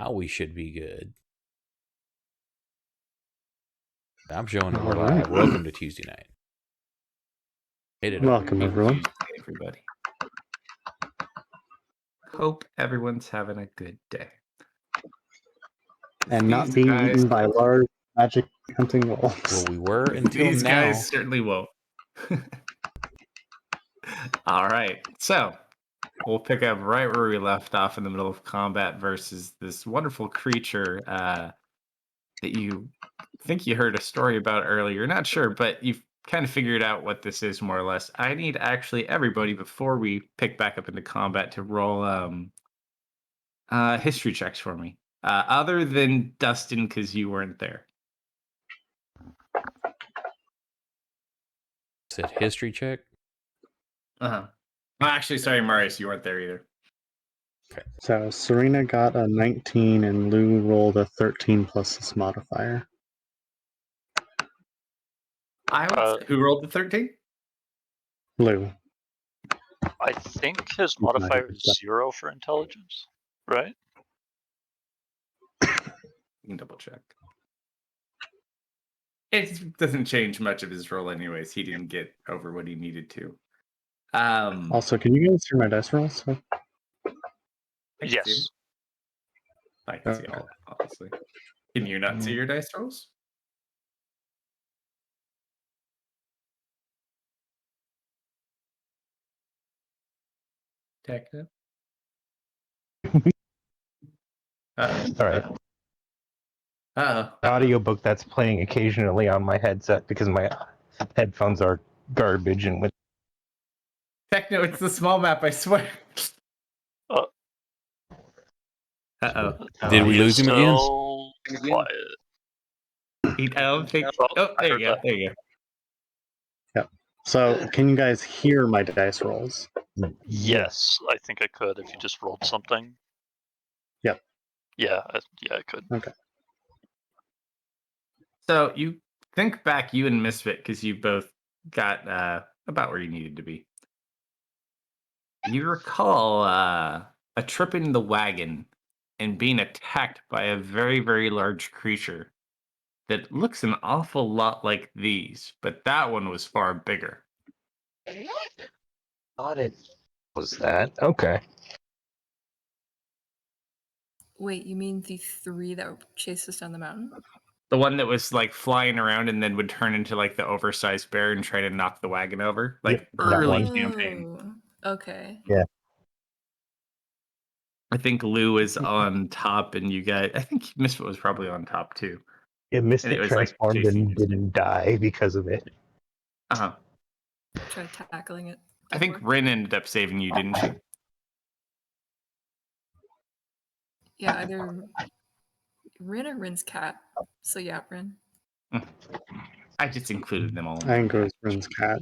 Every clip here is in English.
Now we should be good. I'm showing that we're All right. live. Welcome to Tuesday night. Hit it. Welcome, everyone. Tuesday, everybody. Hope everyone's having a good day. And not being eaten by large magic hunting wolves. Well, we were until These now. guys certainly won't. All right, so we'll pick up right where we left off in the middle of combat versus this wonderful creature that you think you heard a story about earlier. Not sure, but you've kind of figured out what this is more or less. I need actually everybody before we pick back up into combat to roll history checks for me. Other than Dustin, because you weren't there. Said history check. Well, actually, sorry, Marius, you weren't there either. Okay. So Serena got a 19 and Lou rolled a 13 plus this modifier. Who rolled the 13? Lou. I think his modifier is 0 for intelligence, right? You can double check. It doesn't change much of his roll anyways. He didn't get over what he needed to. Also, can you guys hear my dice rolls? Yes. I can see all, obviously. Can you not see your dice rolls? Techno? All right. Uh-oh. Audiobook that's playing occasionally on my headset because my headphones are garbage and with Techno, it's the small map, I swear. Uh-oh. Did we lose him again? Quiet. I don't think... Oh, there you go. There you go. Yep. So, can you guys hear my dice rolls? Yes, I think I could if you just rolled something. Yep. Yeah, I could. Okay. So you think back, you and Misfit, because you both got about where you needed to be. You recall a trip in the wagon and being attacked by a very, very large creature that looks an awful lot like these, but that one was far bigger. thought it was that. Okay. Wait, you mean the 3 that chased us down the mountain? The one that was like flying around and then would turn into like the oversized bear and try to knock the wagon over, like early campaign. Okay. Yeah. I think Lou is on top, and you guys. I think Misfit was probably on top too. It missed And it, it was, like, transformed chasing and you. didn't die because of it. Uh-huh. Try tackling it. I think Rin ended up saving you, didn't she? Yeah, either Rin or Rin's cat. So yeah, Rin. I just included them all. I think it was Rin's cat.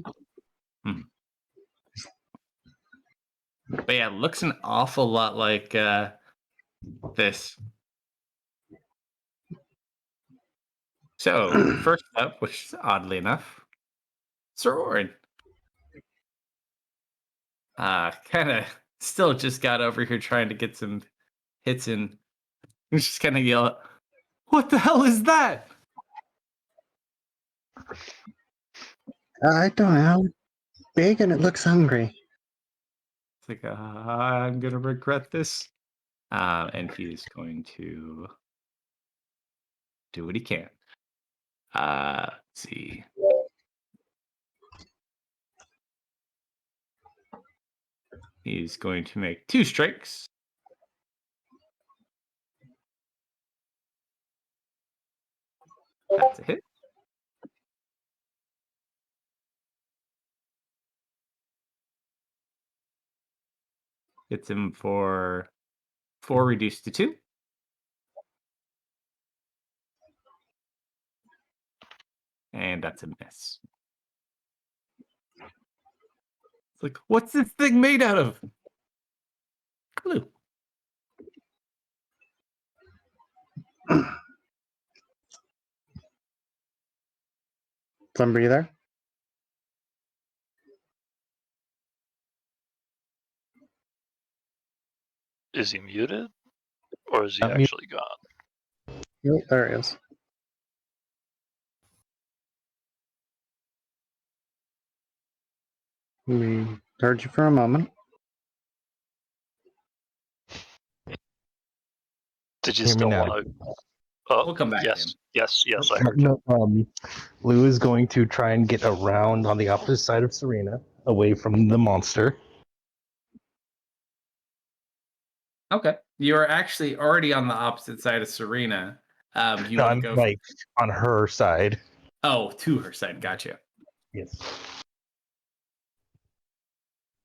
But yeah, it looks an awful lot like this. So, first up, which is oddly enough, Sororin. Kind of still just got over here trying to get some hits in. He's just kind of yell, "What the hell is that?" I don't know. Big and it looks hungry. It's like, I'm going to regret this. And he's going to do what he can. Let's see. He's going to make 2 strikes. That's a hit. Hits him for 4 reduced to 2. And that's a miss. It's like, what's this thing made out of? Glue. Somebody there? Is he muted? Or is he I mean- actually gone? Yep, there he is. We heard you for a moment. Did you Hear me still now. want to? Oh, We'll come back to yes, him. yes, yes. I heard you. No, Lou is going to try and get around on the opposite side of Serena, away from the monster. Okay. You are actually already on the opposite side of Serena. You No, want I'm to go like on her side. to her side. Gotcha. Yes.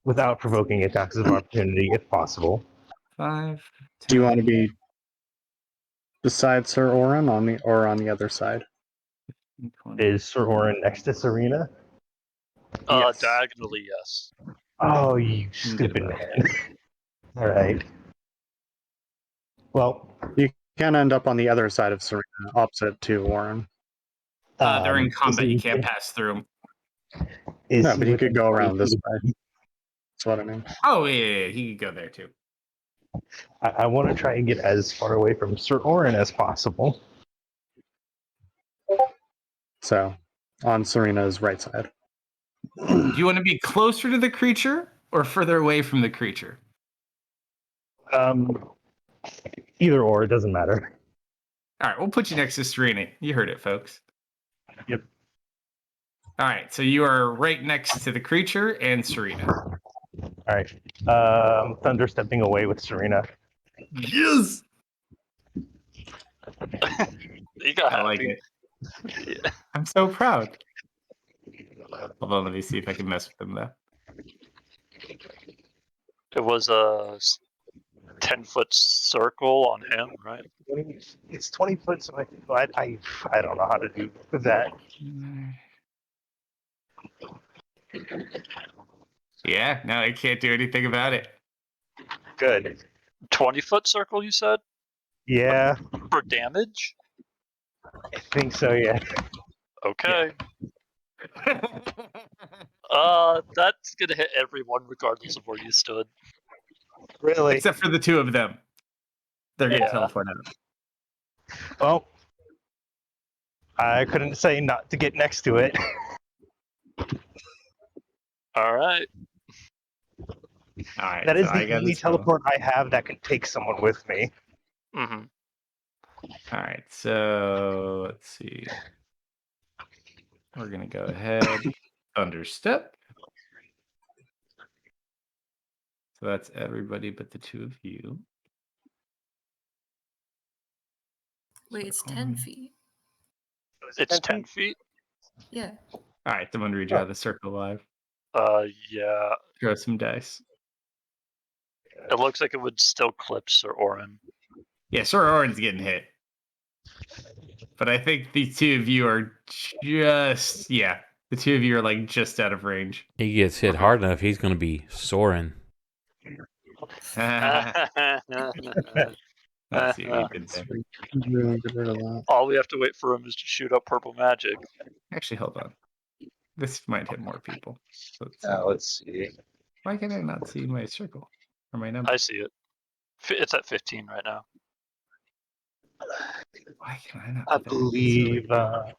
Without provoking attacks of opportunity, if possible. 5, 10. Do you want to be beside Sir Orin on the other side? 20. Is Sir Orin next to Serena? Yes. Diagonally, yes. Oh, you can get stupid about man. All right. Well, You can end up on the other side of Serena, opposite to Orin. They're in is combat. You he- can't pass through them. is No, but he within could go 20 around this feet? way. That's what I mean. Oh, yeah. He could go there too. I want to try and get as far away from Sir Orin as possible. So, on Serena's right side. Do you want to be closer to the creature or further away from the creature? Either or, it doesn't matter. All right, we'll put you next to Serena. You heard it, folks. Yep. All right, so you are right next to the creature and Serena. All right. Thunder stepping away with Serena. Yes! You got I like happy. it. Yeah. I'm so proud. Hold on, let me see if I can mess with them, though. It was a 10-foot circle on him, right? It's 20 foot, so I don't know how to do that. Yeah, no, I can't do anything about it. Good. 20-foot circle, you said? Yeah, For damage? I think so, yeah. Okay. That's gonna hit everyone regardless of where you stood. Really? Except for the two of them. They're getting Yeah. teleported out. Well, I couldn't say not to get next to it. All right. All right, That is so I the got only this roll. teleport I have that can take someone with me. Mm-hmm. All right, so let's see. We're going to go ahead, understep. So that's everybody but the two of you. Wait, it's 10 feet. It's 10 feet? Yeah. All right, someone redraw the circle live. Yeah. Throw some dice. It looks like it would still clip Sir Orin. Yeah, Sir Orin's getting hit. But I think the two of you are just, the two of you are like just out of range. He gets hit hard enough, he's going to be soaring. Let's see what you did there. Really get rid of that. All we have to wait for him is to shoot up purple magic. Actually, hold on. This might hit more people. So Let's see. why can I not see my circle or my number? I see it. It's at 15 right now. Why can I not? I do that?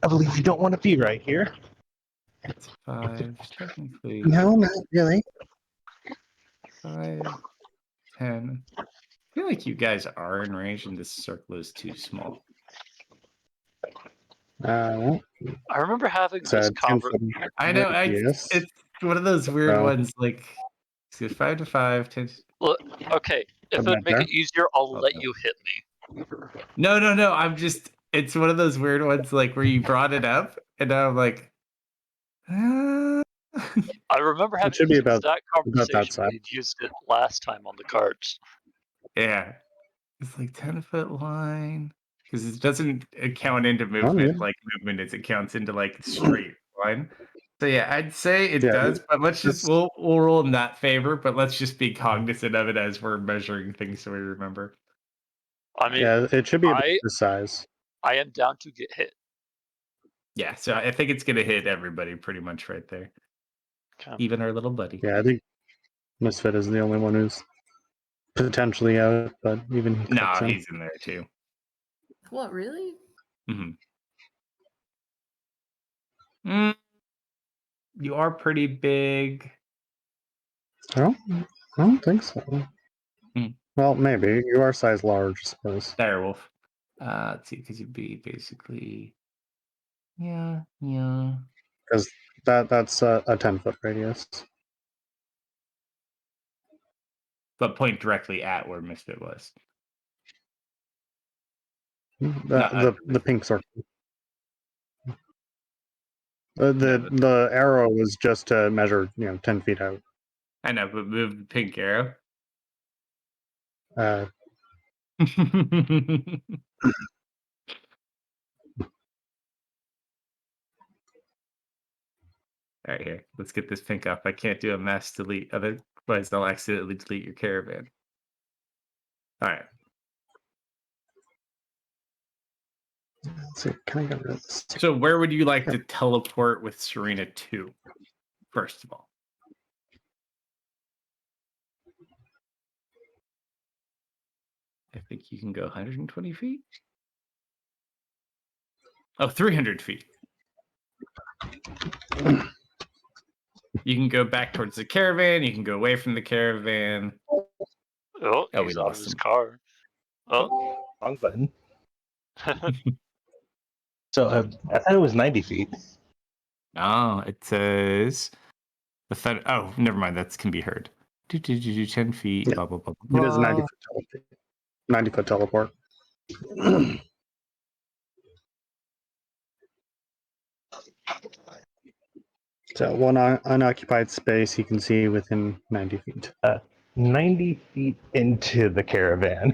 believe you don't want to be right here. It's 5, technically. No, not really. 5, 10. I feel like you guys are in range and this circle is too small. Uh, I remember having it's this a 10-foot I know. radius. It's one of those weird So- ones. Like, so 5 to 5, 10. Look, okay, if Come it'd back make there. it easier, I'll Oh, let no. you hit me. No. I'm just. It's one of those weird ones, like where you brought it up, and now I'm like. I remember having should be this about exact that conversation size. when you'd used it last time on the cards. Yeah, it's like 10-foot line because it doesn't count into movement. yeah. Like movement is, it counts into like straight line. So yeah, I'd say it Yeah, does, but let's just that's- we'll roll in that favor, but let's just be cognizant of it as we're measuring things so we remember. I mean, Yeah, it should be about I- this size. I am down to get hit. Yeah, so I think it's gonna hit everybody pretty much right there, Okay. even our little buddy. Yeah, I think Misfit is the only one who's potentially out, but even he No, clicks in. he's in there too. What, really? You are pretty big. I don't think so. Hmm. Well, maybe. You are size large, I suppose. Direwolf. Let's see, because you'd be basically. Yeah. Because that's a 10-foot radius. But point directly at where Misfit was. The pink circle. The arrow was just to measure 10 feet out. I know, but move the pink arrow. Uh, All right, here. Let's get this pink up. I can't do a mass delete, otherwise I'll accidentally delete your caravan. All right. let's see. Can I get rid of this? So where would you like to teleport with Serena to, first of all? I think you can go 120 feet. Oh, 300 feet. You can go back towards the caravan. You can go away from the caravan. Oh, we he's out of lost his him. car. Oh, Wrong button. So I thought it was 90 feet. Oh, it says the thunder. Oh, never mind. That can be heard. 10 feet. Yeah. Blah blah blah blah. It is a 90-foot teleport. So one unoccupied space you can see within 90 feet. 90 feet into the caravan.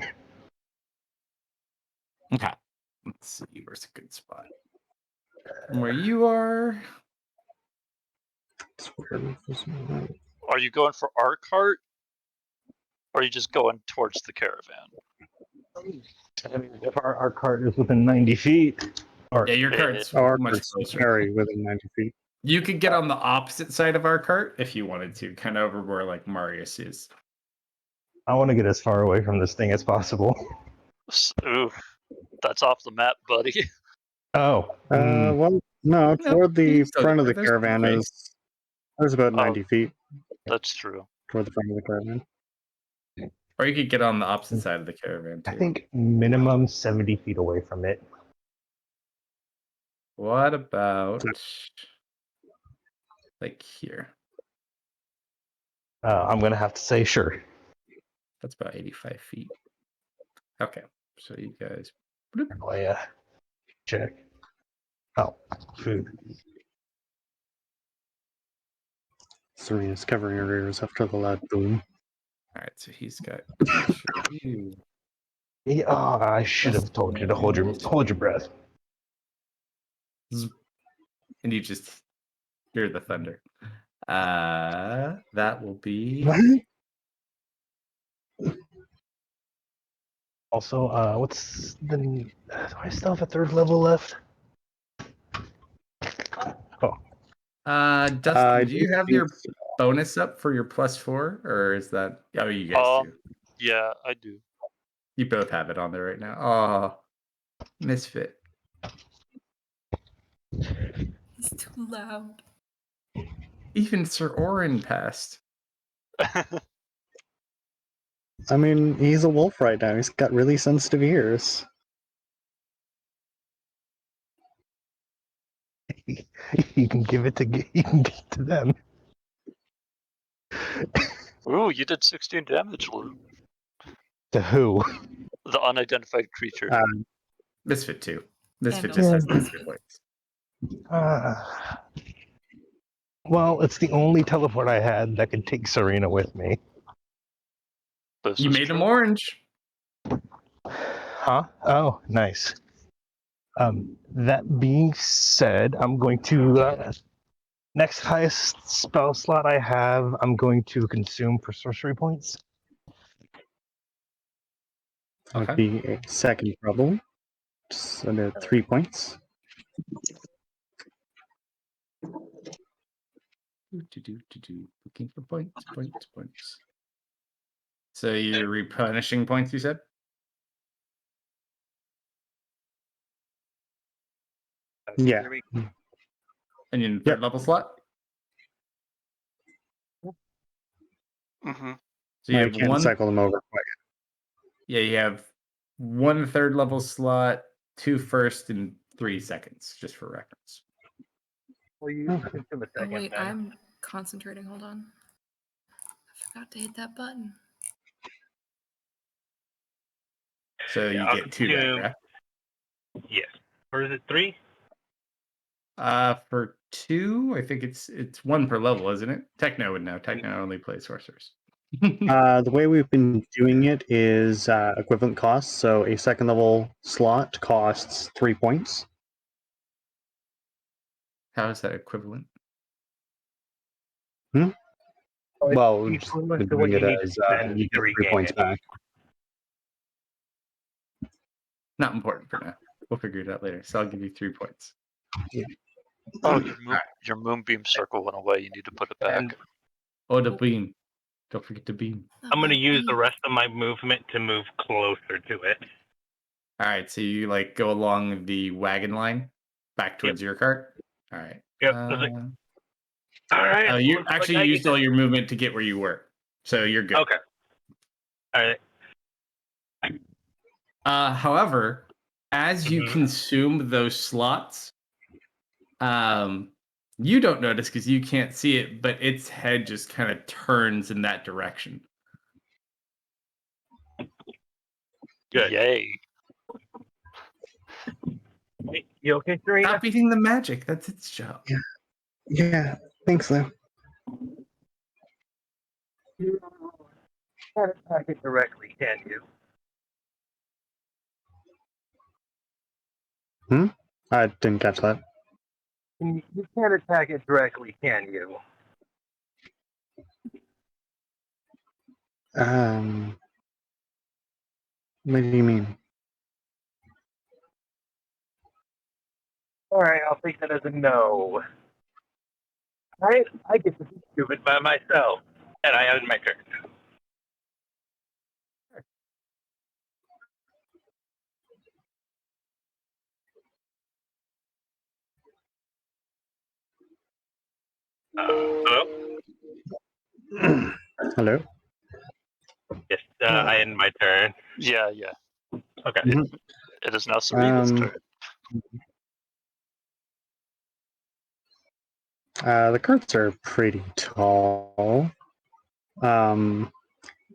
Okay. Let's see. Where's a good spot? From where you are. It's weird. are you going for our cart? Or are you just going towards the caravan? I mean, if our cart is within 90 feet, or Yeah, your cart's Our much cart's closer. very within 90 feet. You could get on the opposite side of our cart if you wanted to, kind of over where like Marius is. I want to get as far away from this thing as possible. Ooh, that's off the map, buddy. Oh, Well, no, No, toward you the can still front get of the there. There's caravan space. is there's about Oh. 90 feet That's true. toward the front of the caravan. Or you could get on the opposite side of the caravan too. I think minimum 70 feet away from it. What about like here? I'm going to have to say sure. That's about 85 feet. Okay. So you guys. Oh, yeah. Check. Oh, food. Serena's covering her ears after the loud boom. All right. So he's got. You. Yeah, I should have told you to hold your breath. And you just hear the thunder. That will be. Also, what's the? Do I still have a third level left? Oh, Dustin, do you have your bonus up for your +4, or is that? Oh, you guys do. Yeah, I do. You both have it on there right now. Oh, misfit. It's too loud. Even Sir Orin passed. I mean, he's a wolf right now. He's got really sensitive ears. you can give it to them. Ooh, you did 16 damage, Lou. To who? The unidentified creature. Misfit too. Misfit And just has also negative points. Well, it's the only teleport I had that could take Serena with me. This You is made them true. orange. Huh? Oh, nice. That being said, I'm going to next highest spell slot I have. I'm going to consume for sorcery points. That'd be a second probably. So there are 3 points. Looking for points. So you're replenishing points, you said? Yeah. And in third level slot? Mm-hmm. So you I have can't one. cycle them over quick. Yeah, you have 1 third level slot, 2 first, and 3 seconds, just for reference. Well, you Okay. consume a Oh, second. wait, then. I'm concentrating. Hold on. I forgot to hit that button. So Yeah, you I'll get 2 back, consume- right? Yes. Or is it 3? For 2, I think it's 1 per level, isn't it? Techno would know. Techno only plays sorcerers. The way we've been doing it is equivalent costs. So a second level slot costs 3 points. How is that equivalent? Oh, it's Well, we've just equivalent been to what doing you it need to as spend you to get 3 regain points it. back. Not important for now. We'll figure it out later. So I'll give you 3 points. Oh, your moonbeam circle went away. You need to put it back. And Oh, the beam. Don't forget the beam. Not I'm going to my use the beam. rest of my movement to move closer to it. All right, so you like go along the wagon line back towards your cart. All right. Yep, I was like, all right. You looks like actually I used get all your movement to get where you were, so you're good. Okay. All right. However, as you Mhm. consume those slots, you don't notice because you can't see it, but its head just kind of turns in that direction. Good. Yay. Hey, you okay, Serena? Stop eating the magic. That's its job. Yeah, thanks, Lou. You can't attack it directly, can you? I didn't catch that. You can't attack it directly, can you? What do you mean? All right, I'll take that as a no. All right, I get to be stupid by myself, and I end my turn. Hello? Hello? Yes, I end my turn. Yeah. Okay. It is now Serena's turn. The carts are pretty tall.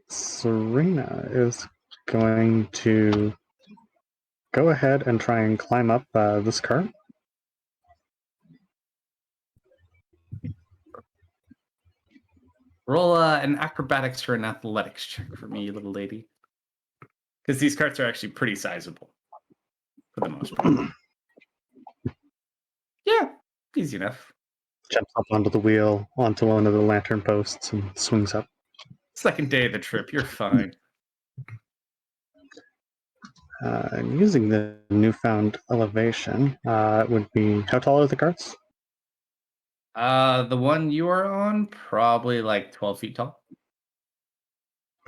Serena is going to go ahead and try and climb up this cart. Roll an acrobatics or an athletics check for me, little lady. Because these carts are actually pretty sizable for the most part. Yeah, easy enough. Jumps up onto the wheel, onto one of the lantern posts, and swings up. Second day of the trip, you're fine. Using the newfound elevation, it would be, how tall are the carts? The one you are on, probably like 12 feet tall.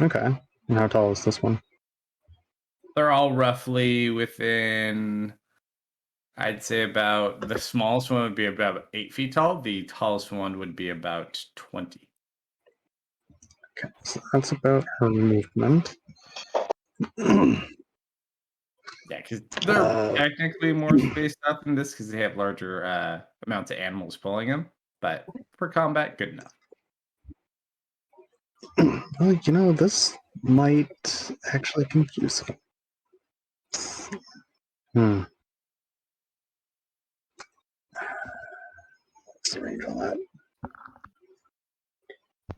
Okay. And how tall is this one? They're all roughly within, I'd say about, the smallest one would be about 8 feet tall. The tallest one would be about 20. Okay, so that's about her movement. Yeah, because they're technically more spaced out than this because they have larger amounts of animals pulling them. But for combat, good enough. Well, you know, this might actually confuse him. What's the range on that?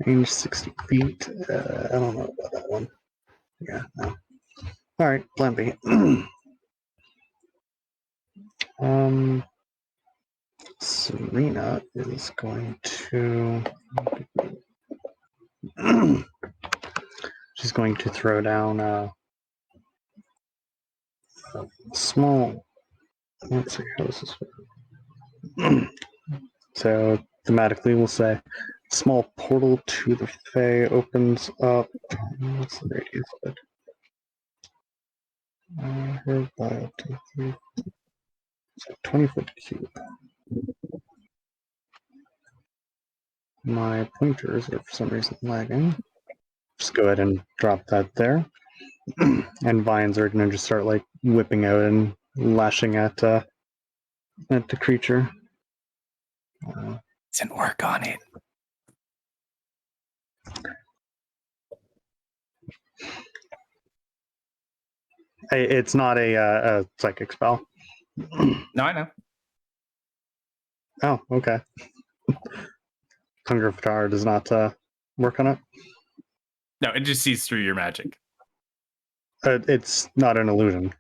Range 60 feet. I don't know about that one. Yeah, no. Alright, plan B. Serena is going to... She's going to throw down a small... Let's see, how does this work? So, thematically, we'll say small portal to the Fae opens up. What's the radius of it? Her bio 20-foot cube. My pointers are for some reason lagging. Just go ahead and drop that there. And vines are going to just start like whipping out and lashing at the creature. Doesn't work on it. It's not a psychic spell. No, I know. Oh, okay. Hunger of Tar does not work on it. No, it just sees through your magic. It's not an illusion.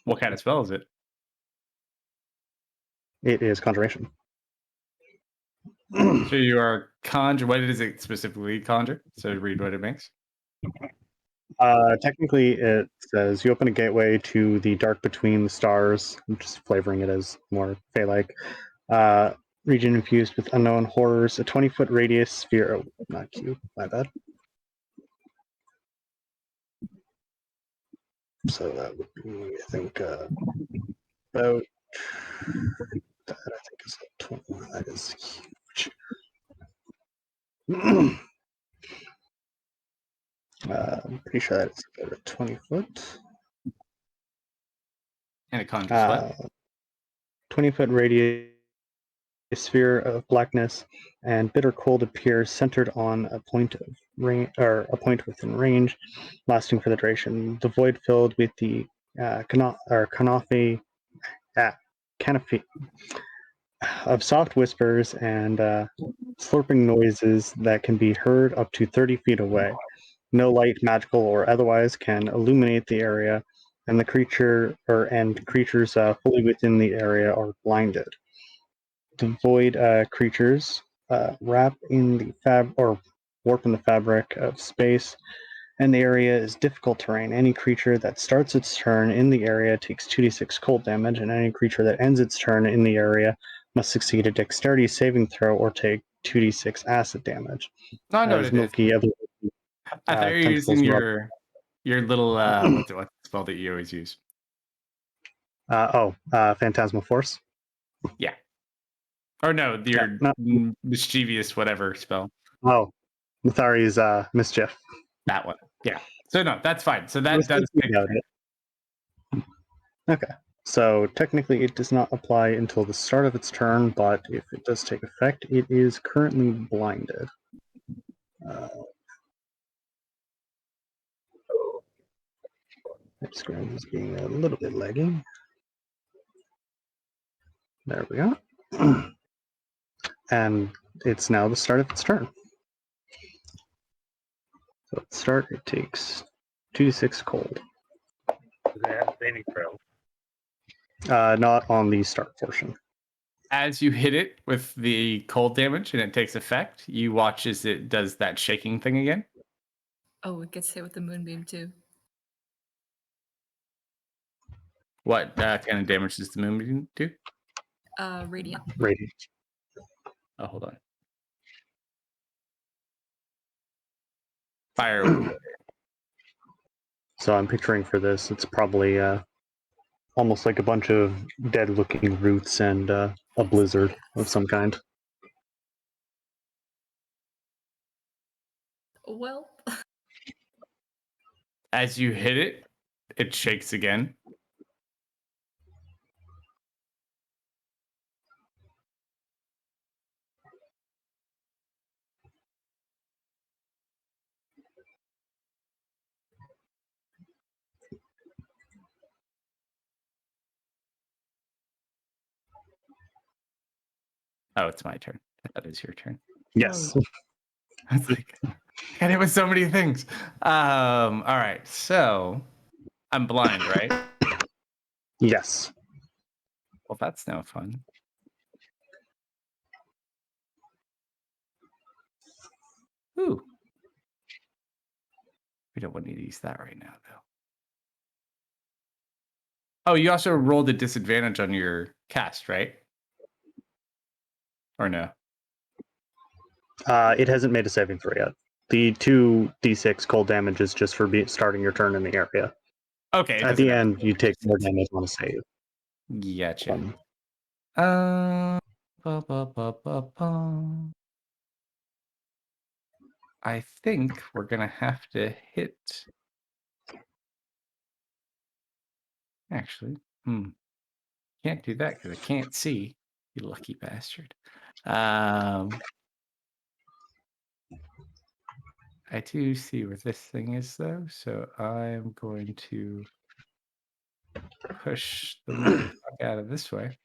What kind of spell is it? It is conjuration. So you are conjure. What does it specifically conjure? So read what it makes. Technically, it says you open a gateway to the dark between the stars. I'm just flavoring it as more Fey-like. Region infused with unknown horrors. A 20-foot radius sphere. Oh, not cube. My bad. So that would be, I think, about that. I think is 21. That is huge. I'm pretty sure that's about a 20-foot. And it conjures what? 20-foot radius sphere of blackness, and bitter cold appears centered on a point of range, or a point within range, lasting for the duration. The void filled with the canopy of soft whispers and slurping noises that can be heard up to 30 feet away. No light, magical or otherwise, can illuminate the area, and the creatures fully within the area are blinded. The void creatures wrap in the warp in the fabric of space, and the area is difficult terrain. Any creature that starts its turn in the area takes 2d6 cold damage, and any creature that ends its turn in the area must succeed a dexterity saving throw or take 2d6 acid damage. No, I know As what it is. milky other I thought you were tentacles using rub- your little what's the spell that you always use? Phantasmal Force. Yeah. Or no, your no. mischievous whatever spell. Oh, Mithari's Mischief. That one. Yeah. So no, that's fine. So that was does thinking about it. Okay. So technically it does not apply until the start of its turn, but if it does take effect, it is currently blinded. My screen is being a little bit laggy. There we go. And it's now the start of its turn. So at the start, it takes 2d6 cold. Does it have saving throw? Not on the start portion. As you hit it with the cold damage and it takes effect, you watch as it does that shaking thing again. Oh, it gets hit with the moonbeam too. What kind of damage does the moonbeam do? Radiant. Radiant. Oh, hold on. Fire. So I'm picturing for this, it's probably almost like a bunch of dead-looking roots and a blizzard of some kind. Well, As you hit it, it shakes again. Oh, it's my turn. I thought it was your turn. Yes. I was like, and it was so many things. All right, so I'm blind, right? Yes. Well, that's no fun. Ooh. We don't want to use that right now, though. Oh, you also rolled a disadvantage on your cast, right? Or no? It hasn't made a saving throw yet. The 2d6 cold damage is just for starting your turn in the area. Okay. At the end, you take more damage on a save. Gotcha. I think we're gonna have to hit. Actually, can't do that because I can't see. You lucky bastard. I do see where this thing is though, so I'm going to push the motherfucker out of this way.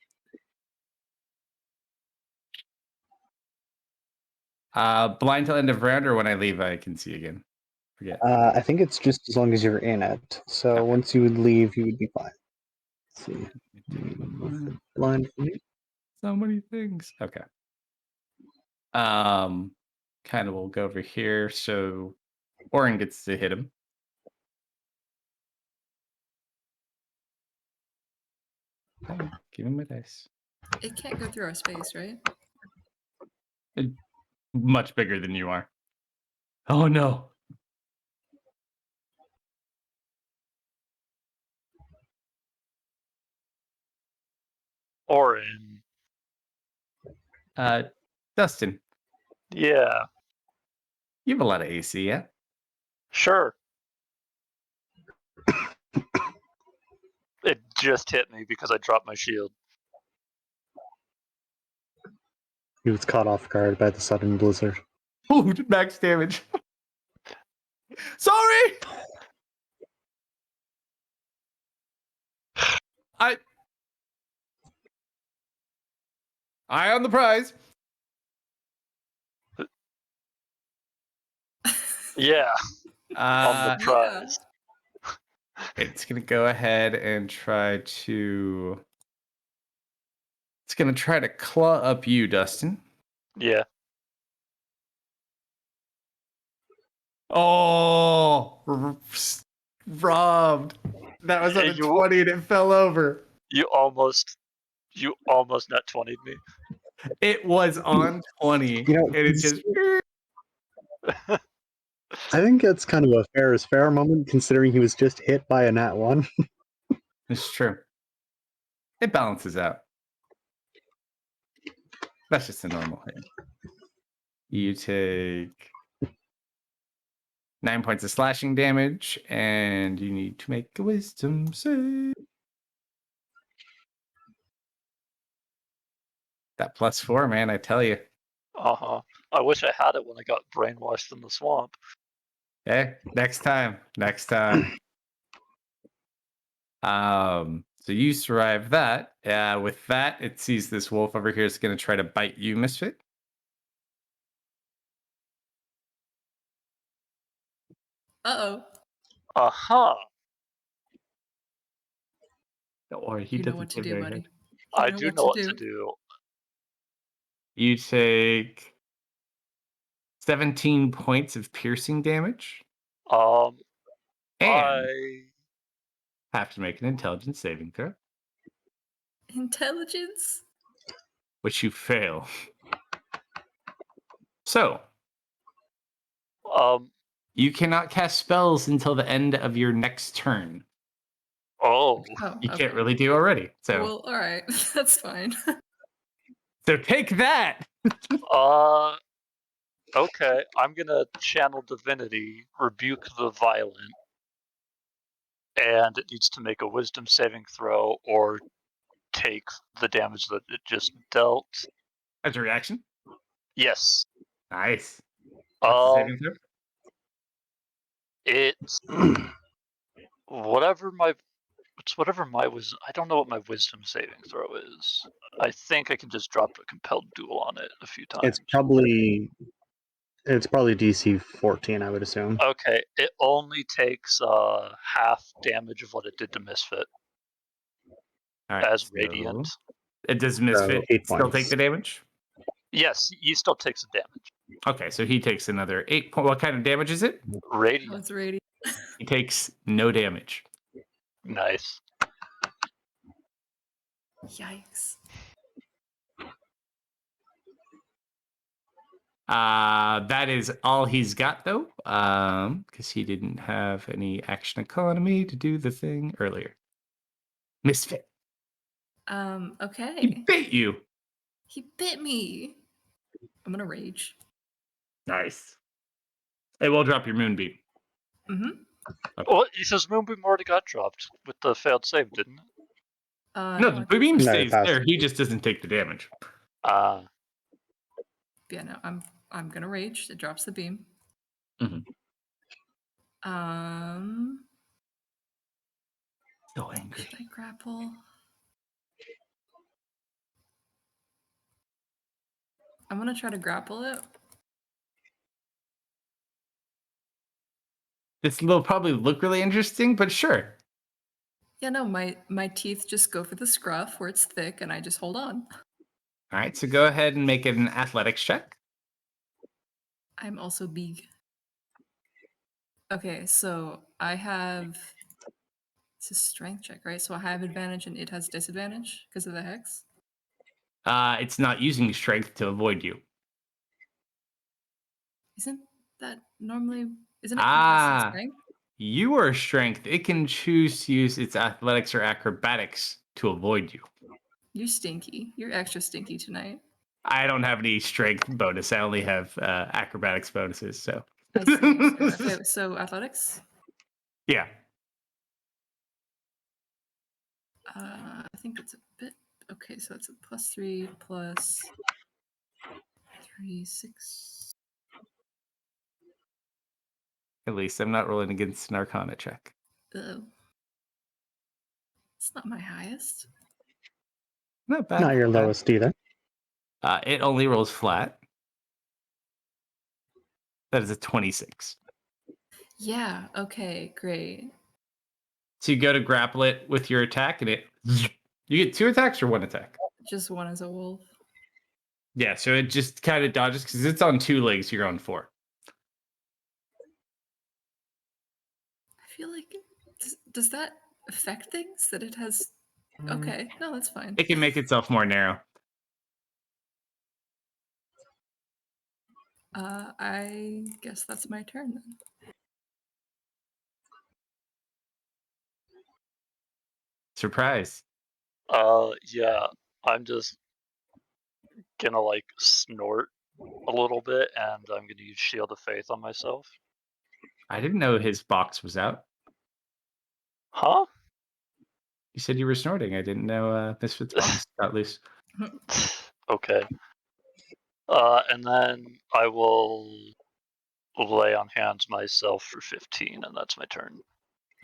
Blind till end of round, or when I leave, I can see again. Forget. I think it's just as long as you're in it. So Okay. once you would leave, you would be fine. Let's see. Blind for me. So many things. Okay. Kind of will go over here, so Orin gets to hit him. Hey, give him my dice. It can't go through our space, right? Much bigger than you are. Oh no. Orin. Dustin, Yeah, you have a lot of AC, yeah? sure. It just hit me because I dropped my shield. He was caught off guard by the sudden blizzard. Ooh, max damage. Sorry. Eye on the prize. Yeah, on the Uh, prize. it's gonna go ahead and try to. It's gonna try to claw up you, Dustin. Yeah. Oh, robbed. That was on a You- 20 and it fell over. You almost not 20'd me. It was on 20 You know, and it just. I think it's kind of a fair is fair moment considering he was just hit by a nat 1. It's true. It balances out. That's just a normal hit. You take 9 points of slashing damage, and you need to make a wisdom save. That +4, man, I tell you. Uh-huh. I wish I had it when I got brainwashed in the swamp. Okay, next time. Next time. So you survive that. With that, it sees this wolf over here is going to try to bite you, Misfit. Uh-oh. Uh-huh. Or he You know doesn't what to look do, very buddy. good. You I do know what to do. You take 17 points of piercing damage Um, and I have to make an intelligence saving throw, Intelligence? which you fail. So, you cannot cast spells until the end of your next turn. Oh. You okay. can't really do already. So, Well, all right. That's fine. so take that. Okay. I'm gonna channel divinity, rebuke the violent, and it needs to make a wisdom saving throw or take the damage that it just dealt. As a reaction. Yes. Nice. What's the saving throw? It's whatever my wisdom. I don't know what my wisdom saving throw is. I think I can just drop a compelled duel on it a few times. It's probably DC 14, I would assume. Okay, it only takes half damage of what it did to Misfit All right, as so radiant. it does Misfit 8 still points. take the damage? Yes, he still takes the damage. Okay, so he takes another 8 points. What kind of damage is it? Oh, Radiant. it's radiant. He takes no damage. Nice. Yikes. That is all he's got, though, because he didn't have any action economy to do the thing earlier. Misfit. He Okay. bit you. He bit me. I'm gonna rage. Nice. Hey, we'll drop your moonbeam. Mm-hmm. Well, he says Moonbeam already got dropped with the failed save, didn't it? No, I the think beam so. No, it stays passed. there. He just doesn't take the damage. Yeah, no, I'm gonna rage. It drops the beam. Mhm. So angry. Should I grapple? I'm gonna try to grapple it. This will probably look really interesting, but sure. Yeah, no, my teeth just go for the scruff where it's thick, and I just hold on. All right, so go ahead and make it an athletics check. I'm also big. Okay, so I have. It's a strength check, right? So I have advantage, and it has disadvantage because of the hex. It's not using strength to avoid you. Isn't that normally? Isn't it Ah. strength? You are strength. It can choose to use its athletics or acrobatics to avoid you. You're stinky. You're extra stinky tonight. I don't have any strength bonus. I only have acrobatics bonuses. So. I see. Okay, so athletics. Yeah. I think it's a bit. Okay, so it's a +3 plus 3, 6. At least I'm not rolling against an Arcana check. Oh, it's not my highest. Not bad. Not your not bad. lowest either. It only rolls flat. That is a 26. Yeah. Okay. Great. So you go to grapple it with your attack, and it. You get 2 attacks or 1 attack. Just one as a wolf. Yeah, so it just kind of dodges because it's on 2 legs. You're on 4. I feel like does that affect things that it has? Okay, no, that's fine. It can make itself more narrow. I guess that's my turn then. Surprise. Yeah, I'm just gonna like snort a little bit, and I'm gonna use Shield of Faith on myself. I didn't know his box was out. Huh? You said you were snorting. I didn't know Misfit's box got loose. Okay. And then I will lay on hands myself for 15, and that's my turn.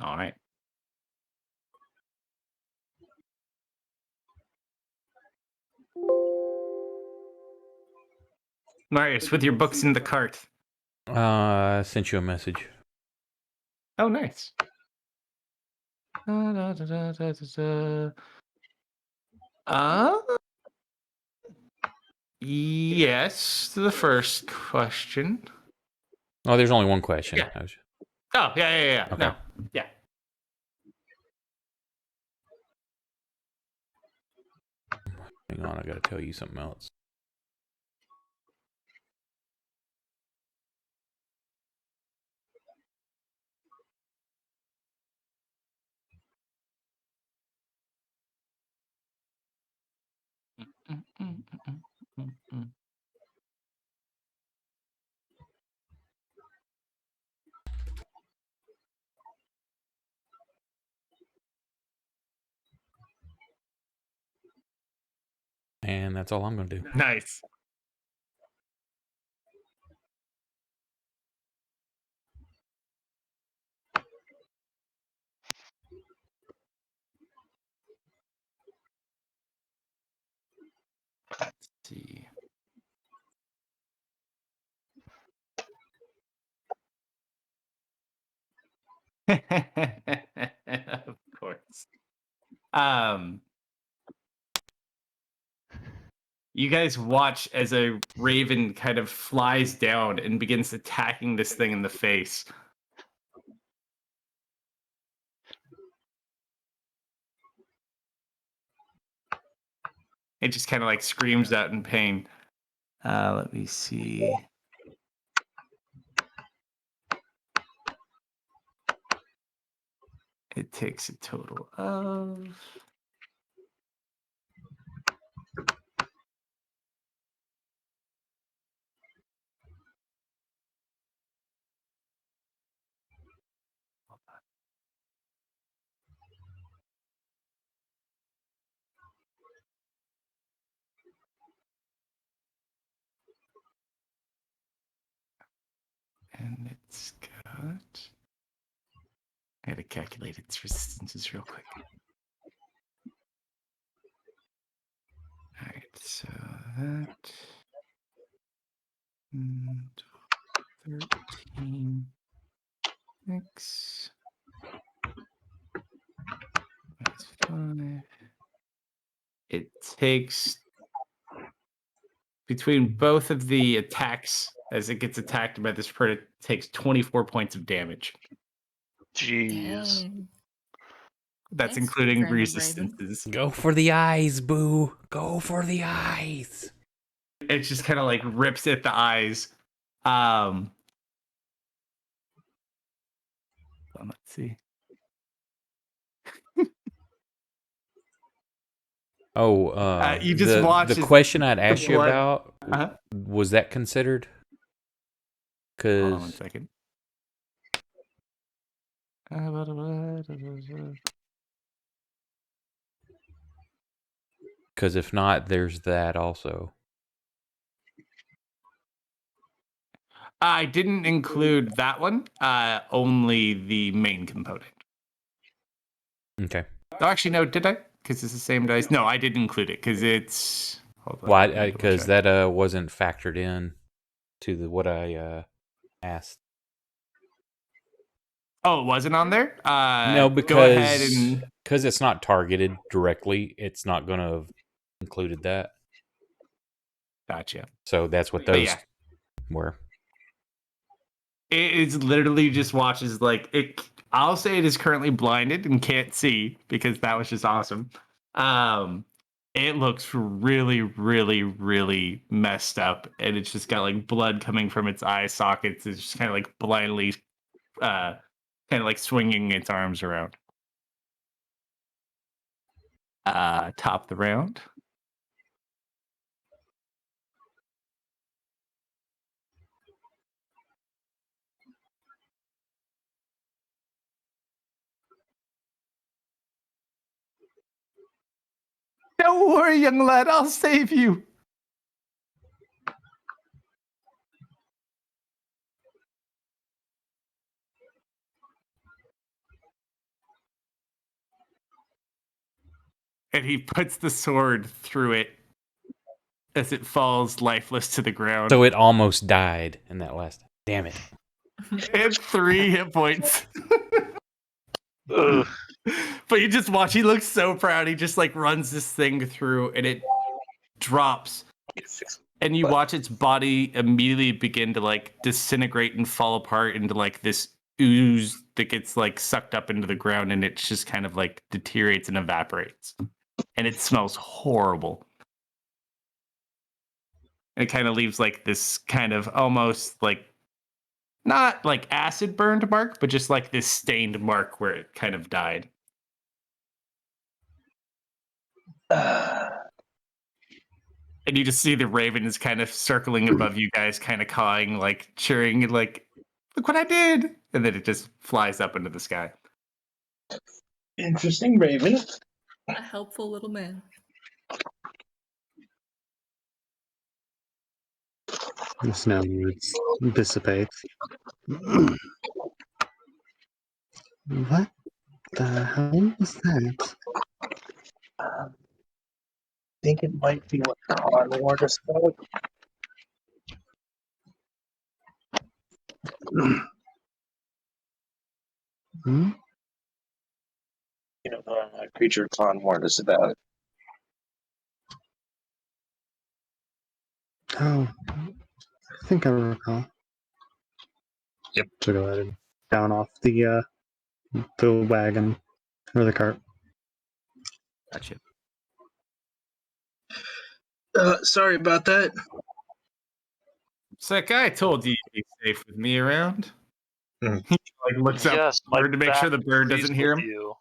All right. Marius, with your books in the cart. I sent you a message. Oh, nice. Yes, to the first question. Oh, there's only one question. Yeah. Oh, yeah. Okay. No, yeah. Hang on, I gotta tell you something else. And that's all I'm gonna do. Nice. Let's see. Of course. You guys watch as a raven kind of flies down and begins attacking this thing in the face. It just kind of like screams out in pain. Let me see. It takes a total of... And it's got... I gotta calculate its resistances real quick. Alright, so that... 13... X... That's 5... It takes... Between both of the attacks, as it gets attacked by this predator, it takes 24 points of damage. Jeez. Dang. That's Thanks, including random raven. resistances. Go for the eyes, boo. Go for the eyes. It just kind of like rips at the eyes. Let's see. Oh, You just watch the as question I'd asked you blood- about, Uh-huh. was that considered? Hold on one Because second. if not, there's that also. I didn't include that one. Only the main component. Okay. Oh, actually, no, did I? Because it's the same dice. No, I didn't include it because it's. Hold on, Well, let me double because check. that wasn't factored in to what I asked. Oh, it wasn't on there. No, Go ahead and. because it's not targeted directly, it's not going to have included that. Gotcha. So that's what But those yeah. were. It's literally just watches like it. I'll say it is currently blinded and can't see because that was just awesome. It looks really, really, really messed up, and it's just got like blood coming from its eye sockets. It's just kind of like blindly, kind of like swinging its arms around. Top the round. Don't worry, young lad. I'll save you. And he puts the sword through it as it falls lifeless to the ground. So it almost died in that last. Damn it. And 3 hit points. Ugh. But you just watch, he looks so proud. He just like runs this thing through and it drops. And you watch its body immediately begin to like disintegrate and fall apart into like this ooze that gets like sucked up into the ground, and it just kind of like deteriorates and evaporates. And it smells horrible. And it kind of leaves like this kind of almost like not like acid burned mark, but just like this stained mark where it kind of died. And you just see the raven is kind of circling above you guys, kind of cawing, like cheering, and like, look what I did. And then it just flies up into the sky. Interesting, Raven. A helpful little man. The snow dissipates. What the hell was that? I think it might be what Ron warned us about. Hmm? You know, the creature Khan warned us about. Oh, I think I recall. Yep. So go ahead and down off the wagon or the cart. Gotcha. Sorry about that. It's like I told you you'd be safe with me around. Like looks up Yes, my bird to make sure the back bird agrees doesn't hear with him. you.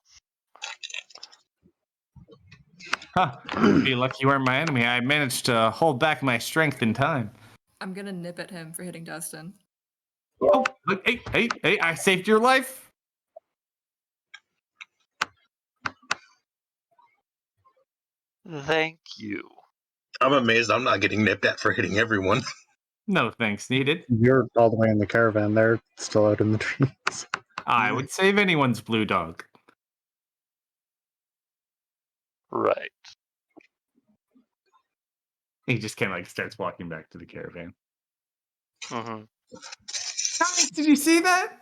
Huh. Be lucky you weren't my enemy. I managed to hold back my strength in time. I'm gonna nip at him for hitting Dustin. Oh, look, hey, I saved your life. Thank you. I'm amazed I'm not getting nipped at for hitting everyone. No thanks needed. You're all the way in the caravan. They're still out in the trees. I would save anyone's blue dog. Right. He just kind of like starts walking back to the caravan. Mm-hmm. Guys, did you see that?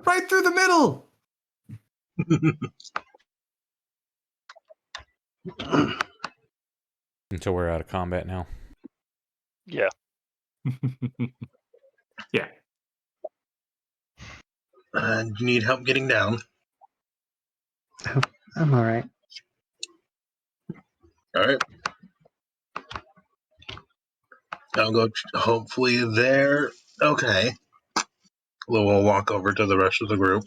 Right through the middle. Until we're out of combat now. Yeah. Yeah. You need help getting down. I'm all right. All right. I'll go. Hopefully there. Okay. We'll walk over to the rest of the group.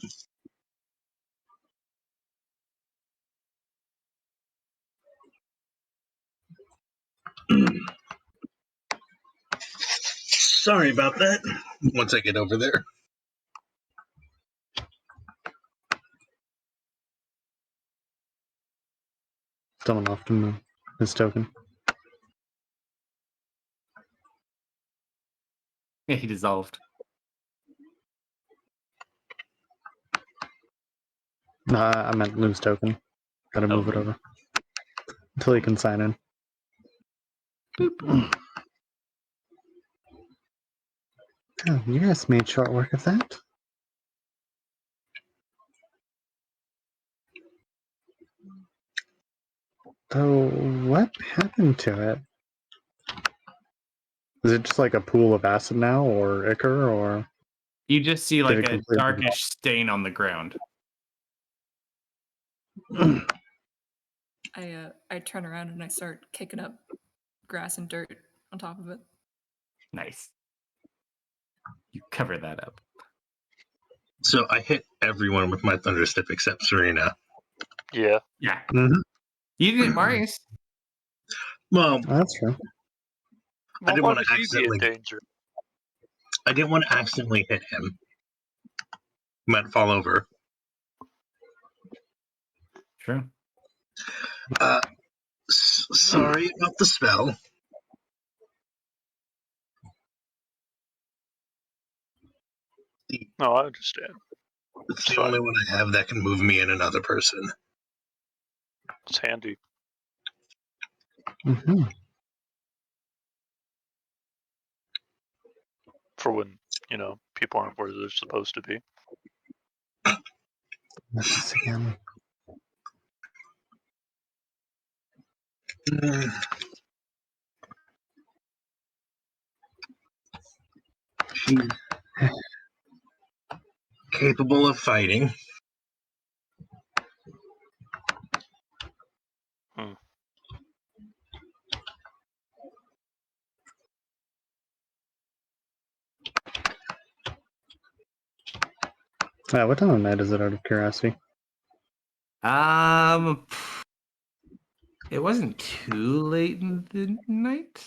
Sorry about that. Once I get over there. Someone left him his token. Yeah, he dissolved. No, I meant lose token. Gotta move it over. Until he can sign in. Oh, you guys made short work of that. So, what happened to it? Is it just like a pool of acid now, or ichor, or You just see did like it a completely darkish stain on the ground. I turn around and I start kicking up grass and dirt on top of it. Nice. You cover that up. So I hit everyone with my thunder step except Serena. Yeah. Yeah. Mhm. You didn't hit Marius. Well, Oh, that's true. Well, didn't why wanna would he be in accidentally- danger? I didn't want to accidentally hit him. Might fall over. True. Sorry about the spell. No, I understand. It's It's the fine. only one I have that can move me and another person. It's handy Mm-hmm. for when, people aren't where they're supposed to be. This again. Mm. She's capable of fighting. What time of night is it, out of curiosity? It wasn't too late in the night.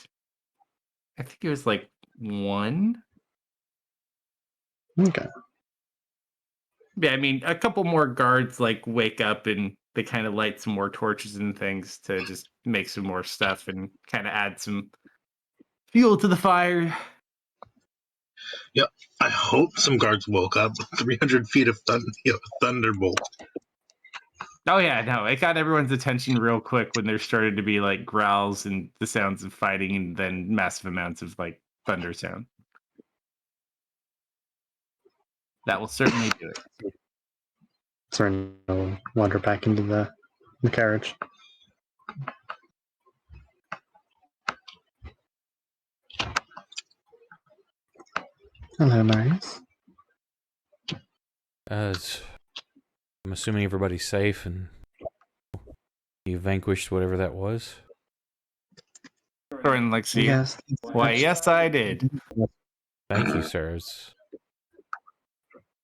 I think it was like 1. Okay. Yeah, I mean, a couple more guards like wake up and they kind of light some more torches and things to just make some more stuff and kind of add some fuel to the fire. I hope some guards woke up. 300 feet of thunderbolt. Oh yeah, no, it got everyone's attention real quick when there started to be like growls and the sounds of fighting and then massive amounts of like thunder sound. That will certainly do it. Sorry, I'll wander back into the carriage. Hello, Marius. I'm assuming everybody's safe and you vanquished whatever that was. Thorin likes you. Yes. Why, yes, I did. Thank you, sir.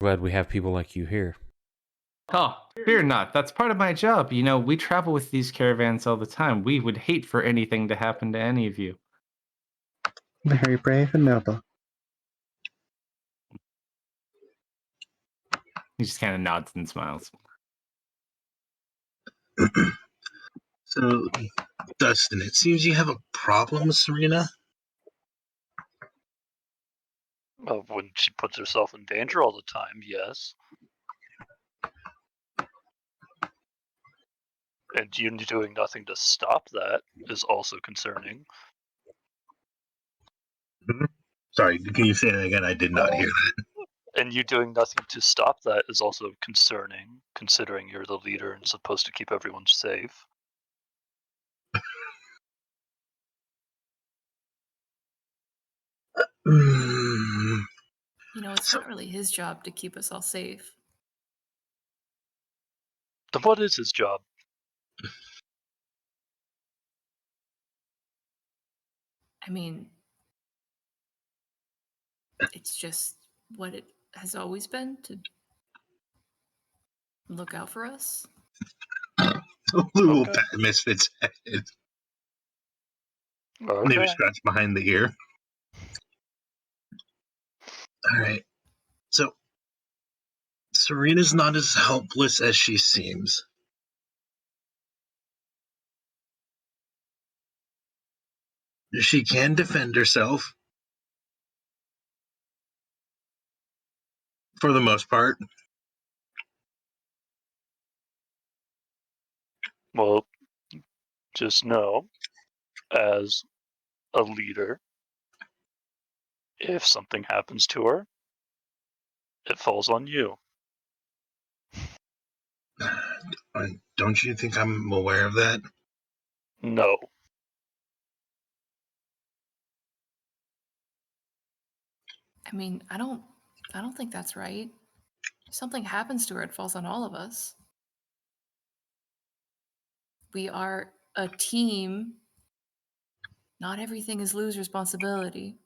Glad we have people like you here. Oh, fear not. That's part of my job. You know, we travel with these caravans all the time. We would hate for anything to happen to any of you. Very brave and noble. He just kind of nods and smiles. So, Dustin, it seems you have a problem with Serena. When she puts herself in danger all the time, yes. And you doing nothing to stop that is also concerning. Sorry, can you say that again? I did not hear that. And you doing nothing to stop that is also concerning, considering you're the leader and supposed to keep everyone safe. Mm, You know, it's not really his job to keep us all safe. Then what is his job? I mean, it's just what it has always been to look out for us. Lou will Okay. pat Misfit's head. Maybe Okay. scratch behind the ear. Alright. So, Serena's not as helpless as she seems. She can defend herself. For the most part. Well, just know, as a leader, if something happens to her, it falls on you. Don't you think I'm aware of that? No. I mean, I don't think that's right. If something happens to her, it falls on all of us. We are a team. Not everything is Lou's responsibility.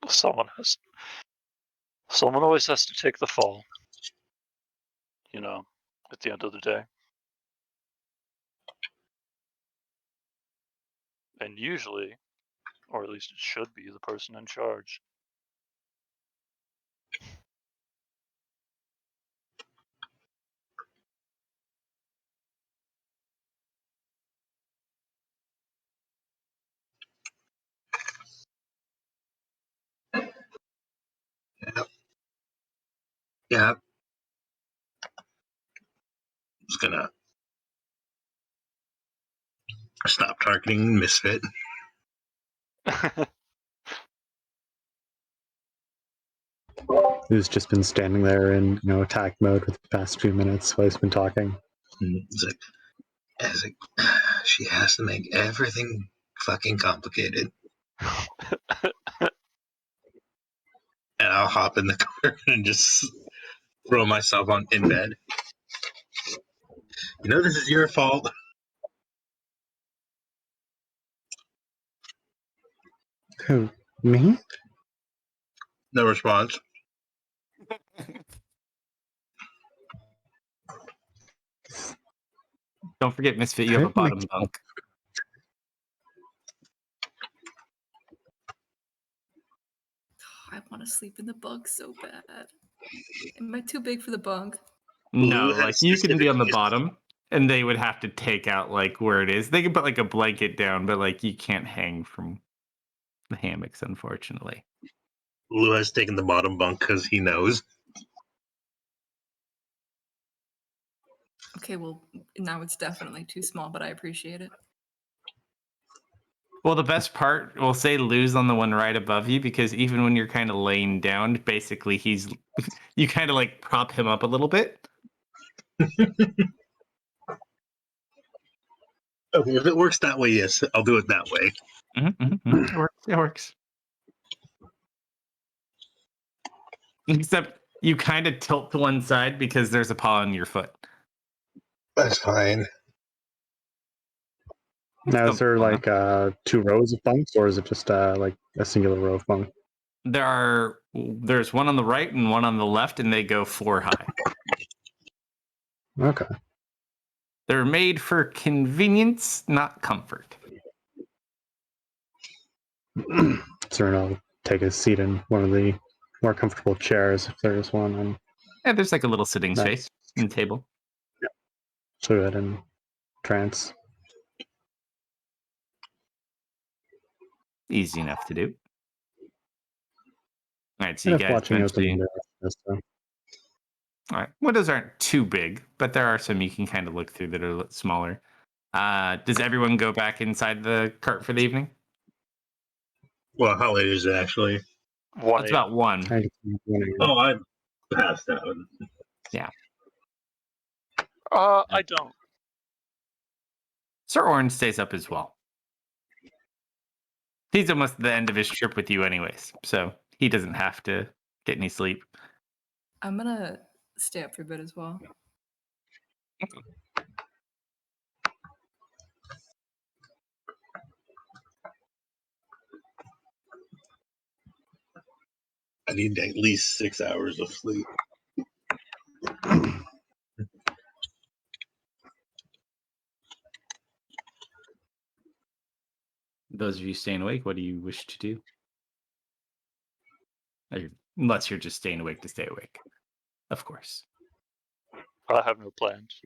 Someone always has to take the fall. You know, at the end of the day. And usually, or at least it should be, the person in charge. Yeah. Just gonna stop targeting Misfit. Who's just been standing there in attack mode for the past few minutes while he's been talking. It's like, she has to make everything fucking complicated. And I'll hop in the car and just throw myself in bed. This is your fault. Who? Me? No response. Don't forget, Misfit, you have a bottom bunk. I want to sleep in the bunk so bad. Am I too big for the bunk? No, Lou has like you can be on the specifically- bottom, and they would have to take out like where it is. They can put like a blanket down, but like you can't hang from the hammocks, unfortunately. Lou has taken the bottom bunk because he knows. Okay, well, now it's definitely too small, but I appreciate it. Well, the best part, we'll say Lou's on the one right above you, because even when you're kind of laying down, basically you kind of like prop him up a little bit. Okay, if it works that way, yes, I'll do it that way. It works. It works. Except you kind of tilt to one side because there's a paw on your foot. That's fine. Now, is there Something like 2 rows of bunks, or is it just like a singular row of bunk? There's one on the right and one on the left, and they go 4 high. Okay. They're made for convenience, not comfort. So I'll take a seat in one of the more comfortable chairs if there's one, and Yeah, there's like a little sitting Nice. space in the table. so that in trance. Easy enough to do. All right, so And you if guys watching out the eventually. window. So. All right, windows aren't too big, but there are some you can kind of look through that are a little smaller. Does everyone go back inside the cart for the evening? Well, how late is it actually? It's about 1. I just Oh, I'm passed out. I don't. Sir Orange stays up as well. He's almost at the end of his trip with you, anyways, so he doesn't have to get any sleep. I'm gonna stay up for a bit as well. I need at least 6 hours of sleep. Those of you staying awake, what do you wish to do? Unless you're just staying awake to stay awake, of course. I have no plans.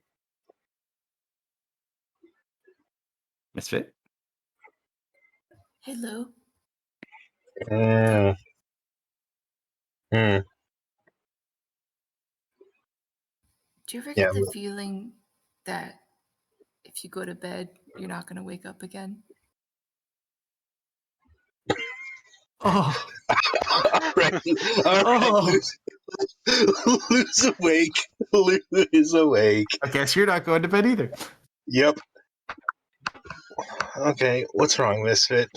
Misfit? Hello. Mm. Mm. Do you ever Yeah. get the feeling that if you go to bed, you're not gonna wake up again? Oh, All right. Lou's awake. Lou is awake. I guess you're not going to bed either. Yep. Okay, what's wrong, Misfit?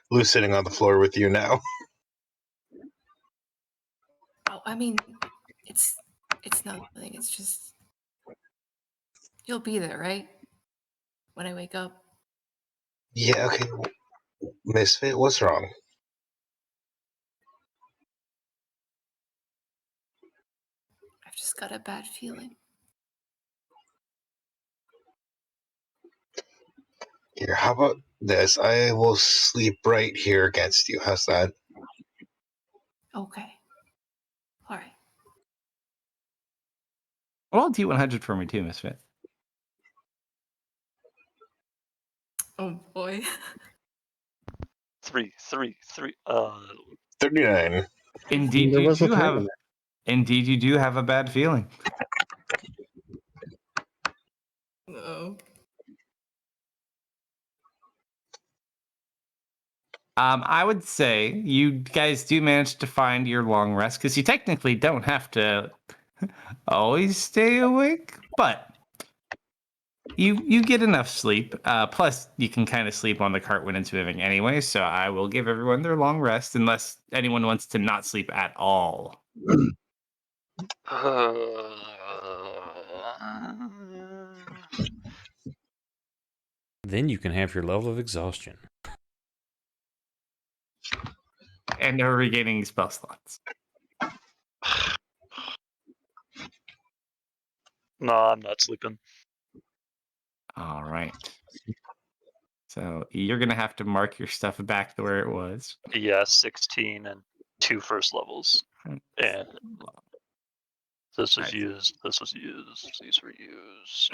Lou's sitting on the floor with you now. Oh, I mean, it's nothing. It's just you'll be there, right? When I wake up. Yeah, okay. Misfit, what's wrong? I've just got a bad feeling. Here, how about this? I will sleep right here against you. How's that? Okay. All right. Roll D100 for me too, Misfit. Oh boy. 3. 39. Indeed, There you was a do 3 have. in there. Indeed, you do have a bad feeling. Oh. I would say you guys do manage to find your long rest because you technically don't have to always stay awake, but you get enough sleep. Plus, you can kind of sleep on the cart when it's moving anyway. So I will give everyone their long rest unless anyone wants to not sleep at all. Then you can have your level of exhaustion. And no regaining spell slots. No, I'm not sleeping. All right. So you're gonna have to mark your stuff back to where it was. Yeah, 16 and 2 first levels. And this was Nice. used. This was used. These were used.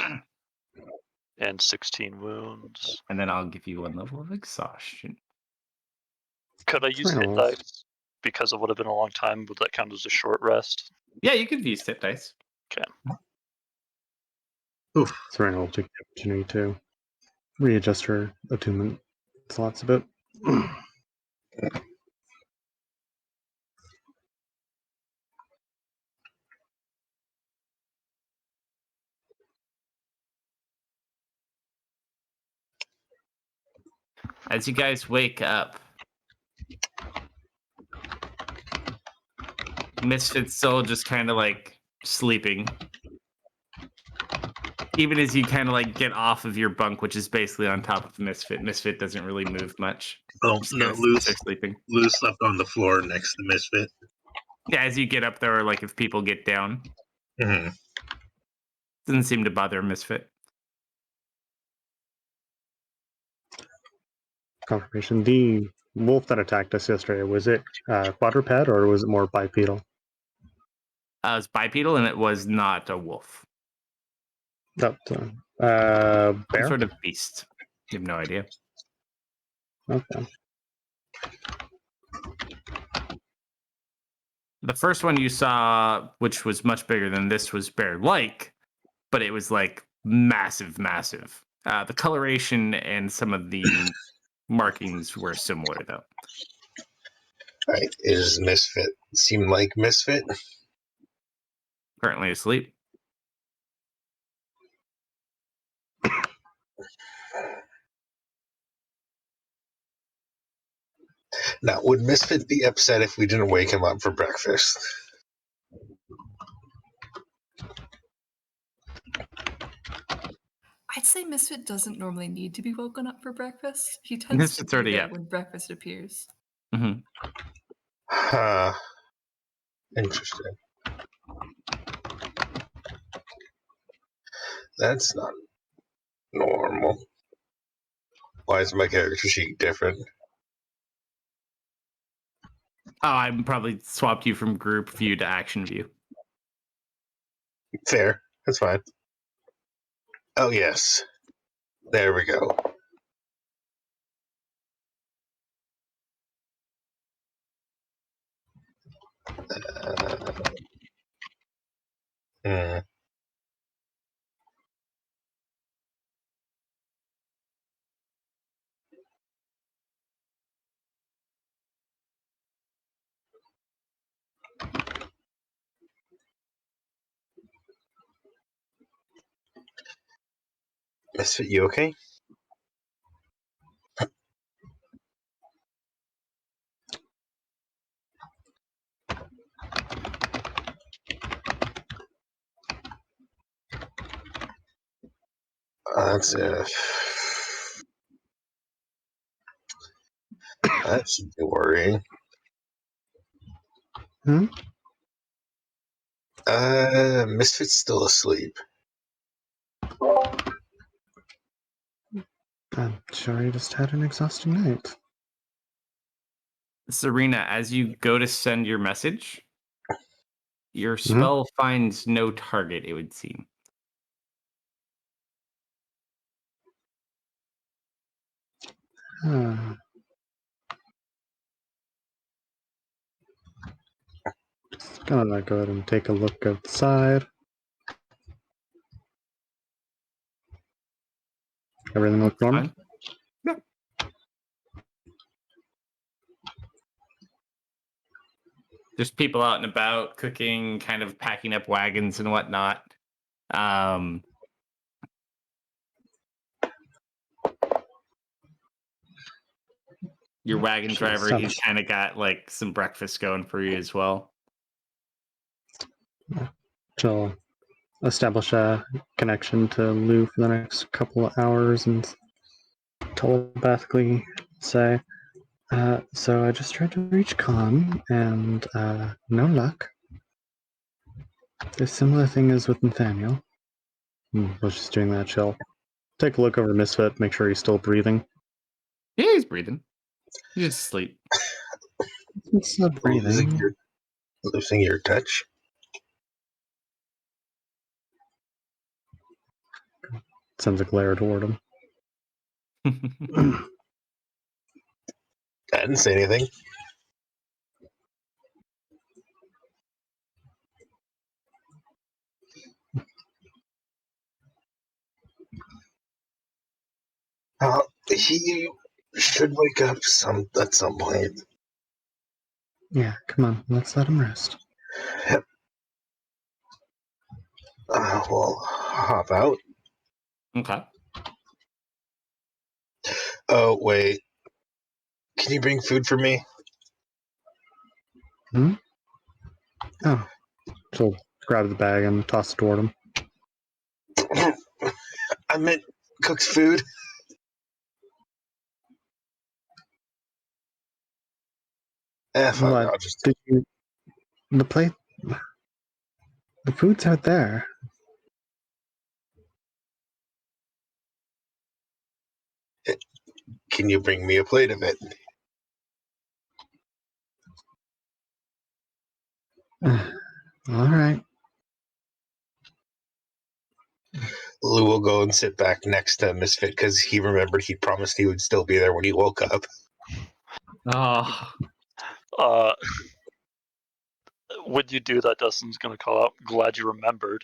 And 16 wounds. And then I'll give you 1 level of exhaustion. Could I use hit Reynolds. dice? Because it would have been a long time. Would that count as a short rest? Yeah, you could use hit dice. Serena will take the opportunity to readjust her attunement slots a bit. As you guys wake up, Misfit's still just kind of like sleeping. Even as you kind of like get off of your bunk, which is basically on top of Misfit. Misfit doesn't really move much. Oh, Just no, kind of sits there Lou's sleeping. slept on the floor next to Misfit. Yeah, as you get up there, like if people get down, Mm-hmm. doesn't seem to bother Misfit. Confirmation. The wolf that attacked us yesterday, was it quadruped or was it more bipedal? It was bipedal, and it was not a wolf. Some bear? Some sort of beast. You have no idea. Okay. The first one you saw, which was much bigger than this, was bear-like, but it was like massive, massive. The coloration and some of the markings were similar, though. Right. Is Misfit seem like Misfit? Currently asleep. Now, would Misfit be upset if we didn't wake him up for breakfast? I'd say Misfit doesn't normally need to be woken up for breakfast. He tends to Misfit's be already there up. when breakfast appears. Mm-hmm. Huh. Interesting. That's not normal. Why is my character sheet different? Oh, I probably swapped you from group view to action view. Fair. That's fine. Oh, yes. There we go. Hmm. Misfit, you okay? That's that should be worrying. Hmm? Misfit's still asleep. I'm sure he just had an exhausting night. Serena, as you go to send your message, your Mm-hmm. spell finds no target, it would seem. Just gonna go ahead and take a look outside. Everything look normal? Fine. Yeah. There's people out and about cooking, kind of packing up wagons and whatnot. Your wagon Sure, driver, he's establish- kind of got like some breakfast going for you as well. She'll establish a connection to Lou for the next couple of hours and telepathically say, so I just tried to reach Khan and no luck. The similar thing is with Nathaniel. While she's doing that, she'll take a look over Misfit, make sure he's still breathing. Yeah, he's breathing. He's just asleep. He's not breathing. Losing your touch. Sends a glare toward him. I didn't say anything. He should wake up at some point. Yeah, come on, let's let him rest. Yep. We'll hop out. Okay. Oh, wait. Can you bring food for me? Oh, she'll grab the bag and toss it toward him. I meant cooks food. Fuck, What? I'll just. Did you? The plate. The food's out there. Can you bring me a plate of it? All right. Lou will go and sit back next to Misfit because he remembered he promised he would still be there when he woke up. Oh, Uh, when you do that, Dustin's gonna call out. Glad you remembered.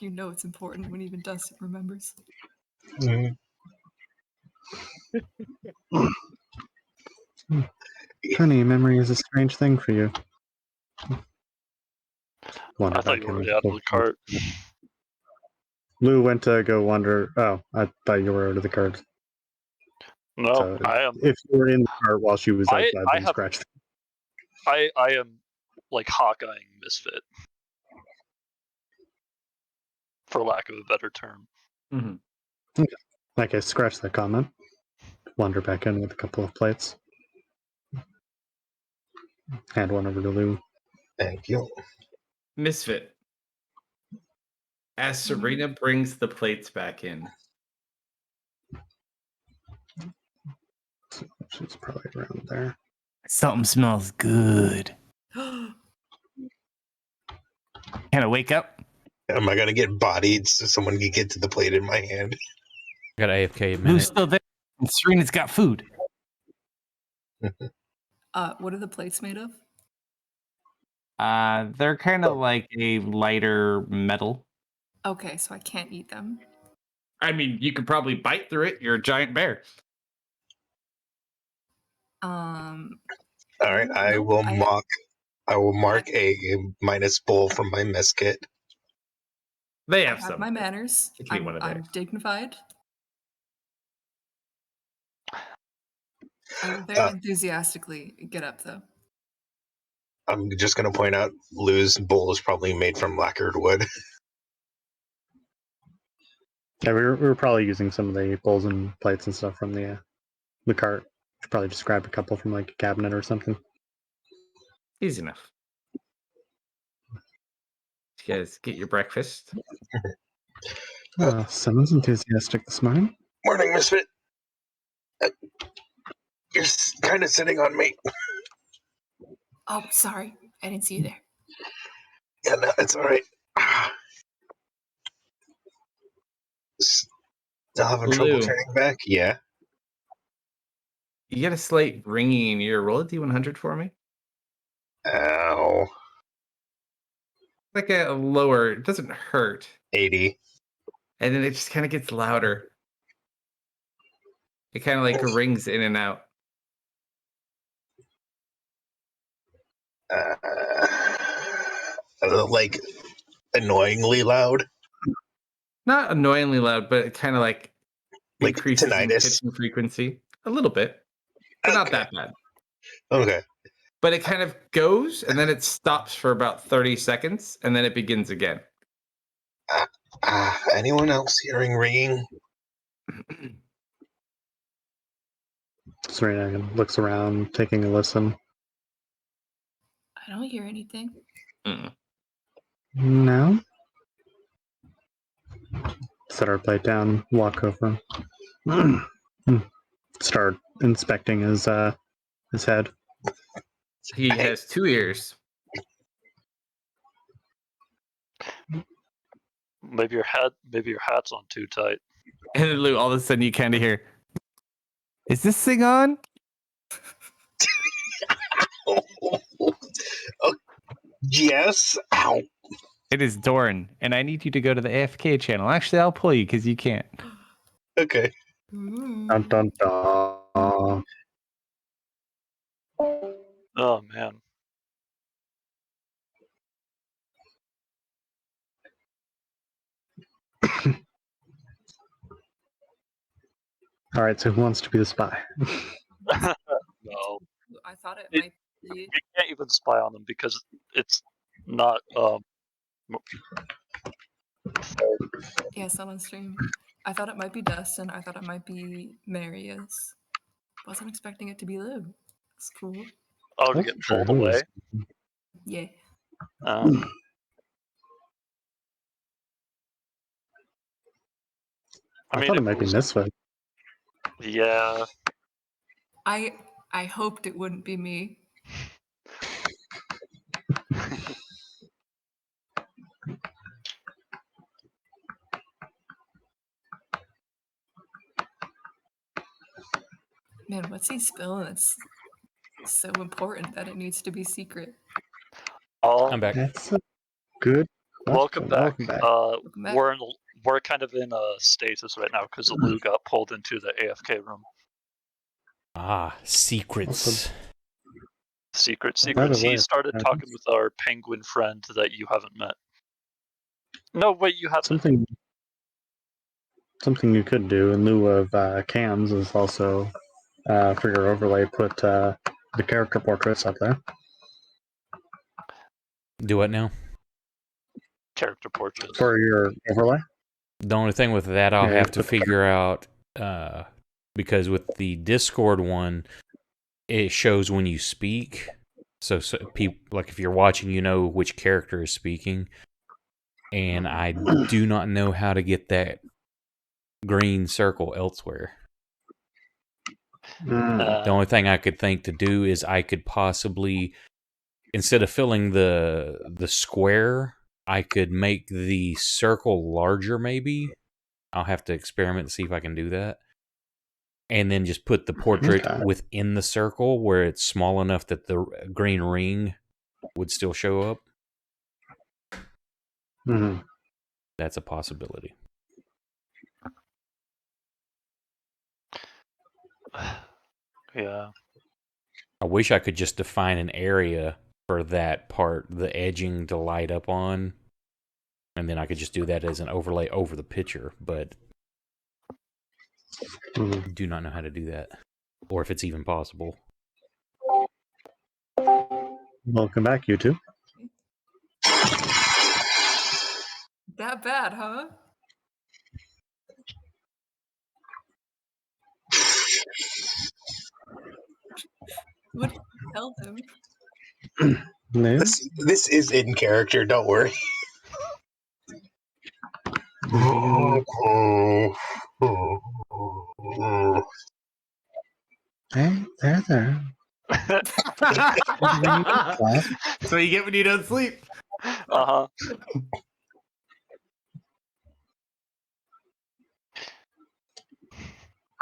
You know it's important when even Dustin remembers. Mm. Honey, memory is a strange thing for you. Wander I thought back you in were with already out of the cart. Lou went to go wander. Oh, I thought you were out of the cart. No, So I am. if you were in the cart while she was I outside, then have. scratch. I am like Hawkeyeing Misfit, for lack of a better term. mhm. Okay, scratch that comment. Wander back in with a couple of plates. Hand one over to Lou. Thank you. Misfit. As Serena brings the plates back in, She's probably around there. Something smells good. Can I wake up? Am I gonna get bodied so someone can get to the plate in my hand? I got AFK a Lou's minute. still there. And Serena's got food. What are the plates made of? They're kind of like a lighter metal. Okay, so I can't eat them. I mean, you could probably bite through it. You're a giant bear. Um, All right, I Nope, will I- mark a minus bowl from my mess kit. They I have have some. my manners. It can be one of I'm theirs. dignified. I will very Uh, enthusiastically get up, though. I'm just gonna point out Lou's bowl is probably made from lacquered wood. Yeah, we were probably using some of the bowls and plates and stuff from the cart. Should probably just grab a couple from like a cabinet or something. Easy enough. You guys get your breakfast. Someone's enthusiastic this morning. Morning, Misfit. You're kind of sitting on me. Oh, sorry. I didn't see you there. Yeah, no, it's all right. Still having trouble Lou. turning back? Yeah. You get a slight ringing in your ear. Roll a D100 for me. Ow. Like a lower, it doesn't hurt. 80. And then it just kind of gets louder. It kind of like rings in and out. Like annoyingly loud. Not annoyingly loud, but it kind of like Like increases in tinnitus. pitch and frequency a little bit, but not that bad. Okay. But it kind of goes and then it stops for about 30 seconds and then it begins again. Anyone else hearing ringing? Serena looks around, taking a listen. I don't hear anything. Mm. No. Set our plate down, walk over. Start inspecting his head. He has 2 ears. Maybe your hat's on too tight. And then Lou, all of a sudden you kind of hear, is this thing on? Oh, yes. Ow. It is Doran, and I need you to go to the AFK channel. Actually, I'll pull you because you can't. Okay. Dun dun dun. Oh man. All right, so who wants to be the spy? No. I thought it It- might be. You can't even spy on them because it's not Yes, not on stream. I thought it might be Dustin. I thought it might be Marius. Wasn't expecting it to be Lou. It's cool. oh to I get wasn't sure pulled who was- away. Yeah. I mean, thought it if might be was- Misfit. Yeah. I hoped it wouldn't be me. Man, what's he spilling? It's so important that it needs to be secret. I'm back. That's a good Welcome question. back. Welcome back. We're kind of in a stasis right now because Lou got pulled into the AFK room. Ah, secrets. Secrets. By the He way, started talking with our penguin friend that you haven't met. No, wait, you have something you could do in lieu of cams is also for your overlay put the character portraits up there. Do what now? character portraits. For your overlay? The only thing with that I'll Yeah, have to figure out, because with the Discord one, it shows when you speak. So people, like if you're watching, you know which character is speaking. And I do not know how to get that green circle elsewhere. The only thing I could think to do is I could possibly, instead of filling the square, I could make the circle larger maybe. I'll have to experiment to see if I can do that. And then just put the portrait within the circle where it's small enough that the green ring would still show up. Mm-hmm. That's a possibility. Yeah. I wish I could just define an area for that part, the edging to light up on, and then I could just do that as an overlay over the picture, but do not know how to do that, or if it's even possible. Welcome back, you two. That bad, huh? What did you tell him? This is in character, don't worry. Hey, there. So you get when you don't sleep. Uh-huh.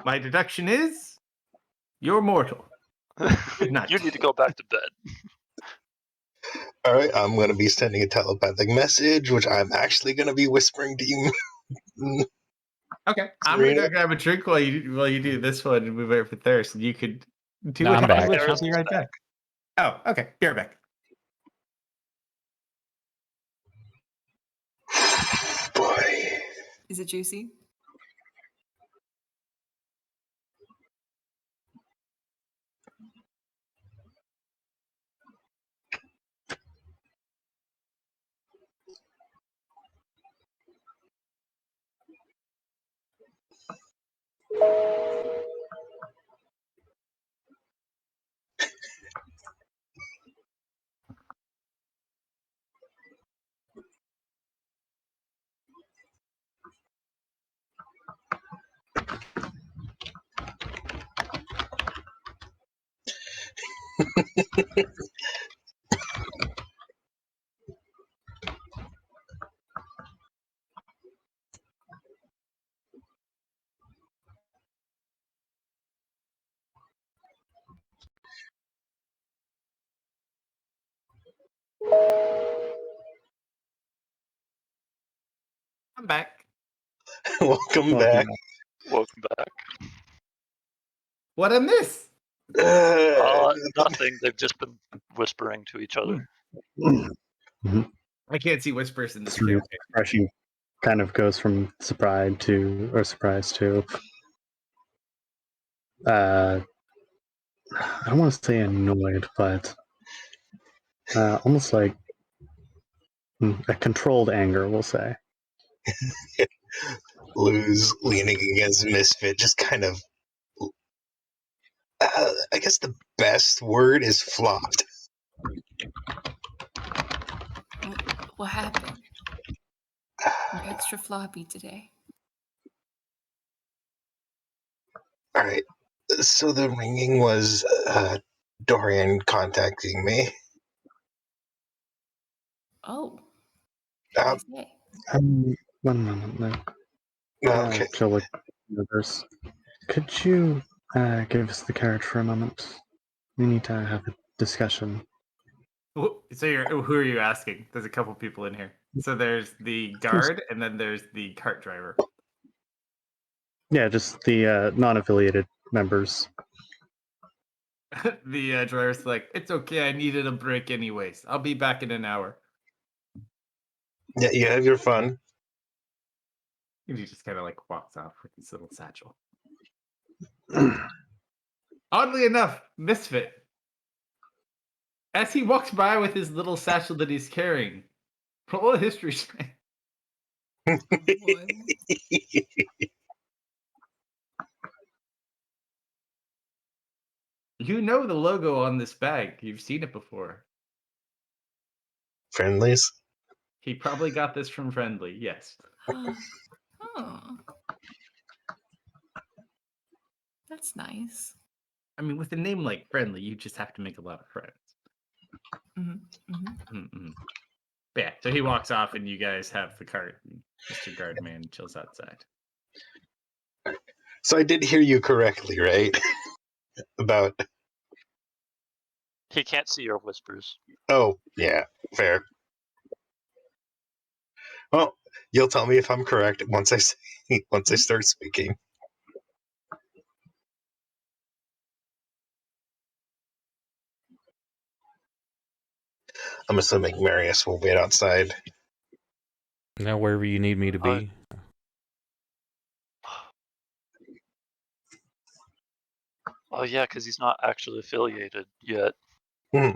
My deduction is you're mortal. Good night. You need to go back to bed. All right, I'm going to be sending a telepathic message, which I'm actually going to be whispering to you. Okay, I'm going to go grab a drink while you do this one and we wait for Thirst. And you could do No, what I'm happened back. with Thirst I'll be is right back. Oh, okay. Be right back. Boy. Is it juicy? I'm back. Welcome back. Welcome back. What I miss? Nothing. They've just been whispering to each other. I can't see whispers in this Your campaign. expression kind of goes from surprise to I don't want to say annoyed, but almost like A controlled anger, we'll say. Lou's leaning against Misfit, just kind of. I guess the best word is flopped. What happened? You're extra floppy today. All right. So the ringing was Dorian contacting me. Oh. Uh, Okay. 1 moment, Lou. okay. She'll look at the others. Could you give us the carriage for a moment? We need to have a discussion. So who are you asking? There's a couple people in here. So there's the guard, and then there's the cart driver. Yeah, just the non-affiliated members. The driver's like, it's okay, I needed a break anyways. I'll be back in an hour. Yeah, you have your fun. And he just kind of like walks off with his little satchel. Oddly enough, Misfit, as he walks by with his little satchel that he's carrying, roll a history check. Oh, boy. You know the logo on this bag. You've seen it before. Friendlies? He probably got this from Friendly, yes. Oh. That's nice. I mean, with a name like Friendly, you just have to make a lot of friends. Mm-hmm. But yeah, so he walks off and you guys have the cart. Mr. Guardman chills outside. So I did hear you correctly, right? About. He can't see your whispers. Oh, yeah, fair. Well, you'll tell me if I'm correct once I start speaking. I'm assuming Marius will wait outside. Now, wherever you need me to be. Oh yeah, because he's not actually affiliated yet. Yeah.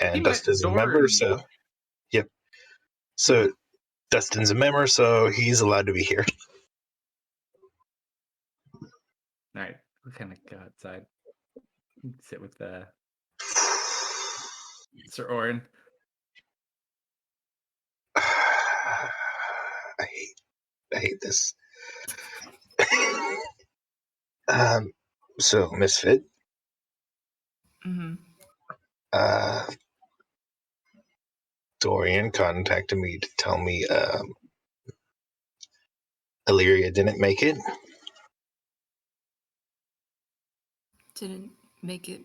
And Dustin's a member, so. Yep. So Dustin's a member, so he's allowed to be here. All right, we'll kind of go outside. Sit with Sir Orin. I hate this. So Misfit. Dorian contacted me to tell me Illyria didn't make it. Didn't make it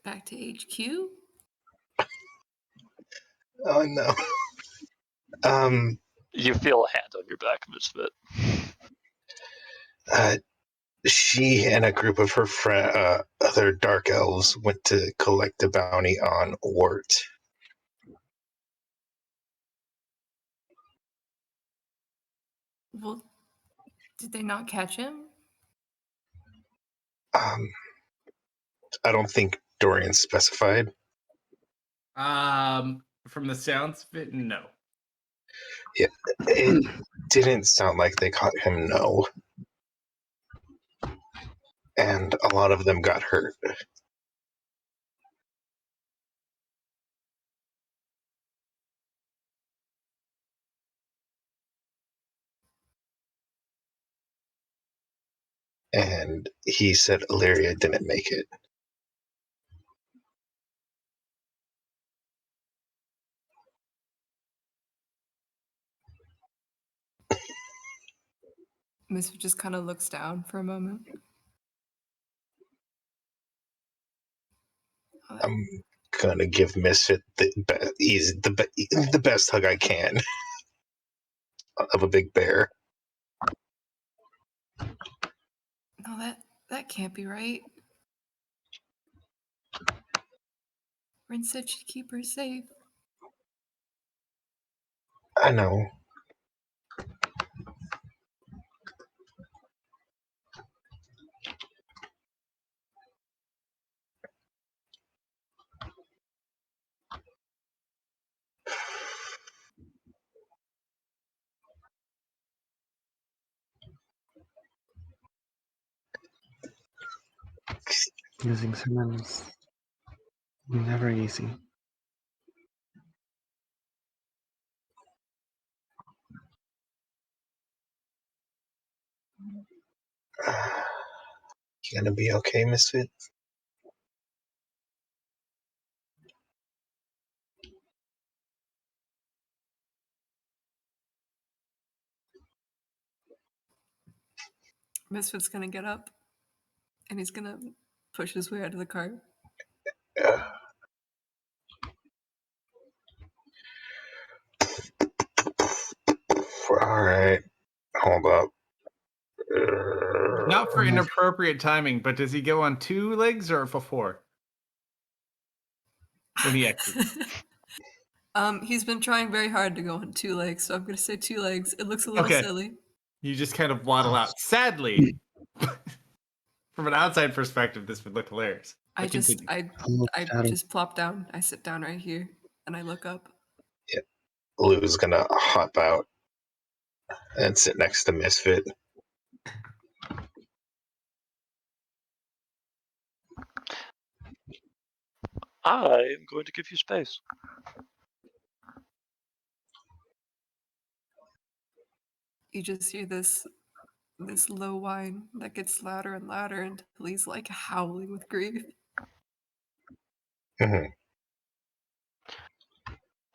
back to HQ? Oh no. You feel a hand on your back, Misfit. She and a group of her other dark elves went to collect a bounty on Wart. Well, did they not catch him? I don't think Dorian specified. From the sounds of it, no. Yeah, it didn't sound like they caught him, no. And a lot of them got hurt. And he said Illyria didn't make it. Misfit just kind of looks down for a moment. I'm gonna give Misfit the best hug I can of a big bear. No, that can't be right. Rin said she'd keep her safe. I know. Using someone is never easy. You gonna be okay, Misfit? Misfit's gonna get up and he's gonna push his way out of the car. Yeah. Alright. Hold up. Not for inappropriate timing, but does he go on 2 legs or for 4? When he exits. He's been trying very hard to go on 2 legs, so I'm gonna say 2 legs. It looks a little Okay. silly. You just kind of waddle out. Sadly, from an outside perspective, this would look hilarious. I But just continue. I just plop down. I sit down right here and I look up. Lou's gonna hop out and sit next to Misfit. I am going to give you space. You just hear this low whine that gets louder and louder until he's like howling with grief. Mhm.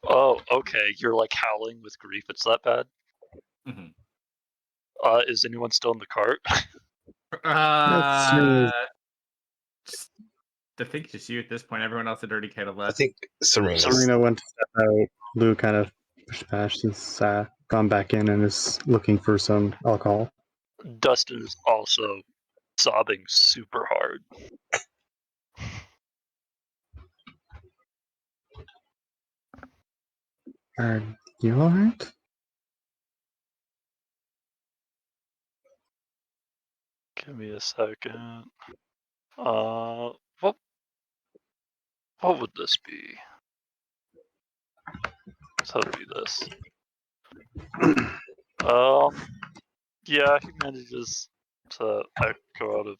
Oh, okay. You're like howling with grief. It's that bad. Mhm. Is anyone still in the cart? Just, I think just you at this point. Everyone else had already kind of I left. think Serena's Serena went to step out. Lou kind of pushed past. He's gone back in and is looking for some alcohol. Dustin is also sobbing super hard. Are you alright? Give me a second. What would this be? So it'll be this. Yeah, he manages to echo out of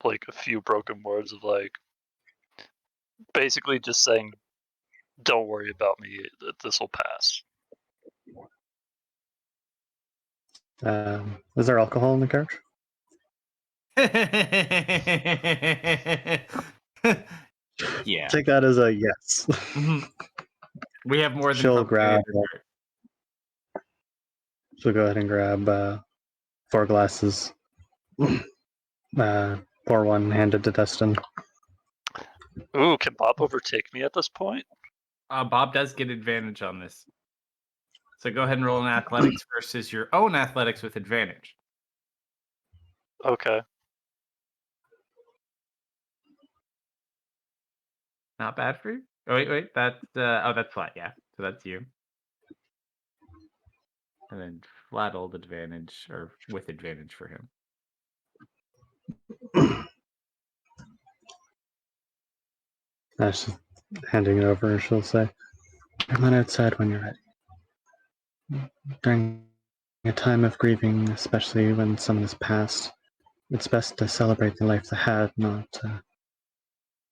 like a few broken words of like basically just saying, "Don't worry about me. This will pass." Is there alcohol in the cart? Yeah. Take that as a yes. Mhm. We have more than She'll complicated grab. She'll go ahead and grab 4 glasses. Pour one, hand it to Dustin. Ooh, can Bob overtake me at this point? Bob does get advantage on this. So go ahead and roll an athletics versus your own athletics with advantage. Okay. Not bad for you. Oh, wait. That's that's flat. Yeah. So that's you. And then flat old advantage or with advantage for him. She's handing it over. She'll say, "Come on outside when you're ready." During a time of grieving, especially when someone has passed, it's best to celebrate the life they had, not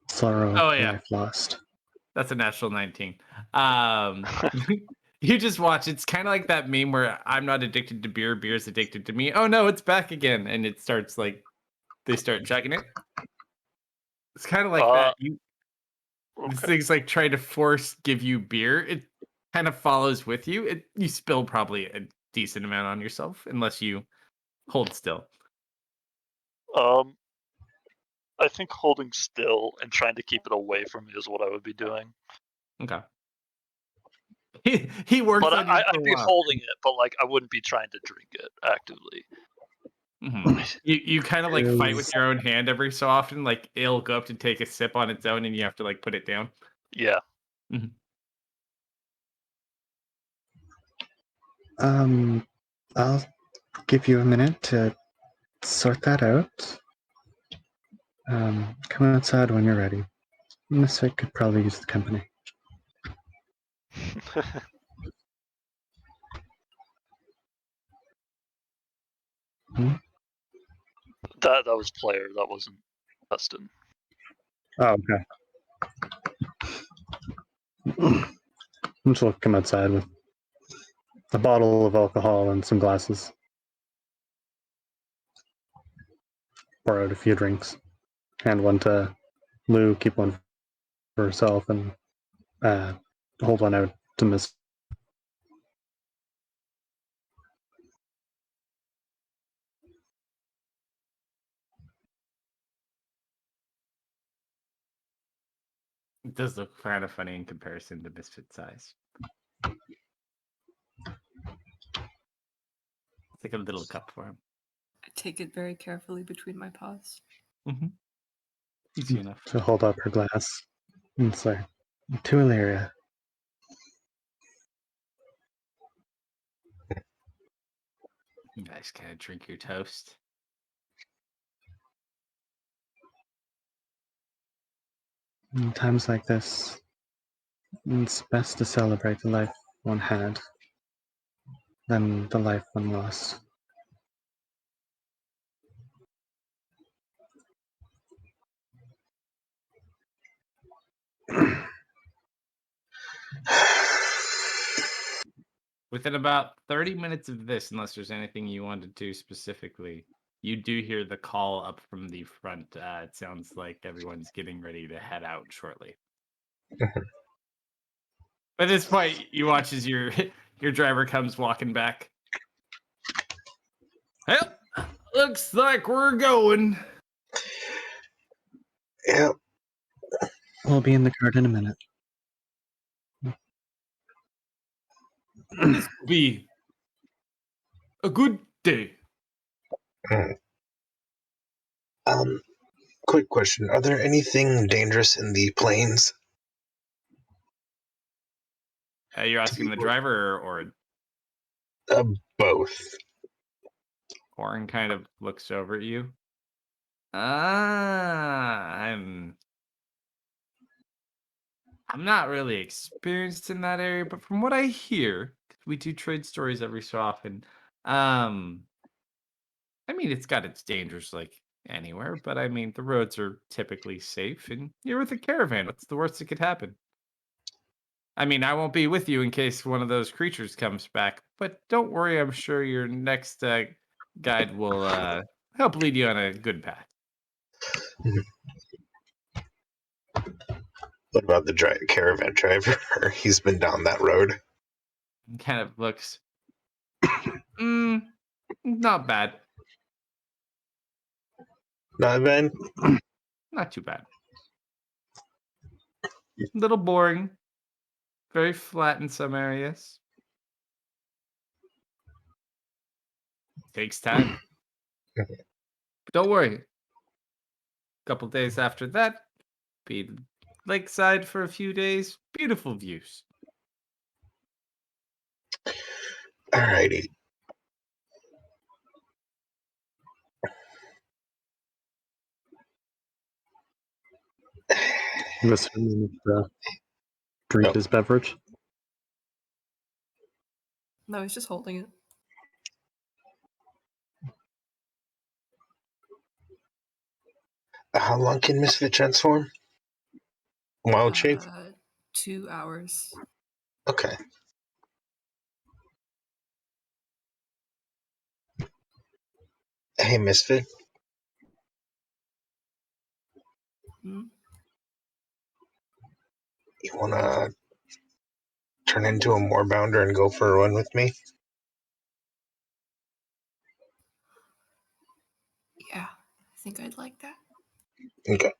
sorrow Oh the yeah, life lost. that's a natural 19. You just watch. It's kind of like that meme where I'm not addicted to beer, beer's addicted to me. Oh no, it's back again, and it starts like they start chugging it. It's kind of like that. This Okay. thing's like trying to give you beer. It kind of follows with you. You spill probably a decent amount on yourself unless you hold still. I think holding still and trying to keep it away from me is what I would be doing. Okay. He works But on you I'd for a be while. holding it, but like I wouldn't be trying to drink it actively. Mm-hmm. You kind of like fight with your own hand every so often. Like it'll go up to take a sip on its own, and you have to like put it down. Yeah. Mm-hmm. I'll give you a minute to sort that out. Come outside when you're ready. Misfit could probably use the company. That was player. That wasn't Dustin. Oh, okay. I'm just looking come outside with a bottle of alcohol and some glasses. Pour out a few drinks. Hand one to Lou, keep one for herself, and hold one out to Miss. It does look kind of funny in comparison to Misfit size. It's like a little cup for him. I take it very carefully between my paws. Mm-hmm. Easy enough. To hold up her glass and say, "To Illyria." You guys kind of drink your toast. In times like this, it's best to celebrate the life one had than the life one lost. Within about 30 minutes of this, unless there's anything you wanted to specifically, you do hear the call up from the front. It sounds like everyone's getting ready to head out shortly. At this point, you watch as your driver comes walking back. Well, looks like we're going. Yeah. We'll be in the cart in a minute. This will be a good day. Quick question: are there anything dangerous in the plains? You're asking the driver or Both. Warren kind of looks over at you. I'm not really experienced in that area, but from what I hear, 'cause we do trade stories every so often. I mean, it's got its dangers like anywhere, but I mean, the roads are typically safe, and you're with a caravan. What's the worst that could happen? I mean, I won't be with you in case one of those creatures comes back, but don't worry. I'm sure your next guide will help lead you on a good path. What about the caravan driver? He's been down that road. And kind of looks, not bad, Not bad. not too bad. Little boring, very flat in some areas. Takes time. But don't worry. A couple days after that, be lakeside for a few days. Beautiful views. Alrighty. Miss drink his beverage. No, he's just holding it. How long can Misfit transform? Wild shape? 2 hours. Okay. Hey, Misfit. Hmm? You wanna turn into a moorbounder and go for a run with me? Yeah, I think I'd like that. Okay.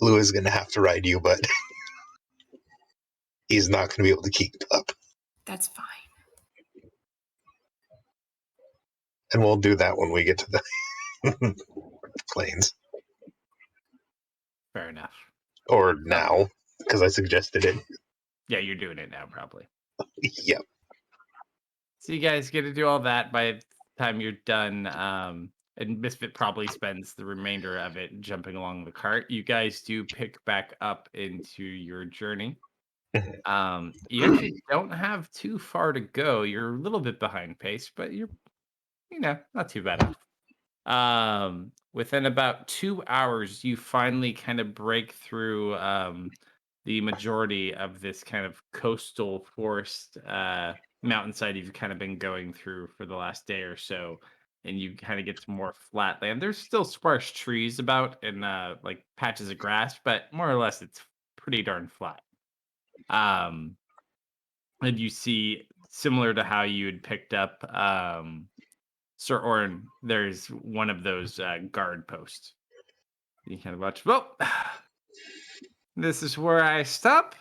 Lou is gonna have to ride you, but he's not gonna be able to keep up. That's fine. And we'll do that when we get to the plains. Fair enough. Or now, because I suggested it. Yeah, you're doing it now, probably. Yep. So you guys get to do all that by the time you're done. And Misfit probably spends the remainder of it jumping along the cart. You guys do pick back up into your journey. You actually don't have too far to go. You're a little bit behind pace, but you're, not too bad off. Within about 2 hours, you finally kind of break through the majority of this kind of coastal forest mountainside you've kind of been going through for the last day or so, and you kind of get to more flat land. There's still sparse trees about and like patches of grass, but more or less it's pretty darn flat. Um, and you see, similar to how you had picked up Sir Orin, there's one of those guard posts. You kind of watch. Well, this is where I stop.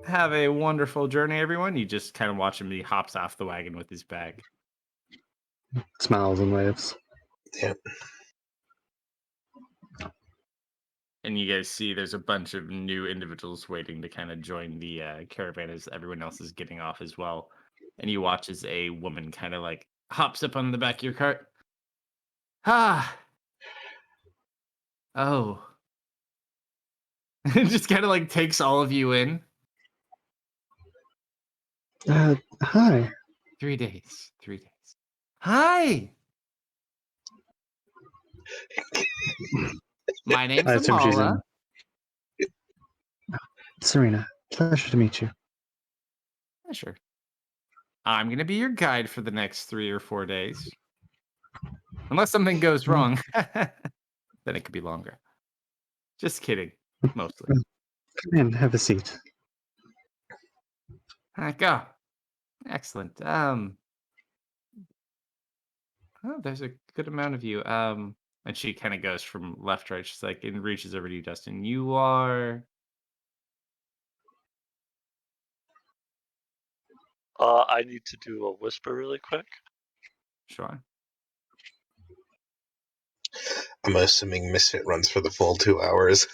Have a wonderful journey, everyone. You just kind of watch him. He hops off the wagon with his bag. Smiles and waves. Yeah. And you guys see there's a bunch of new individuals waiting to kind of join the caravan as everyone else is getting off as well. And you watch as a woman kind of like hops up on the back of your cart. Ah. Oh. Just kind of like takes all of you in. Hi. 3 days. 3 days. Hi. My name's I assume she's Amala. in. Serena, pleasure to meet you. Yeah, sure. I'm going to be your guide for the next 3 or 4 days. Unless something goes wrong. Then it could be longer. Just kidding. Mostly. Come in, have a seat. Go. Excellent. Oh, there's a good amount of you. And she kind of goes from left to right. She's like, and reaches over to you, Dustin. You are. I need to do a whisper really quick. Sure. I'm assuming Misfit runs for the full 2 hours.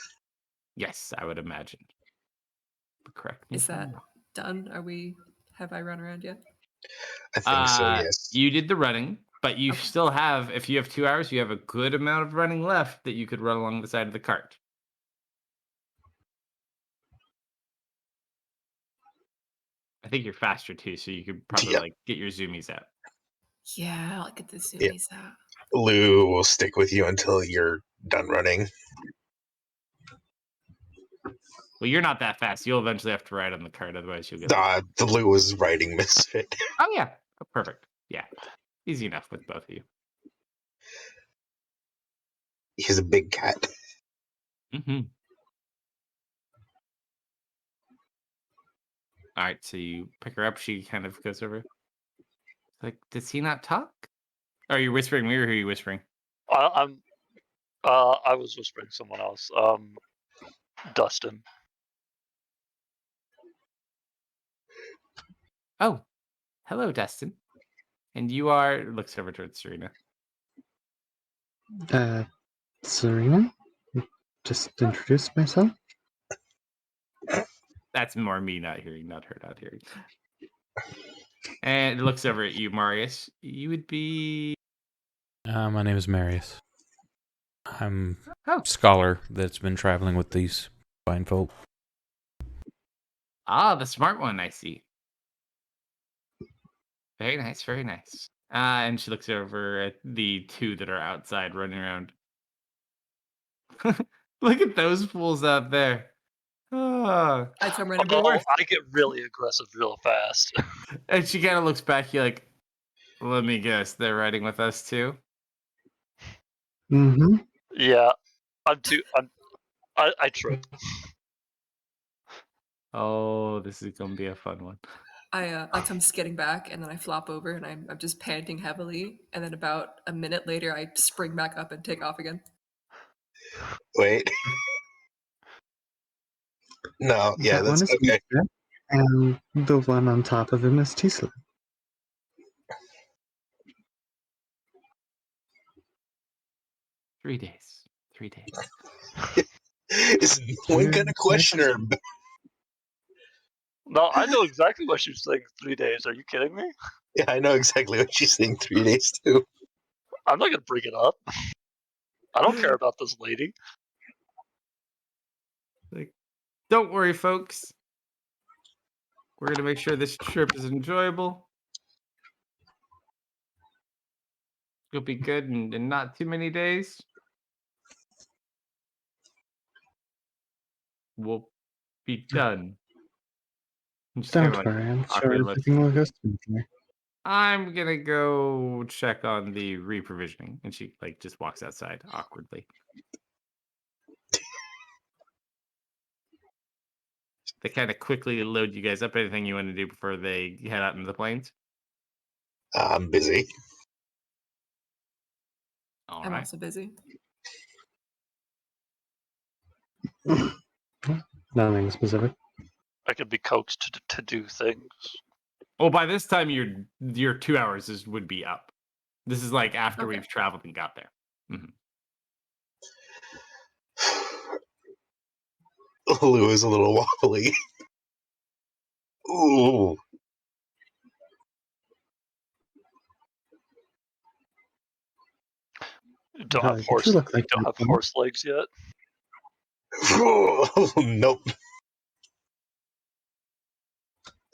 Yes, I would imagine. But correct me Is if I'm that wrong. done? Have I run around yet? I think so, yes. You did the running, but you still have, if you have 2 hours, you have a good amount of running left that you could run along the side of the cart. I think you're faster too, so you could probably Yeah. like get your zoomies out. Yeah, I'll get the Yeah. zoomies out. Lou will stick with you until you're done running. Well, you're not that fast. You'll eventually have to ride on the cart, otherwise you'll get. The Lou was riding Misfit. Oh yeah, oh, perfect. Yeah, easy enough with both of you. He's a big cat. Mm-hmm. All right, so you pick her up. She kind of goes over. Like, does he not talk? Are you whispering me, or who are you whispering? I was whispering someone else. Dustin. Oh, hello, Dustin. And you are. Looks over towards Serena. Serena? Just introduce myself? That's more me not hearing, not her not hearing. And it looks over at you, Marius. You would be. My name is Marius. I'm Oh. a scholar that's been traveling with these fine folk. Ah, the smart one, I see. Very nice, very nice. And she looks over at the two that are outside running around. Look at those fools out there. Ah. I tell Miranda, Oh, I get really aggressive real fast. And she kind of looks back. You're like, let me guess, they're riding with us too? Mm-hmm. Yeah, I trip. Oh, this is going to be a fun one. I come skidding back and then I flop over and I'm just panting heavily. And then about a minute later, I spring back up and take off again. Wait. No, yeah, That that's one is okay. Misfit, and the one on top of him is Tisla. 3 days. 3 days. Is no one gonna question her? No, I know exactly what she's saying. 3 days. Are you kidding me? Yeah, I know exactly what she's saying. 3 days too. I'm not gonna bring it up. I don't care about this lady. Like, don't worry, folks. We're going to make sure this trip is enjoyable. You'll be good in not too many days. We'll be done. And just kind of Don't like worry, I'm sure awkward lips. everything will go smoothly. I'm gonna go check on the reprovisioning, and she like just walks outside awkwardly. They kind of quickly load you guys up. Anything you want to do before they head out into the plains? I'm busy. All I'm right. also busy. Nothing specific. I could be coaxed to do things. Well, by this time your 2 hours would be up. This is like after Okay. we've traveled and got there. Lou is a little wobbly. Ooh. Don't Hi, have did you look like don't you're have fine? horse legs yet. Nope.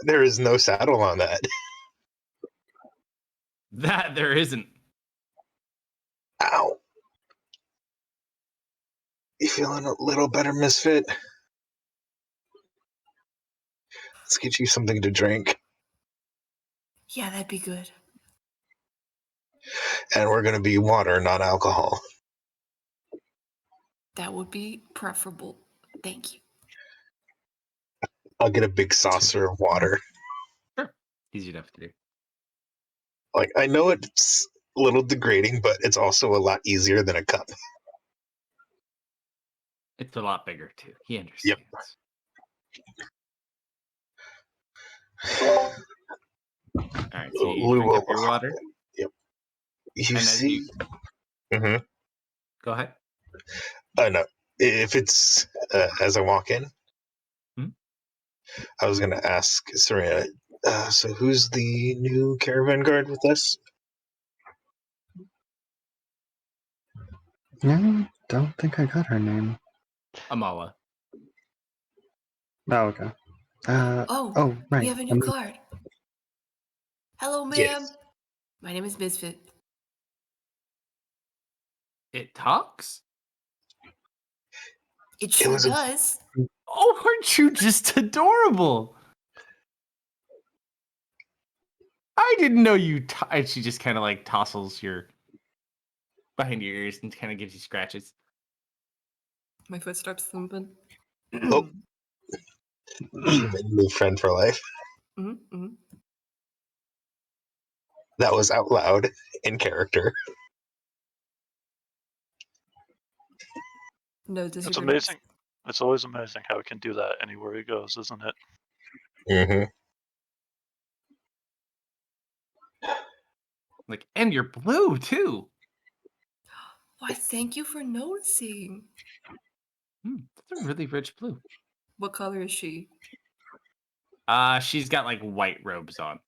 There is no saddle on that. That there isn't. Ow. You feeling a little better, Misfit? Let's get you something to drink. Yeah, that'd be good. And we're going to be water, not alcohol. That would be preferable. Thank you. I'll get a big saucer of water. Sure. Easy enough to do. Like, I know it's a little degrading, but it's also a lot easier than a cup. It's a lot bigger too. He understands. All right, so you Lou drink up will- your water. You And as see? you Mm-hmm. go ahead. No. If it's as I walk in, Hmm? I was going to ask Serena, so who's the new caravan guard with us? No, don't think I got her name. Amala. Oh, okay. Oh, right. we have a new card. Hello, ma'am. Yes. My name is Misfit. It talks? It sure was a- does. Oh, aren't you just adorable? I didn't know you. And she just kind of like tousles your behind your ears and kind of gives you scratches. My foot starts thumping. Oh. New friend for life. Mm-hmm. That was out loud in character. No It's disagreements. amazing. It's always amazing how it can do that anywhere he goes, isn't it? Mm-hmm. Like, and you're blue too. Why, thank you for noticing. That's a really rich blue. What color is she? She's got like white robes on.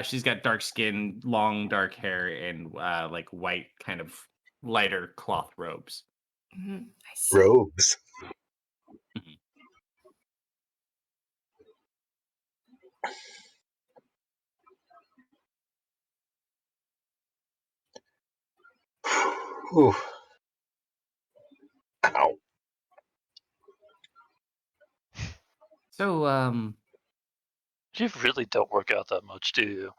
She's got dark skin, long dark hair, and like white kind of lighter cloth robes. I see. Robes. Whew. Ow. So, You really don't work out that much, do you?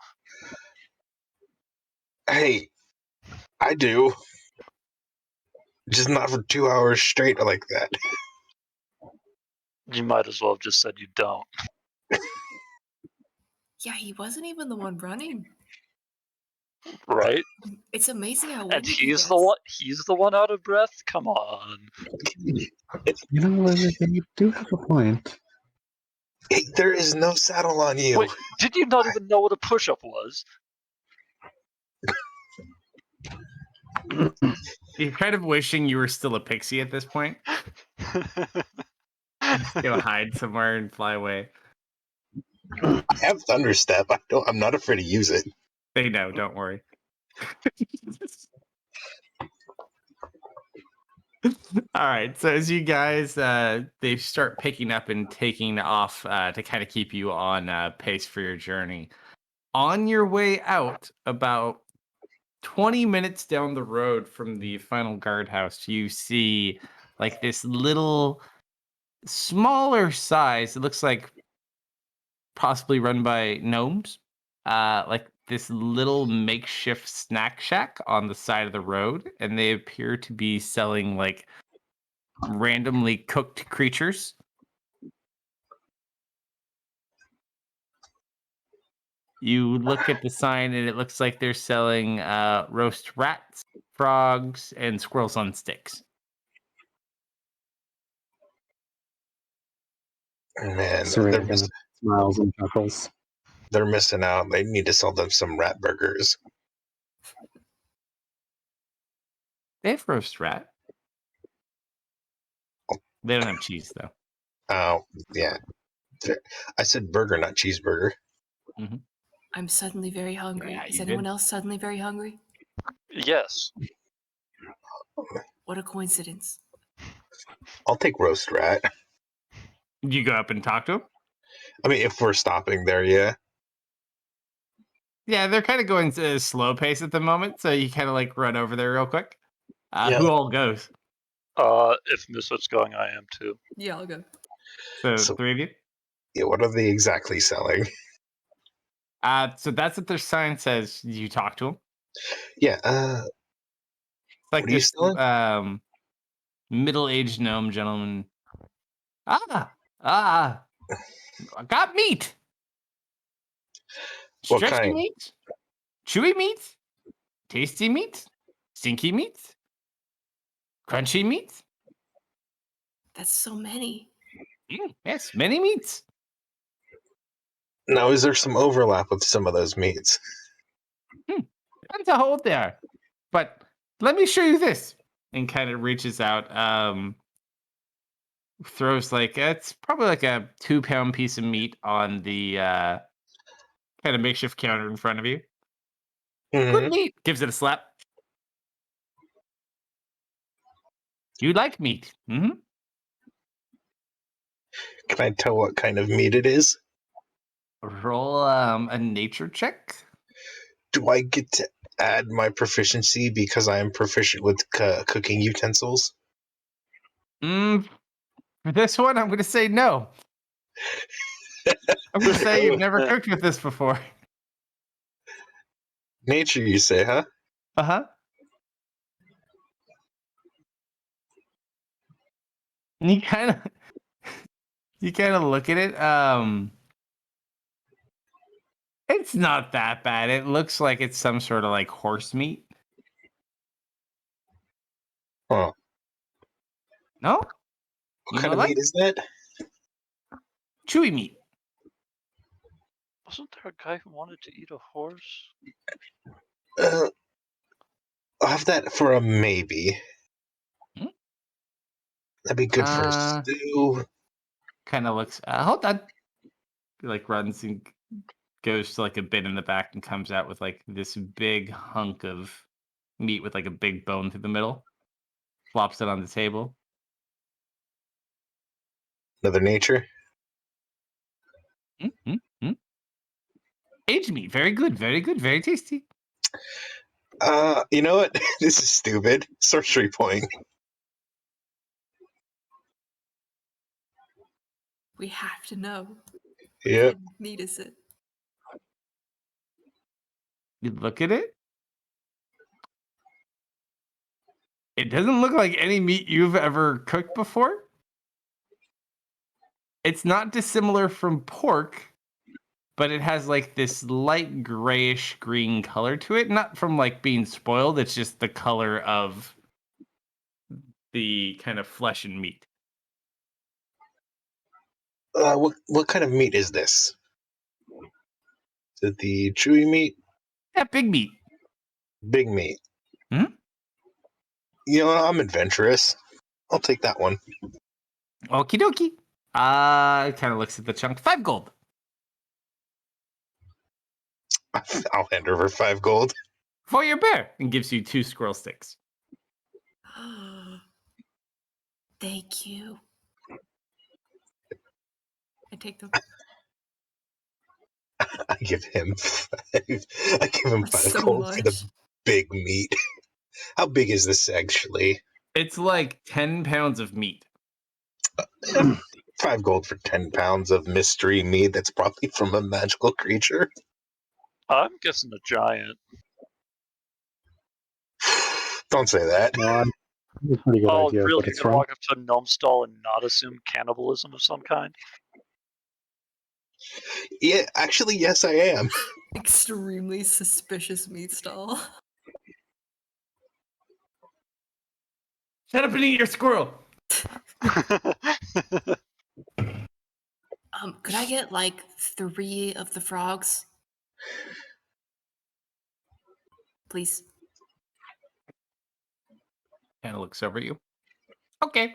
Hey, I do. Just not for 2 hours straight like that. You might as well have just said you don't. Yeah, he wasn't even the one running. Right? It's amazing how And winded he he's gets. the one out of breath? Come on. You know what? You do have a point. Hey, there is no saddle on you. Wait, did you not even know what a push-up was? you're kind of wishing you were still a pixie at this point. Just go hide somewhere and fly away. I have Thunderstep. I'm not afraid to use it. They know, don't worry. All right, so as you guys they start picking up and taking off to kind of keep you on pace for your journey. On your way out, about 20 minutes down the road from the final guardhouse, you see like this little smaller size. It looks like possibly run by gnomes. Like this little makeshift snack shack on the side of the road, and they appear to be selling like randomly cooked creatures. You look at the sign, and it looks like they're selling roast rats, frogs, and squirrels on sticks. Man, Serena kind of smiles and chuckles. they're missing out. They need to sell them some rat burgers. They have roast rat. They don't have cheese, though. Oh, yeah. I said burger, not cheeseburger. I'm suddenly very hungry. Yeah, Is you anyone did. else suddenly very hungry? Yes. What a coincidence. I'll take roast rat. You go up and talk to them? I mean, if we're stopping there, yeah. Yeah, they're kind of going to a slow pace at the moment, so you kind of like run over there real quick. Yeah. Who all goes? If Misfit's going, I am too. Yeah, I'll go. So 3 of you? Yeah, what are they exactly selling? So that's what their sign says. You talk to them. Yeah, It's like what are you this selling? middle-aged gnome gentleman. I got meat. What Stretchy kind? meat, chewy meat, tasty meat, stinky meat, crunchy meat. That's so many. Yes, many meats. Now, is there some overlap with some of those meats? Depends how old they are. But let me show you this. And kind of reaches out, throws like it's probably like a 2-pound piece of meat on the kind of makeshift counter in front of you. Good Mm-hmm. meat. Gives it a slap. You like meat? Mm-hmm. Can I tell what kind of meat it is? Roll a nature check. Do I get to add my proficiency because I am proficient with cooking utensils? For this one, I'm going to say no. I'm going to say you've never cooked with this before. Nature, you say, huh? Uh-huh. And you kind of look at it. It's not that bad. It looks like it's some sort of like horse meat. Huh. No? What You kind don't of like meat is that? chewy meat. Wasn't there a guy who wanted to eat a horse? I'll have that for a maybe. Hmm? That'd be good for stew. Kind of looks. Hold on. He like runs and goes to like a bin in the back and comes out with like this big hunk of meat with like a big bone through the middle. Flops it on the table. Another nature. Mm-hmm. Aged meat. Very good. Very good. Very tasty. You know what? This is stupid. Sorcery point. We have to know. Yep. What meat is it? You look at it. It doesn't look like any meat you've ever cooked before. It's not dissimilar from pork, but it has like this light grayish green color to it. Not from like being spoiled. It's just the color of the kind of flesh and meat. What kind of meat is this? Is it the chewy meat? Yeah, big meat. Big meat. Hmm? You know, I'm adventurous. I'll take that one. Okie dokie. It kind of looks at the chunk. 5 gold. I'll hand over 5 gold. For your bear. And gives you 2 squirrel sticks. Thank you. I take them. I give him 5. I give him 5 So gold for the much. big meat. How big is this actually? It's like 10 pounds of meat. 5 gold for 10 pounds of mystery meat. That's probably from a magical creature. I'm guessing a giant. Don't say that. No, it's a pretty good Oh, idea of really? what You're it's gonna from. walk up to a gnome stall and not assume cannibalism of some kind? Yeah, actually, yes, I am. Extremely suspicious meat stall. Shut up and eat your squirrel. Could I get like 3 of the frogs? Please. Kind of looks over at you. Okay.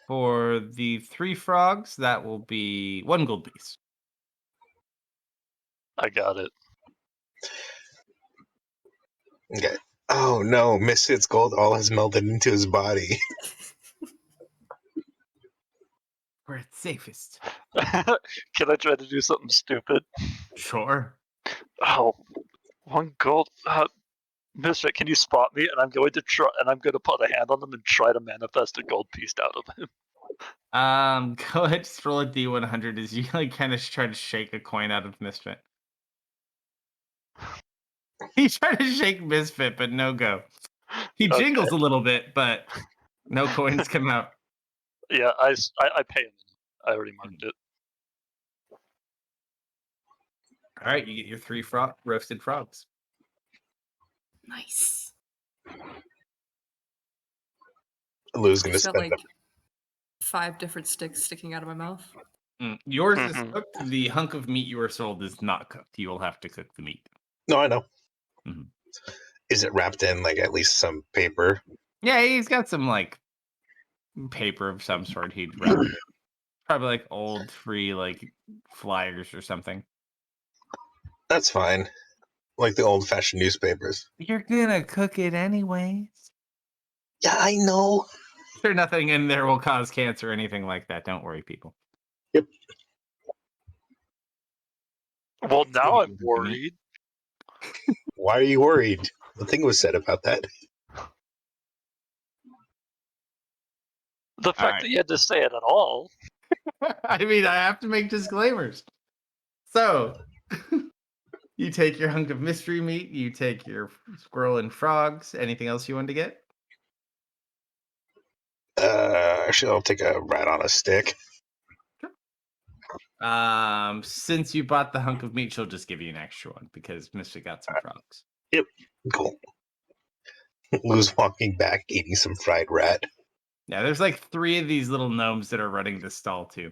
For the 3 frogs, that will be 1 gold piece. I got it. Okay. Oh no, Misfit's gold all has melted into his body. Where it's safest. Can I try to do something stupid? Sure. Oh, 1 gold. Misfit, can you spot me? And I'm going to try, and I'm going to put a hand on him and try to manifest a gold piece out of him. Go ahead, just roll a D100 as you like kind of try to shake a coin out of Misfit. He tried to shake Misfit, but no go. He Okay. jingles a little bit, but no coins come out. Yeah, I pay him. I already marked it. All right, you get your 3 roasted frogs. Nice. Lou's I gonna just got spend like 5 different sticks sticking out of my mouth. Yours is Mhm. cooked. The hunk of meat you were sold is not cooked. You will have to cook the meat. No, I know. Mhm. Is it wrapped in like at least some paper? Yeah, he's got some like paper of some sort. He'd wrap it. Probably like old free like flyers or something. That's fine. Like the old-fashioned newspapers. You're gonna cook it anyways. Yeah, I know. Sure, nothing in there will cause cancer or anything like that. Don't worry, people. Yep. Well, now I'm Meat. worried. Why are you worried? Nothing was said about that. The fact Alright. that you had to say it at all. I mean, I have to make disclaimers. So, you take your hunk of mystery meat, you take your squirrel and frogs. Anything else you wanted to get? Actually, I'll take a rat on a stick. Since you bought the hunk of meat, she'll just give you an extra one because Misfit got some frogs. Cool. Lou's walking back, eating some fried rat. Yeah, there's like 3 of these little gnomes that are running the stall too.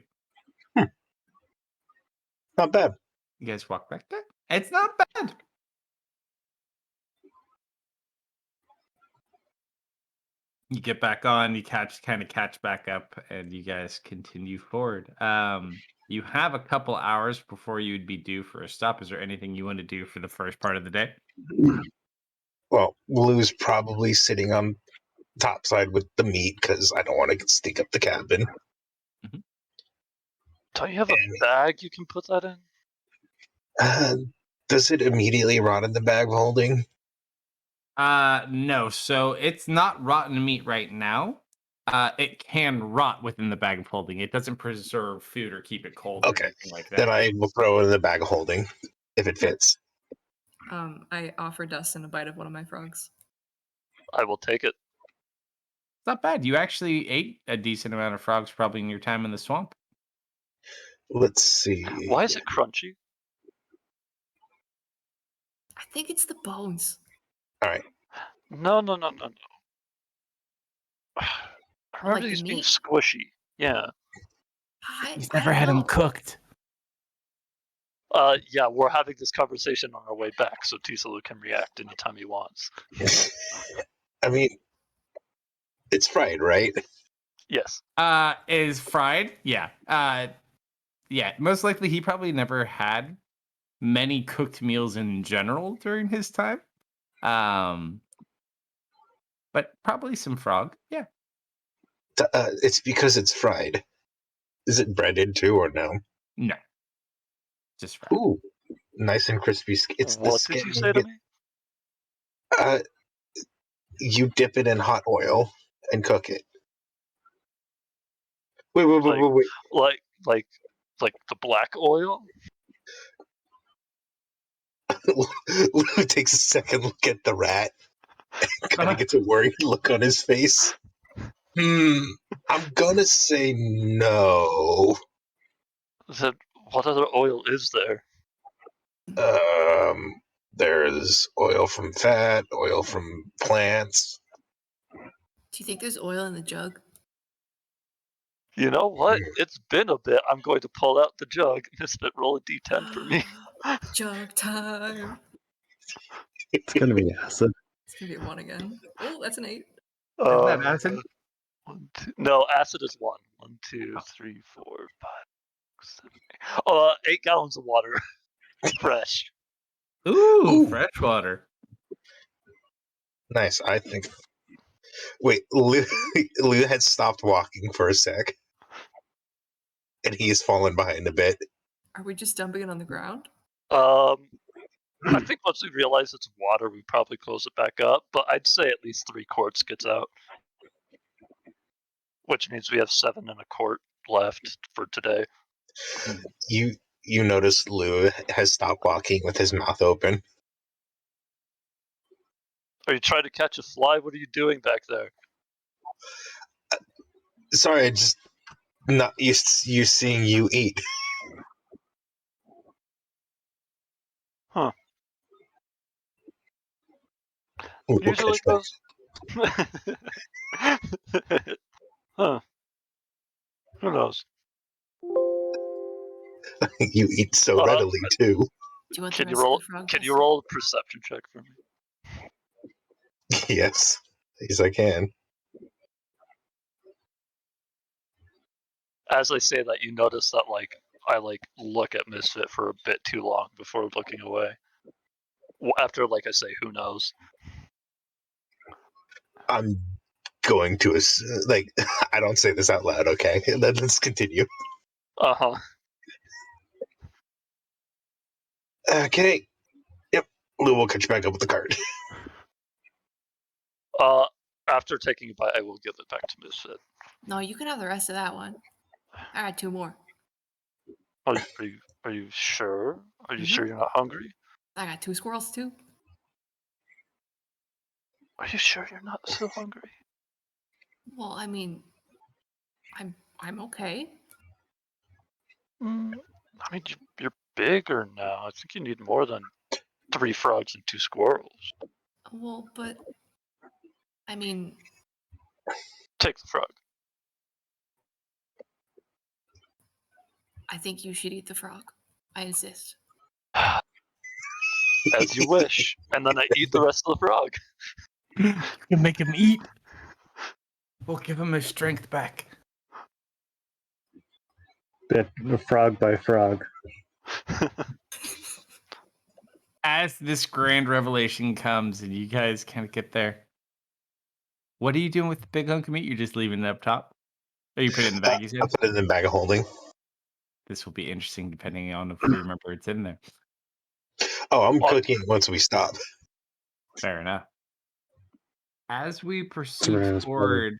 Not bad. You guys walk back there. It's not bad. You get back on, you catch back up, and you guys continue forward. You have a couple hours before you'd be due for a stop. Is there anything you want to do for the first part of the day? Well, Lou's probably sitting on topside with the meat because I don't want to stink up the cabin. Don't you have a bag you can put that in? Does it immediately rot in the bag of holding? No. So it's not rotten meat right now. It can rot within the bag of holding. It doesn't preserve food or keep it cold or Okay. anything like that. Then I will throw it in the bag of holding if it fits. I offer Dustin a bite of one of my frogs. I will take it. It's not bad. You actually ate a decent amount of frogs probably in your time in the swamp. Let's see. Why is it crunchy? I think it's the bones. All right. No. I remember Like the these being meat? squishy. Yeah. He's never had them cooked. Yeah, we're having this conversation on our way back, so Tisalu can react anytime he wants. I mean, it's fried, right? Yes. Is fried? Yeah. Yeah. Most likely, he probably never had many cooked meals in general during his time. But probably some frog. Yeah. It's because it's fried. Is it breaded too, or no? No. Just fried. Ooh, nice and crispy. It's the What skin. did you say to me? You dip it in hot oil and cook it. Wait. Like the black oil? Lou takes a second look at the rat. Kind of gets a worried look on his face. I'm gonna say no. Then what other oil is there? There's oil from fat, oil from plants. Do you think there's oil in the jug? You know what? It's been a bit. I'm going to pull out the jug. Misfit, roll a d10 for me. Jug time. It's gonna be acid. It's gonna be a 1 again. Oh, that's an 8. Isn't that acid? 1, 2. No, acid is 1. 1, 2, 3, 4, 5, 6, 7, 8. 8 gallons of water. Fresh. Ooh, fresh water. Nice. I think. Wait, Lou had stopped walking for a sec, and he's fallen behind a bit. Are we just dumping it on the ground? I think once we realize it's water, we probably close it back up. But I'd say at least 3 quarts gets out, which means we have 7 and a quart left for today. You notice Lou has stopped walking with his mouth open. Are you trying to catch a fly? What are you doing back there? Sorry, I just not used to you seeing you eat. Huh. We'll Usually catch back. goes. Huh. Who knows? You eat so readily too. Do you want Can the you rest roll? of the frog Can you pasta? roll a perception check for me? Yes, I can. As I say that, you notice that I look at Misfit for a bit too long before looking away. After I say, who knows? I'm going to I don't say this out loud. Okay, let's continue. Uh-huh. Okay. Yep. Lou will catch back up with the card. After taking a bite, I will give it back to Misfit. No, you can have the rest of that one. I got 2 more. Are you sure? Are you sure you're not hungry? I got 2 squirrels too. Are you sure you're not so hungry? Well, I mean, I'm okay. I mean, you're bigger now. I think you need more than 3 frogs and 2 squirrels. Well, but I mean, Take the frog. I think you should eat the frog. I insist. As you wish. And then I eat the rest of the frog. You can make him eat. We'll give him his strength back. Bit frog by frog. As this grand revelation comes and you guys kind of get there, what are you doing with the big hunk of meat? You're just leaving it up top? Or you put it in the bag, you said? I'll put it in the bag of holding. This will be interesting depending on if we remember it's in there. Oh, I'm cooking once we stop. Fair enough. As we Serena's proceed forward...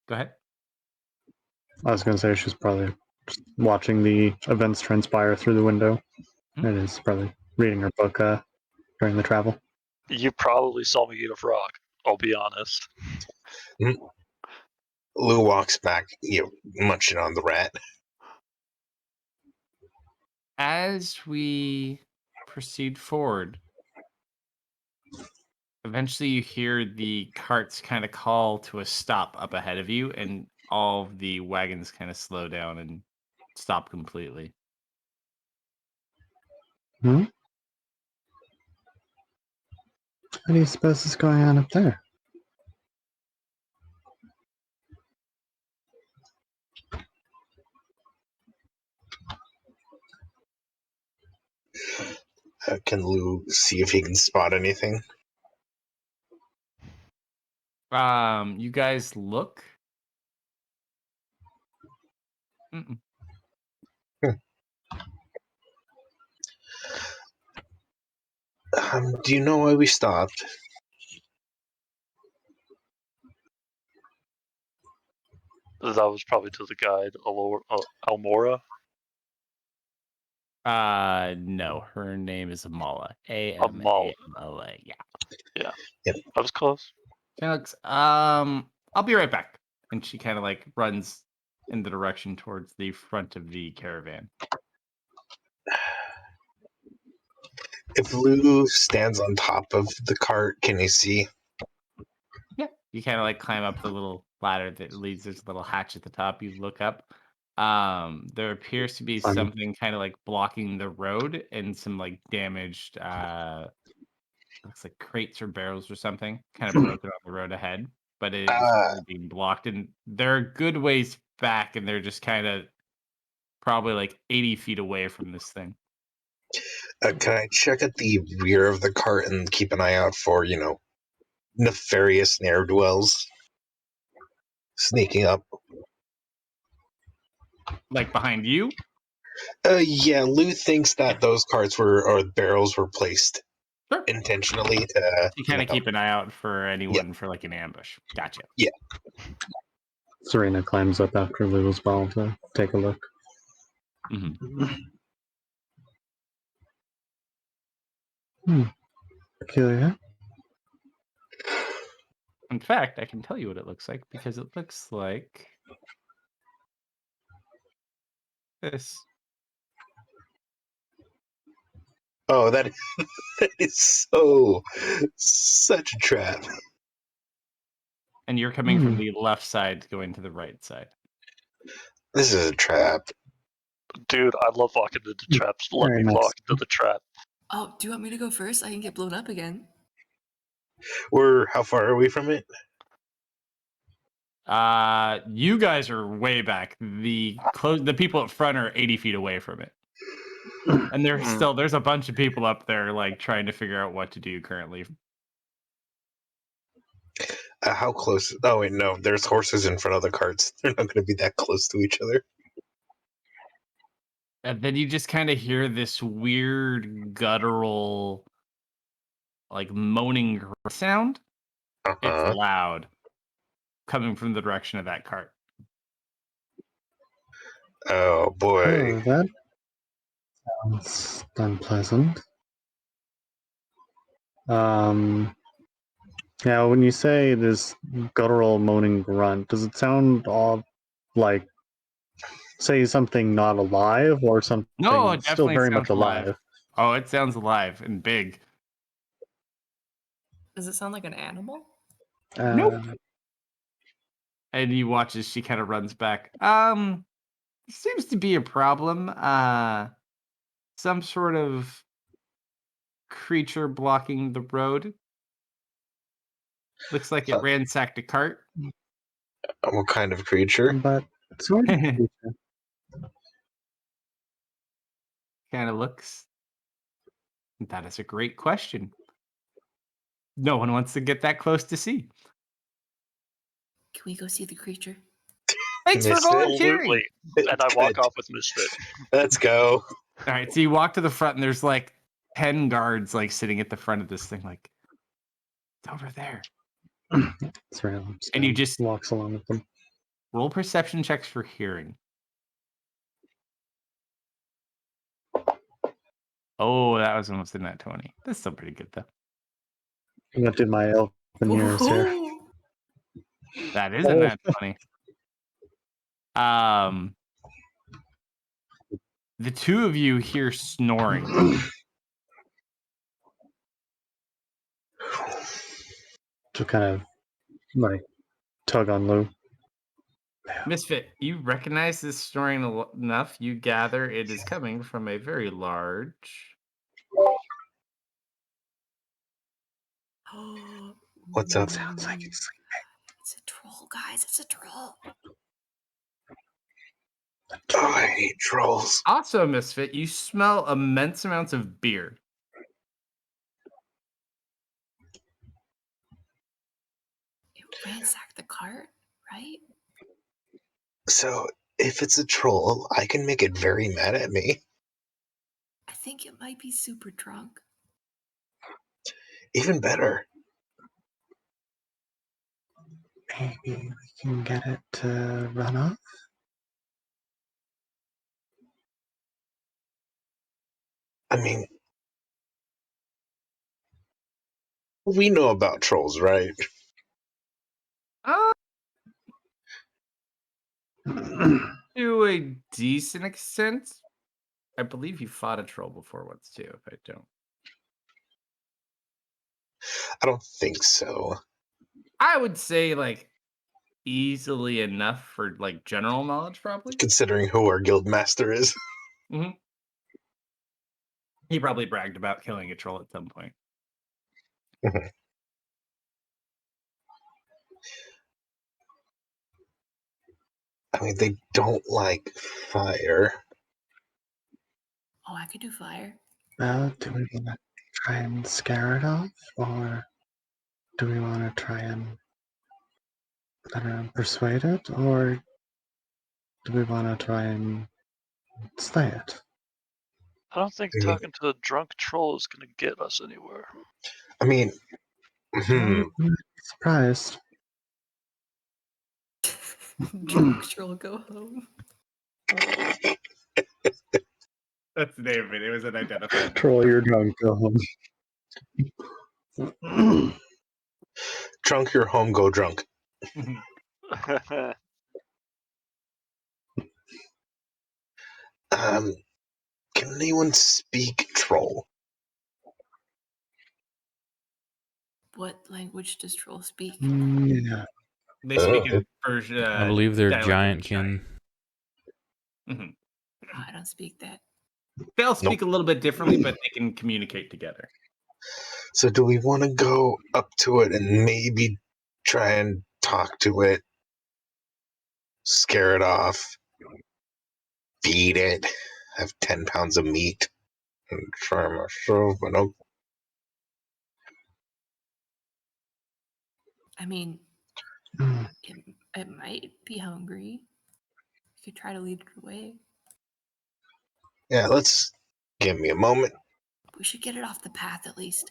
Go ahead. I was going to say she's probably just watching the events transpire through the window. And is probably reading her book during the travel. You probably saw me eat a frog, I'll be honest. Lou walks back, munching on the rat. As we proceed forward, eventually you hear the carts kind of call to a stop up ahead of you, and all of the wagons kind of slow down and stop completely. What do you suppose is going on up there? Can Lou see if he can spot anything? You guys look. Do you know why we stopped? That was probably to the guide, Almora. No, her name is Amala. Amala. AMALA. Yeah. Yeah. Yep. That was close. She looks, I'll be right back. And she kind of like runs in the direction towards the front of the caravan. If Lou stands on top of the cart, can you see? Yeah. You kind of like climb up the little ladder that leads. There's a little hatch at the top. You look up. There appears to be Fun. something kind of like blocking the road and some like damaged, looks like crates or barrels or something kind of broken on the road ahead, but it is Uh, really being blocked. And they're good ways back, and they're just kind of probably like 80 feet away from this thing. can I check at the rear of the cart and keep an eye out for, nefarious ne'er-dwells sneaking up? Like behind you? Yeah, Lou thinks that those carts or barrels were placed Sure. intentionally to. You kind of keep an eye out for anyone for like an ambush. Gotcha. Yeah. Serena climbs up after Lou as well to take a look. Peculiar. In fact, I can tell you what it looks like because it looks like this. Oh, that is such a trap. And you're coming from the left side going to the right side. This is a trap. Dude, I love walking into traps. Let Very me nice. walk into the trap. Oh, do you want me to go first? I can get blown up again. How far are we from it? You guys are way back. The people up front are 80 feet away from it. And there's a bunch of people up there like trying to figure out what to do currently. How close? Oh wait, no. There's horses in front of the carts. They're not going to be that close to each other. And then you just kind of hear this weird guttural, like moaning sound. It's loud, coming from the direction of that cart. Oh boy. Oh, that sounds unpleasant. Yeah, when you say this guttural moaning grunt, does it sound all like, say, something not alive or something No, it still definitely very sounds much alive? Oh, it sounds alive and big. Does it sound like an animal? Nope. And you watch as she kind of runs back. Seems to be a problem. Some sort of creature blocking the road. Looks like it ransacked a cart. What kind of creature? But sort of creature. Kind of looks. That is a great question. No one wants to get that close to see. Can we go see the creature? Thanks for Misfit? volunteering. Absolutely. And I walk Good. off with Misfit. Let's go. All right, so you walk to the front, and there's like 10 guards like sitting at the front of this thing, like it's over there. Serena And you just walks along with them. roll perception checks for hearing. Oh, that was almost in that 20. That's still pretty good though. What did my elven ears here? Ooh. That is in that 20. The two of you hear snoring. To kind of like tug on Lou. Misfit, you recognize this snoring enough. You gather it is coming from a very large. What's up? Sounds like it's It's a troll, guys. It's a troll. Oh, I hate trolls. Also, Misfit, you smell immense amounts of beer. It ransacked the cart, right? So, if it's a troll, I can make it very mad at me. I think it might be super drunk. Even better. Maybe we can get it to run off? I mean, we know about trolls, right? To a decent extent. I believe you fought a troll before once too, if I don't. I don't think so. I would say like easily enough for like general knowledge, probably. Considering who our guild master is. Mm-hmm. He probably bragged about killing a troll at some point. I mean, they don't like fire. Oh, I could do fire. Well, do we want to try and scare it off? Or do we want to try and, I don't know, persuade it? Or do we want to try and slay it? I don't think Mhm. talking to a drunk troll is going to get us anywhere. I mean, I'm not surprised. Drunk troll, go home. That's the name of it. It was an identifier. Troll, you're drunk, go home. drunk your home, go drunk. Can anyone speak troll? What language does troll speak? Yeah. They speak in version. I believe they're dialect of giantkin. Mhm. Oh, I don't speak that. They'll speak a little bit differently, but they can communicate together. So do we want to go up to it and maybe try and talk to it, scare it off, feed it, have 10 pounds of meat, and try myself, but no. I mean, Mm. it might be hungry. You could try to lead it away. Yeah, let's give me a moment. We should get it off the path at least.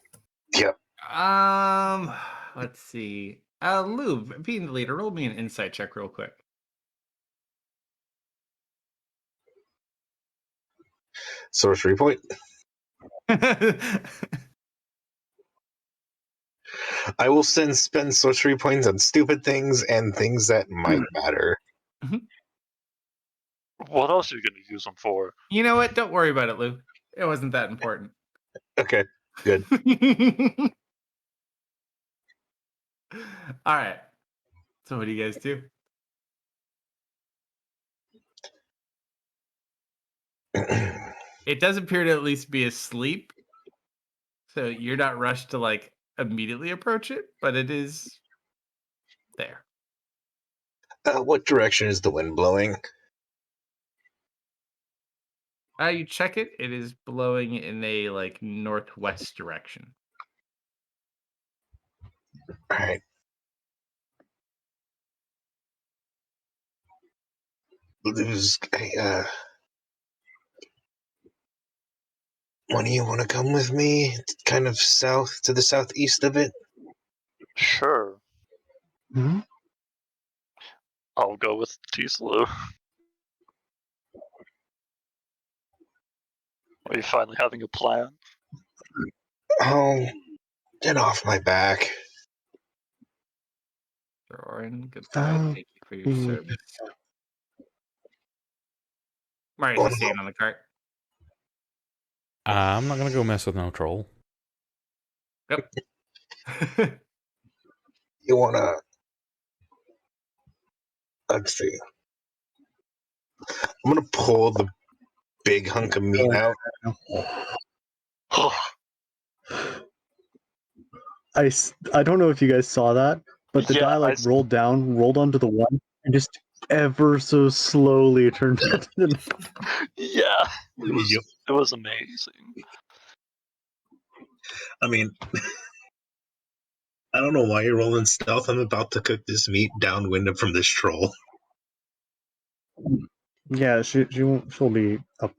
Yep. Let's see. Lou, being the leader, roll me an insight check real quick. Sorcery point. I will spend sorcery points on stupid things and things that might matter. What else are you going to use them for? You know what? Don't worry about it, Lou. It wasn't that important. Okay, good. All right. So what do you guys do? It does appear to at least be asleep. So you're not rushed to like immediately approach it, but it is there. What direction is the wind blowing? You check it. It is blowing in a like northwest direction. All right. One of you want to come with me? Kind of south to the southeast of it? Sure. Mm-hmm. I'll go with Tislu. Are you finally having a plan? Oh, get off my back. Orin, goodbye. Thank you for your service. Marius is staying on the cart. I'm not gonna go mess with no troll. Yep. You wanna... Let's see. I'm gonna pull the big hunk of meat out. I don't know if you guys saw that, but the Yeah, die like rolled down, rolled onto the one, and just ever so slowly turned into the. Yeah, Yep. it was amazing. I mean, I don't know why you're rolling stealth. I'm about to cook this meat downwind from this troll. Yeah, she'll be up,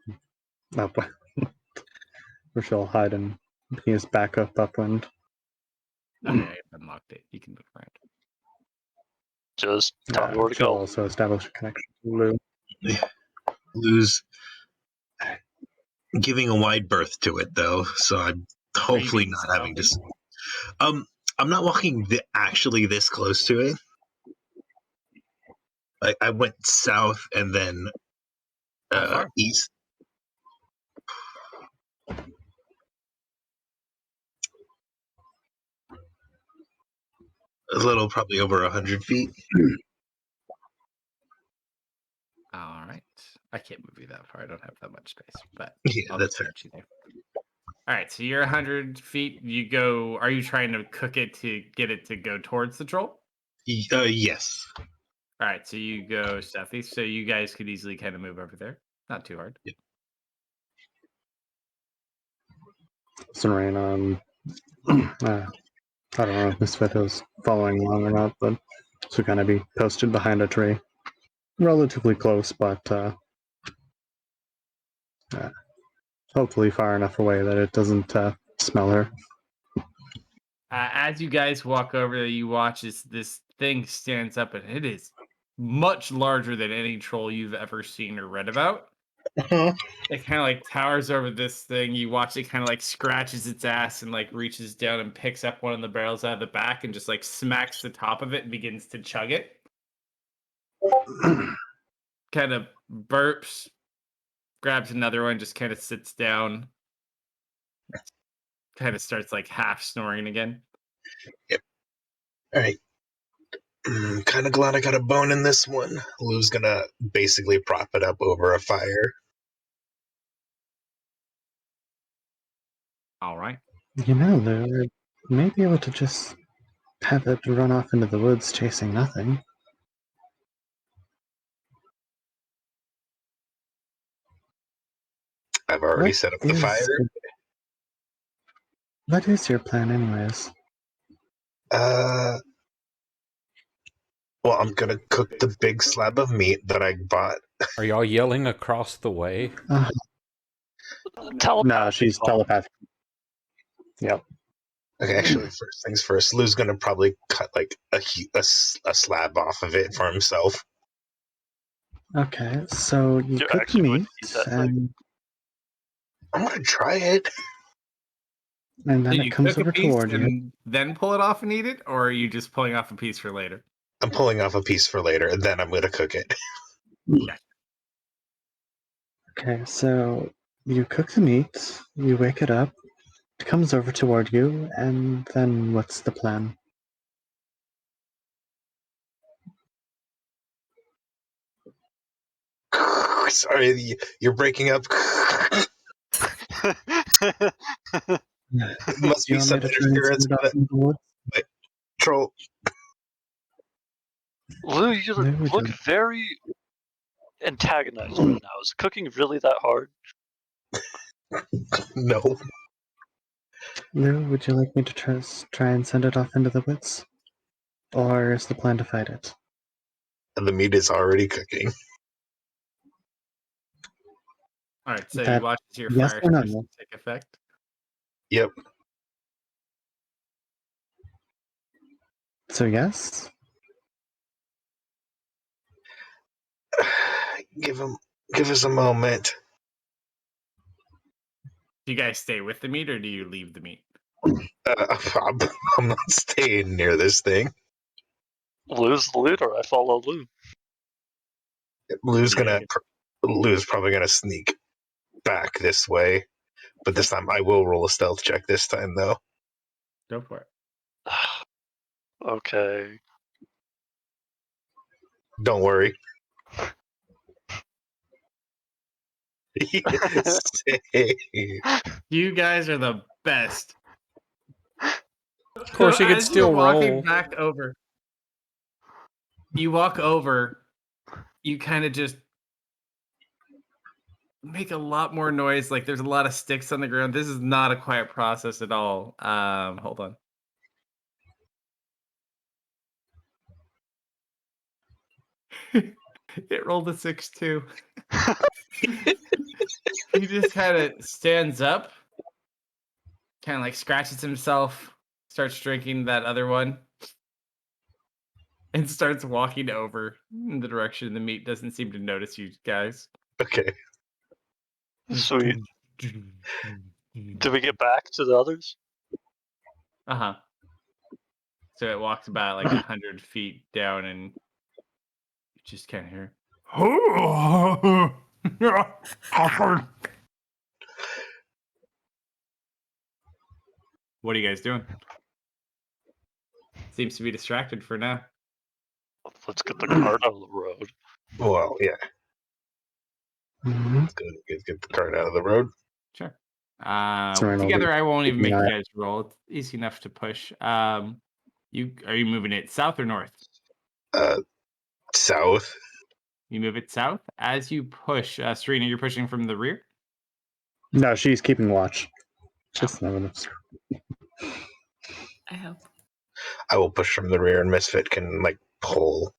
or she'll hide and he is back up upwind. Okay, I've unlocked it. You can move around. Just tell me where to she'll go. also establish a connection to Lou. Lou's giving a wide berth to it, though, so I'm hopefully being not having to. stealthy? I'm not walking actually this close to it. I went south and then How far? east. A little, probably over 100 feet. All right. I can't move you that far. I don't have that much space, but Yeah, I'll that's just fair. get you there. All right, so you're 100 feet. You go. Are you trying to cook it to get it to go towards the troll? Yes. All right, so you go southeast. So you guys could easily kind of move over there. Not too hard. Serene, I don't know if Misfit is following along or not, but she'll kind of be posted behind a tree. Relatively close, but hopefully far enough away that it doesn't smell her. As you guys walk over there, you watch as this thing stands up, and it is much larger than any troll you've ever seen or read about. It kind of like towers over this thing. You watch it kind of like scratches its ass and like reaches down and picks up one of the barrels out of the back and just like smacks the top of it and begins to chug it. Kind of burps, grabs another one, just kind of sits down, kind of starts like half snoring again. Yep. All right. Kind of glad I got a bone in this one. Lou's gonna basically prop it up over a fire. All right. You know, Lou, I may be able to just have it run off into the woods chasing nothing. I've already What set up the is- fire. What is your plan, anyways? Well, I'm gonna cook the big slab of meat that I bought. Are y'all yelling across the way? Telepathy. No, she's telepathic. Yep. Okay, actually, first things first. Lou's gonna probably cut like a slab off of it for himself. Okay, so you You're cook the actually going meat, to eat that thing? and I'm gonna try it. then So it you comes cook a over piece toward you. and then pull it off and eat it, or are you just pulling off a piece for later? I'm pulling off a piece for later, and then I'm gonna cook it. Okay, so you cook the meat, you wake it up, it comes over toward you, and then what's the plan? Sorry, you're breaking up. It must You be want some me to try and interference send it with off the into the woods? troll. Lou, you No, we look don't. very antagonized right now. Is cooking really that hard? No, Lou, would you like me to try and send it off into the woods? Or is the plan to fight it? the meat is already cooking. All right, so you That- watch as your yes fire or no? starts to take effect. Yep. So yes? Give us a moment. Do you guys stay with the meat or do you leave the meat? I'm not staying near this thing. Lou's the leader. I follow Lou. Lou's Yeah. probably gonna sneak back this way, but this time I will roll a stealth check. This time though, Go for it. Okay. don't worry. You guys are the best. Of course, he could As still you're walking roll. back over, you walk over. You kind of just make a lot more noise. Like there's a lot of sticks on the ground. This is not a quiet process at all. Hold on. It rolled a 6 too. He just kind of stands up, kind of like scratches himself, starts drinking that other one, and starts walking over in the direction the meat doesn't seem to notice you guys. Okay. Sweet. Did we get back to the others? Uh-huh. So it walks about like 100 feet down, and you just can't hear. What are you guys doing? Seems to be distracted for now. Let's get the cart out of the road. Well, yeah. Mhm. Get the cart out of the road. Sure. Sorry, no, Together, I won't even make keeping you an eye- guys roll. It's easy enough to push. Are you moving it south or north? South. You move it south. As you push, Serena, you're pushing from the rear. No, she's keeping watch. Just never know. I hope. I will push from the rear, and Misfit can like pull.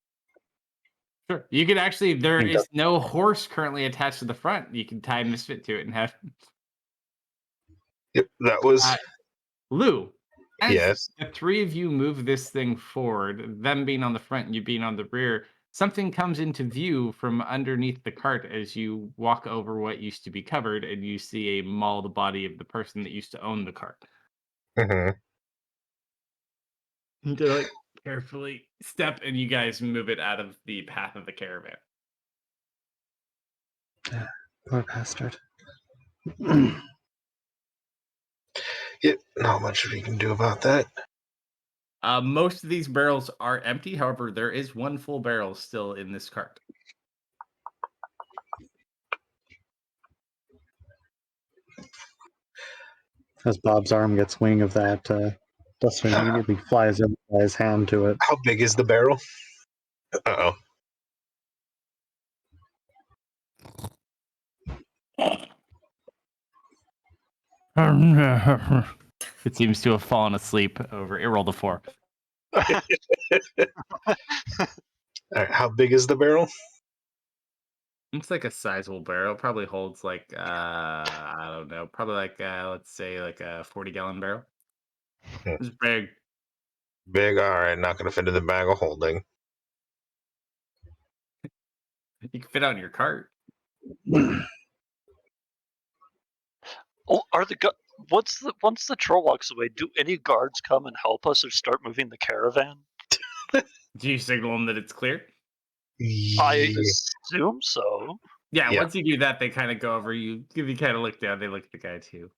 Sure. You could actually. There Think is no horse currently attached to the front. You can tie Misfit to it and have Yep, that was Lou. As yes. the three of you move this thing forward, them being on the front and you being on the rear, something comes into view from underneath the cart as you walk over what used to be covered, and you see a mauled body of the person that used to own the cart. hmm You can like carefully step, and you guys move it out of the path of the caravan. Poor bastard. Yep, not much we can do about that. Most of these barrels are empty. However, there is one full barrel still in this cart. As Bob's arm gets wing of that, Dustin immediately flies in by his hand to it. How big is the barrel? Uh-oh. It seems to have fallen asleep over. It rolled a 4. All right, how big is the barrel? Looks like a sizable barrel. Probably holds like I don't know. Probably like let's say like a 40-gallon barrel. Hmm. It's big. Big. All right, not going to fit in the bag of holding. You can fit on your cart. Oh, are the once the troll walks away, do any guards come and help us or start moving the caravan? Do you signal them that it's clear? I Yeah. assume so. Yeah. Yeah. Once you do that, they kind of go over you. If you kind of look down, they look at the guy too.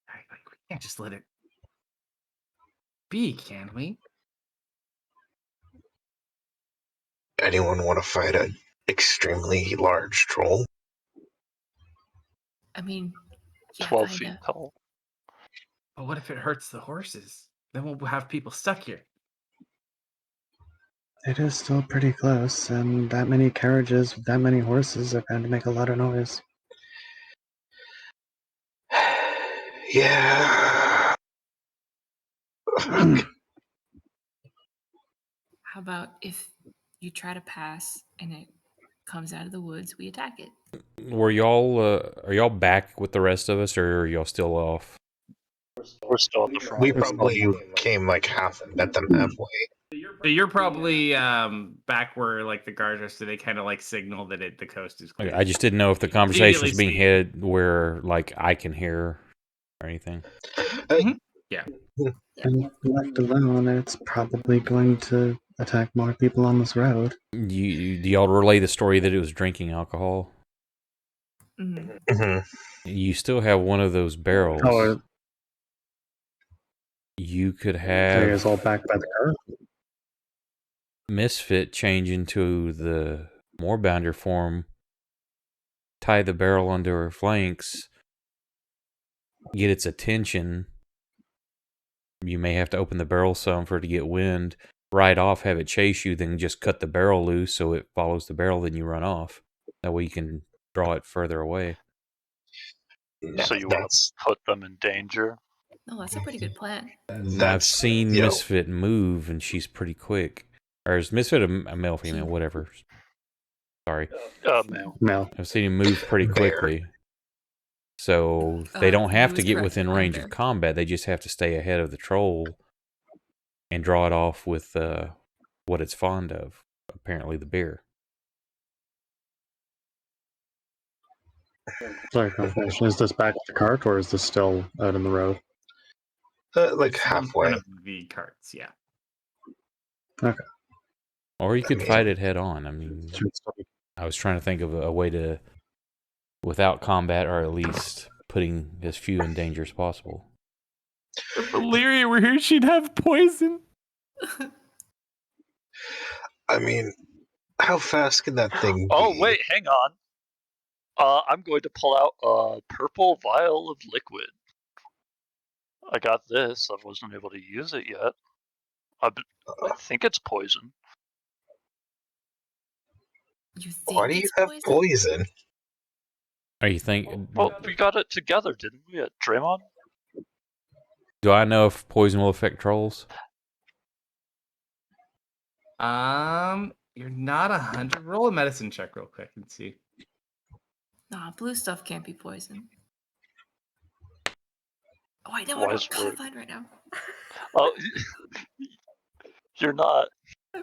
Like, we can't just let it be, can we? Anyone want to fight an extremely large troll? I mean, yeah, 12 feet kinda. tall. But what if it hurts the horses? Then we'll have people stuck here. It is still pretty close, and that many carriages with that many horses are bound to make a lot of noise. Yeah. How about if you try to pass and it comes out of the woods, we attack it? Were y'all are y'all back with the rest of us, or are y'all still off? We're still at the front. We probably came like met them halfway. So you're probably back where like the guards are, so they kind of like signal that the coast is clear. I just didn't know if the conversation was being see- had where like I can hear or anything. Yeah. And left alone, it's probably going to attack more people on this road. Do y'all relay the story that it was drinking alcohol? Mm. Mhm. You still have one of those barrels. Oh, You could are you guys all have back by the car? Misfit change into the Moorbounder form, tie the barrel under her flanks, get its attention. You may have to open the barrel some for it to get wind. Ride off, have it chase you, then just cut the barrel loose so it follows the barrel, then you run off. That way you can draw it further away. So you want to put them in danger? No, that's a pretty good plan. I've seen yo. Misfit move, and she's pretty quick. Or is Misfit a male, female, whatever? Sorry. Male. No. I've seen him move pretty Bear. quickly. So they don't have Blue to is get correct. within I'm range there. of combat. They just have to stay ahead of the troll and draw it off with what it's fond of. Apparently, the beer. Sorry, confirmation. Is this back at the cart or is this still out in the road? Like It's in front halfway. of the carts, yeah. Okay. Or you could mean- fight it head on. I mean, I was trying to think of a way to, without combat, or at least putting as few in danger as possible. If Illyria were here, she'd have poison. I mean, how fast can that thing be? Oh, wait, hang on. I'm going to pull out a purple vial of liquid. I got this. I wasn't able to use it yet. I think it's poison. You think Why do you it's have poison? Are you think? Well, we got it together, didn't we, at Draymond? Do I know if poison will affect trolls? You're not 100. Roll a medicine check real quick and see. Nah, blue stuff can't be poison. Oh, I know. Wise I'm word. fine right now. Oh, you're not. I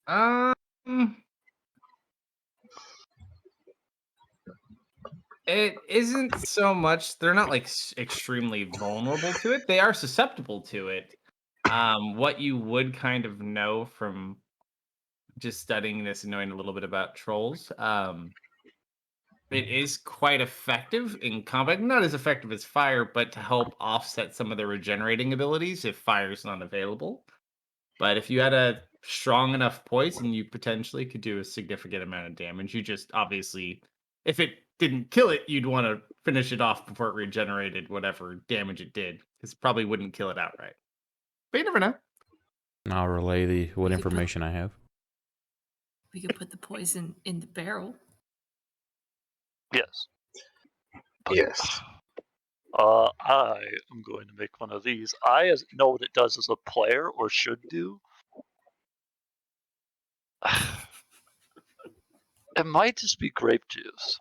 forgot. It isn't so much. They're not like extremely vulnerable to it. They are susceptible to it. What you would kind of know from just studying this and knowing a little bit about trolls, it is quite effective in combat. Not as effective as fire, but to help offset some of the regenerating abilities if fire's not available. But if you had a strong enough poison, you potentially could do a significant amount of damage. You just obviously, if it didn't kill it, you'd want to finish it off before it regenerated whatever damage it did, because it probably wouldn't kill it outright. But you never know. I'll relay what You could information I have. We could put the poison in the barrel. Yes. Yes. I am going to make one of these. I know what it does as a player, or should do. It might just be grape juice.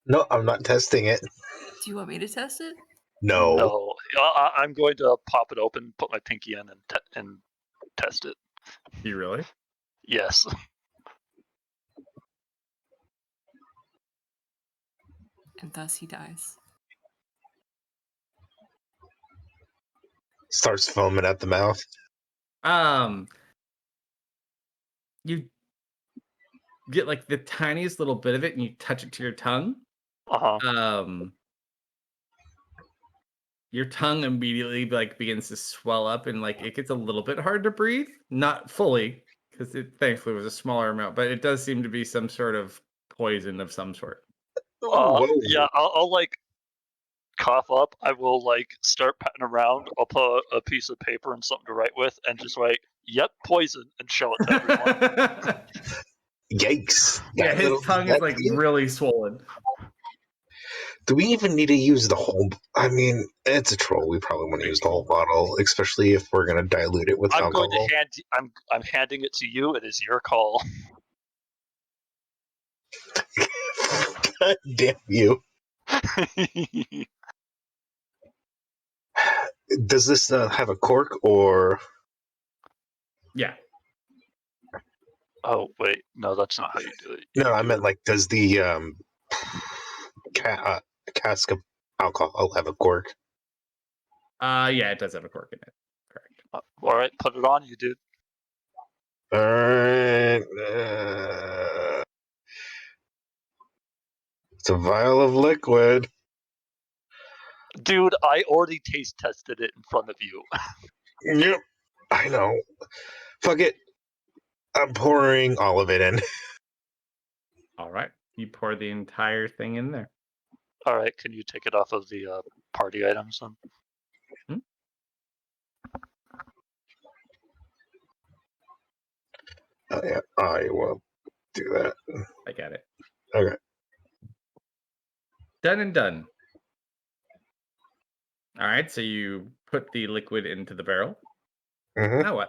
No, I'm not testing it. Do you want me to test it? No. No, I'm going to pop it open, put my pinky in, and test it. You really? Yes. And thus he dies. Starts foaming at the mouth. You get like the tiniest little bit of it, and you touch it to your tongue. Your tongue immediately like begins to swell up, and like it gets a little bit hard to breathe. Not fully, because it thankfully was a smaller amount, but it does seem to be some sort of poison of some sort. Yeah, I'll like cough up. I will like start patting around. I'll put a piece of paper and something to write with, and just write, "Yep, poison," and show it to everyone. Yikes. Yeah, his tongue is like really swollen. Do we even need to use the whole? I mean, it's a troll. We probably want to use the whole bottle, especially if we're going to dilute it with I'm alcohol. going to I'm handing it to you. It is your call. God damn you. Does this have a cork or? Yeah. Oh wait, no, that's not how you do it. No, I meant like, does the cask of alcohol have a cork? Yeah, it does have a cork in it. Correct. All right, put it on you, dude. All right. It's a vial of liquid. Dude, I already taste tested it in front of you. Yep, I know. Fuck it. I'm pouring all of it in. All right. You pour the entire thing in there. All right, can you take it off of the party items then? Oh yeah, I will do that. I got it. Okay. Done and done. All right, so you put the liquid into the barrel. Mm-hmm. Now what?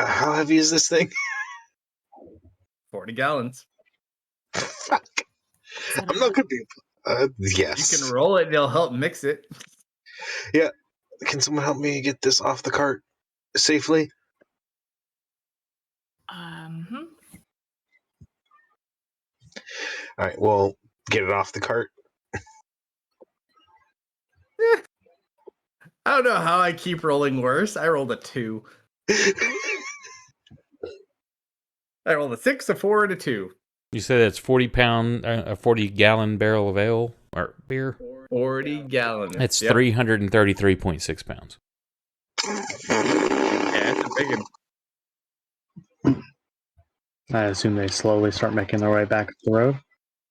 How heavy is this thing? 40 gallons. Fuck. Is that I'm a not lot? gonna be. Yes. You can roll it and it'll help mix it. Can someone help me get this off the cart safely? Hmm. All right. Well, get it off the cart. I don't know how I keep rolling worse. I rolled a 2. I rolled a 6, a 4, and a 2. You said it's 40-pound, a 40-gallon barrel of ale or beer. 40 gallons. It's Yep. 333.6 pounds. Yeah, it's a big one. I assume they slowly start making their way back up the road.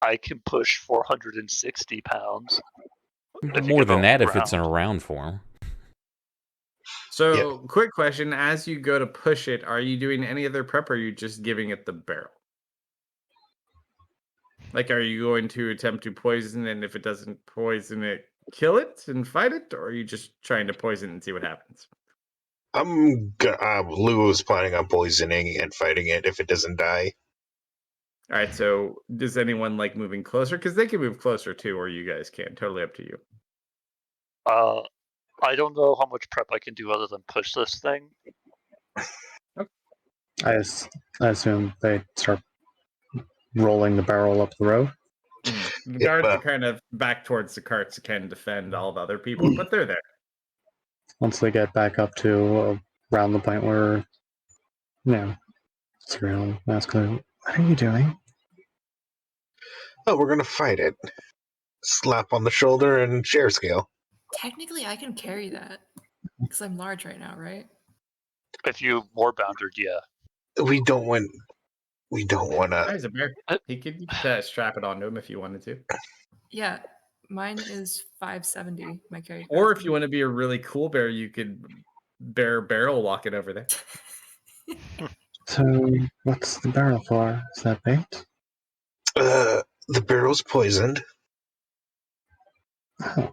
I can push 460 pounds. If you More get it than off that the if it's in ground. a round form. So, quick question. As you go to push it, are you doing any other prep or are you just giving it the barrel? Like, are you going to attempt to poison it, and if it doesn't poison it, kill it and fight it? Or are you just trying to poison it and see what happens? Lou was planning on poisoning and fighting it if it doesn't die. All right, so does anyone like moving closer? Because they can move closer too, or you guys can. Totally up to you. I don't know how much prep I can do other than push this thing. I assume they start rolling the barrel up the road. The guards are kind of back towards the carts to kind of defend all the other people, but they're there. Once they get back up to around the point where, Cyril asks, "What are you doing?" Oh, we're gonna fight it. Slap on the shoulder and share scale. Technically, I can carry that because I'm large right now, right? If you warbounded, yeah. We don't want. We don't want to. He's a bear. He could strap it onto him if you wanted to. Yeah, mine is 570. My carry. Or if you want to be a really cool bear, you could barrel walk it over there. So, what's the barrel for? Is that bait? The barrel's poisoned. Oh.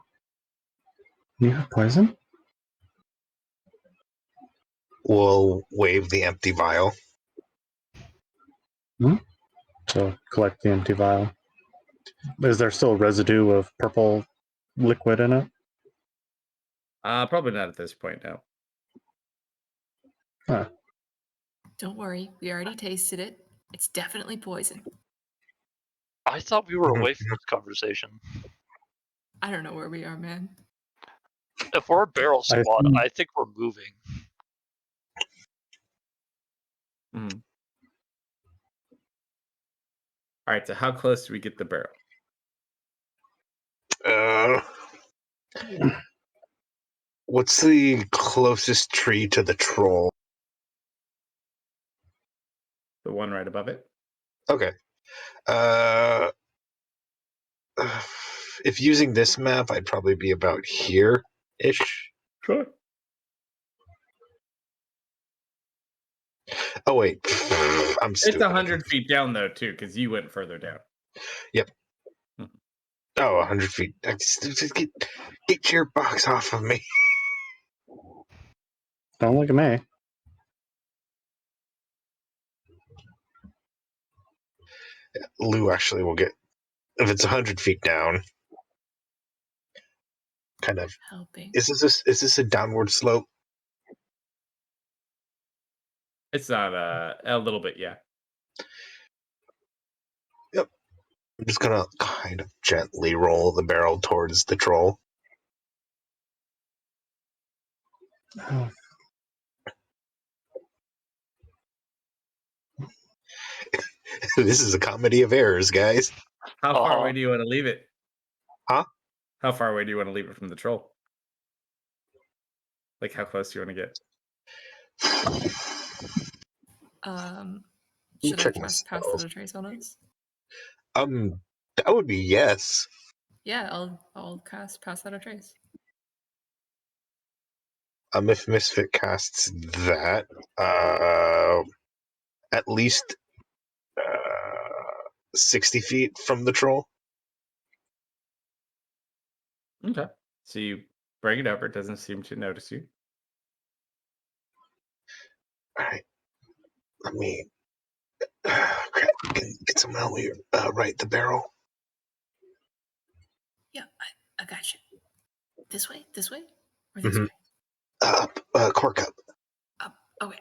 You have poison? We'll wave the empty vial. So, collect the empty vial. Is there still residue of purple liquid in it? Probably not at this point, no. Huh. Don't worry, we already tasted it. It's definitely poison. I thought we were away from this conversation. I don't know where we are, man. If we're a barrel squad, I think we're moving. All right, so how close do we get the barrel? What's the closest tree to the troll? The one right above it? Okay. If using this map, I'd probably be about here-ish. Sure. Oh, wait. I'm stupid. It's 100 feet down, though, too, because you went further down. Yep. Oh, 100 feet. Just get your box off of me. Don't look at me. Lou actually will get, if it's 100 feet down, kind of. Helping. Is this a downward slope? It's not a little bit, yeah. Yep. I'm just gonna kind of gently roll the barrel towards the troll. Oh. This is a comedy of errors, guys. How far away do you want to leave it? Huh? How far away do you want to leave it from the troll? Like, how close do you want to get? Should I Check cast my Pass spells. the Trace on us? That would be yes. Yeah, I'll cast Pass That a Trace. If Misfit casts that, at least 60 feet from the troll. Okay. So you bring it over. It doesn't seem to notice you. All right. Let me get some help here. Right, the barrel. Yeah, I got you. This way, or this Mhm. way? Cork up. Up. Okay.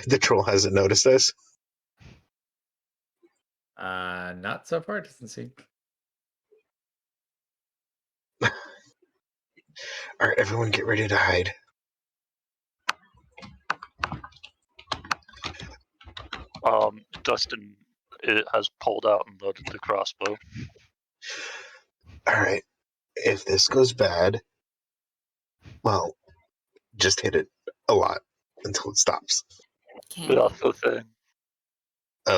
The troll hasn't noticed us. Not so far, it doesn't seem. All right, everyone, get ready to hide. Dustin has pulled out and loaded the crossbow. All right, if this goes bad, well, just hit it a lot until it stops. Candy. That's the thing.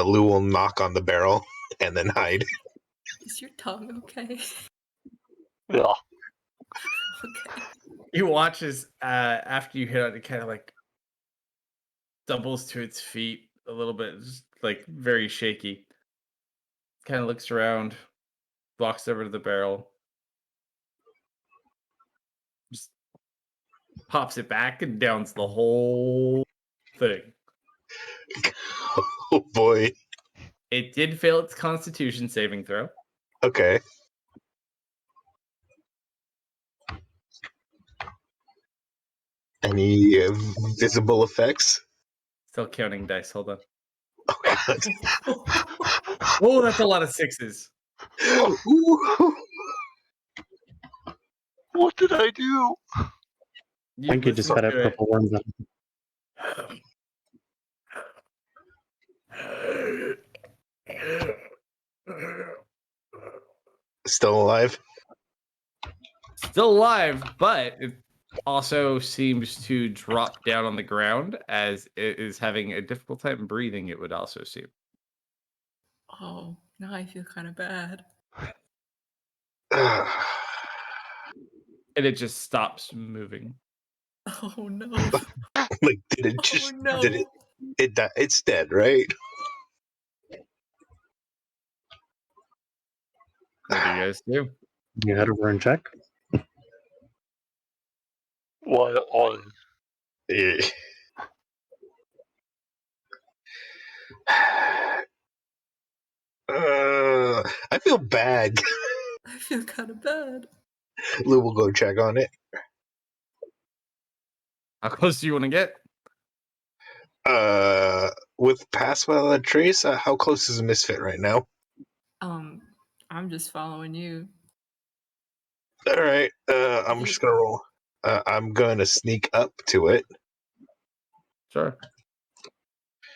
Lou will knock on the barrel and then hide. Is your tongue okay? Yeah. Okay. You watch as after you hit it, it kind of like doubles to its feet a little bit, just like very shaky. Kind of looks around, walks over to the barrel, just pops it back and downs the whole thing. Oh boy. It did fail its Constitution saving throw. Okay. Any visible effects? Still counting dice. Hold on. Oh god. Oh, that's a lot of sixes. Ooh. What did I do? I think you just listen fed it to purple worms. Still alive? Still alive, but it also seems to drop down on the ground as it is having a difficult time breathing, it would also seem. Oh, now I feel kind of bad. Like, And it just stops moving. Oh no. did it Oh just no. did it's dead, right? What do you guys do? You head over and check. What? Eh. I feel bad. I feel kind of bad. Lou will go check on it. How close do you want to get? With pass without a trace, how close is a misfit right now? I'm just following you. All right. I'm just gonna roll. I'm gonna sneak up to it. Sure.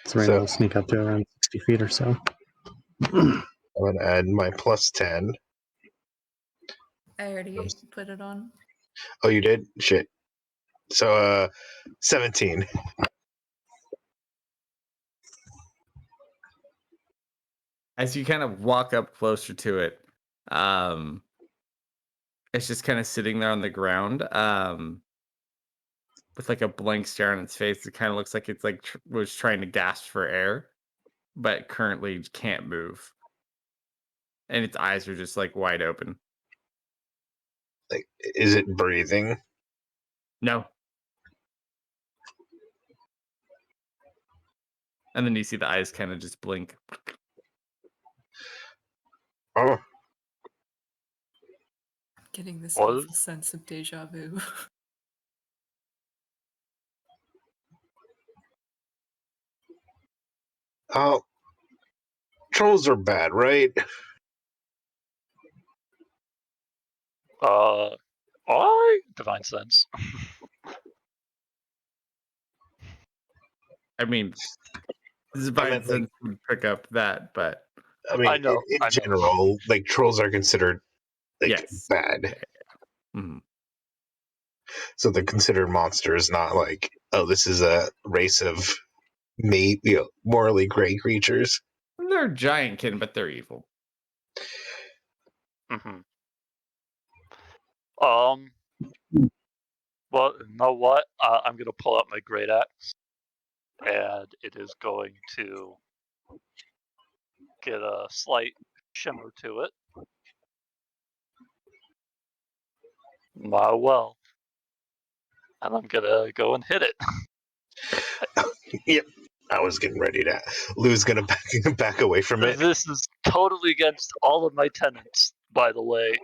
Serena will sneak up to around 60 feet or so. I'm gonna add my plus 10. I already put it on. Oh, you did? Shit. So, 17. As you kind of walk up closer to it, it's just kind of sitting there on the ground, with like a blank stare on its face. It kind of looks like it's like was trying to gasp for air, but currently can't move. And its eyes are just like wide open. Like, is it breathing? No. And then you see the eyes kind of just blink. Oh, I'm getting this What? awful sense of deja vu. oh. Trolls are bad, right? Divine sense. I mean, I Divine meant, like, Sense would pick up that, but I mean, I know. in general, like, trolls are considered, like, yes. bad. Mhm. So they're considered monsters, not like, oh, this is a race of morally gray creatures. They're giantkin, but they're evil. Mm-hmm. Well, you know what? I'm gonna pull out my great axe, and it is going to get a slight shimmer to it. My well, and I'm gonna go and hit it. Yep. I was getting ready to. Lou's gonna back away from it. This is totally against all of my tenets, by the way,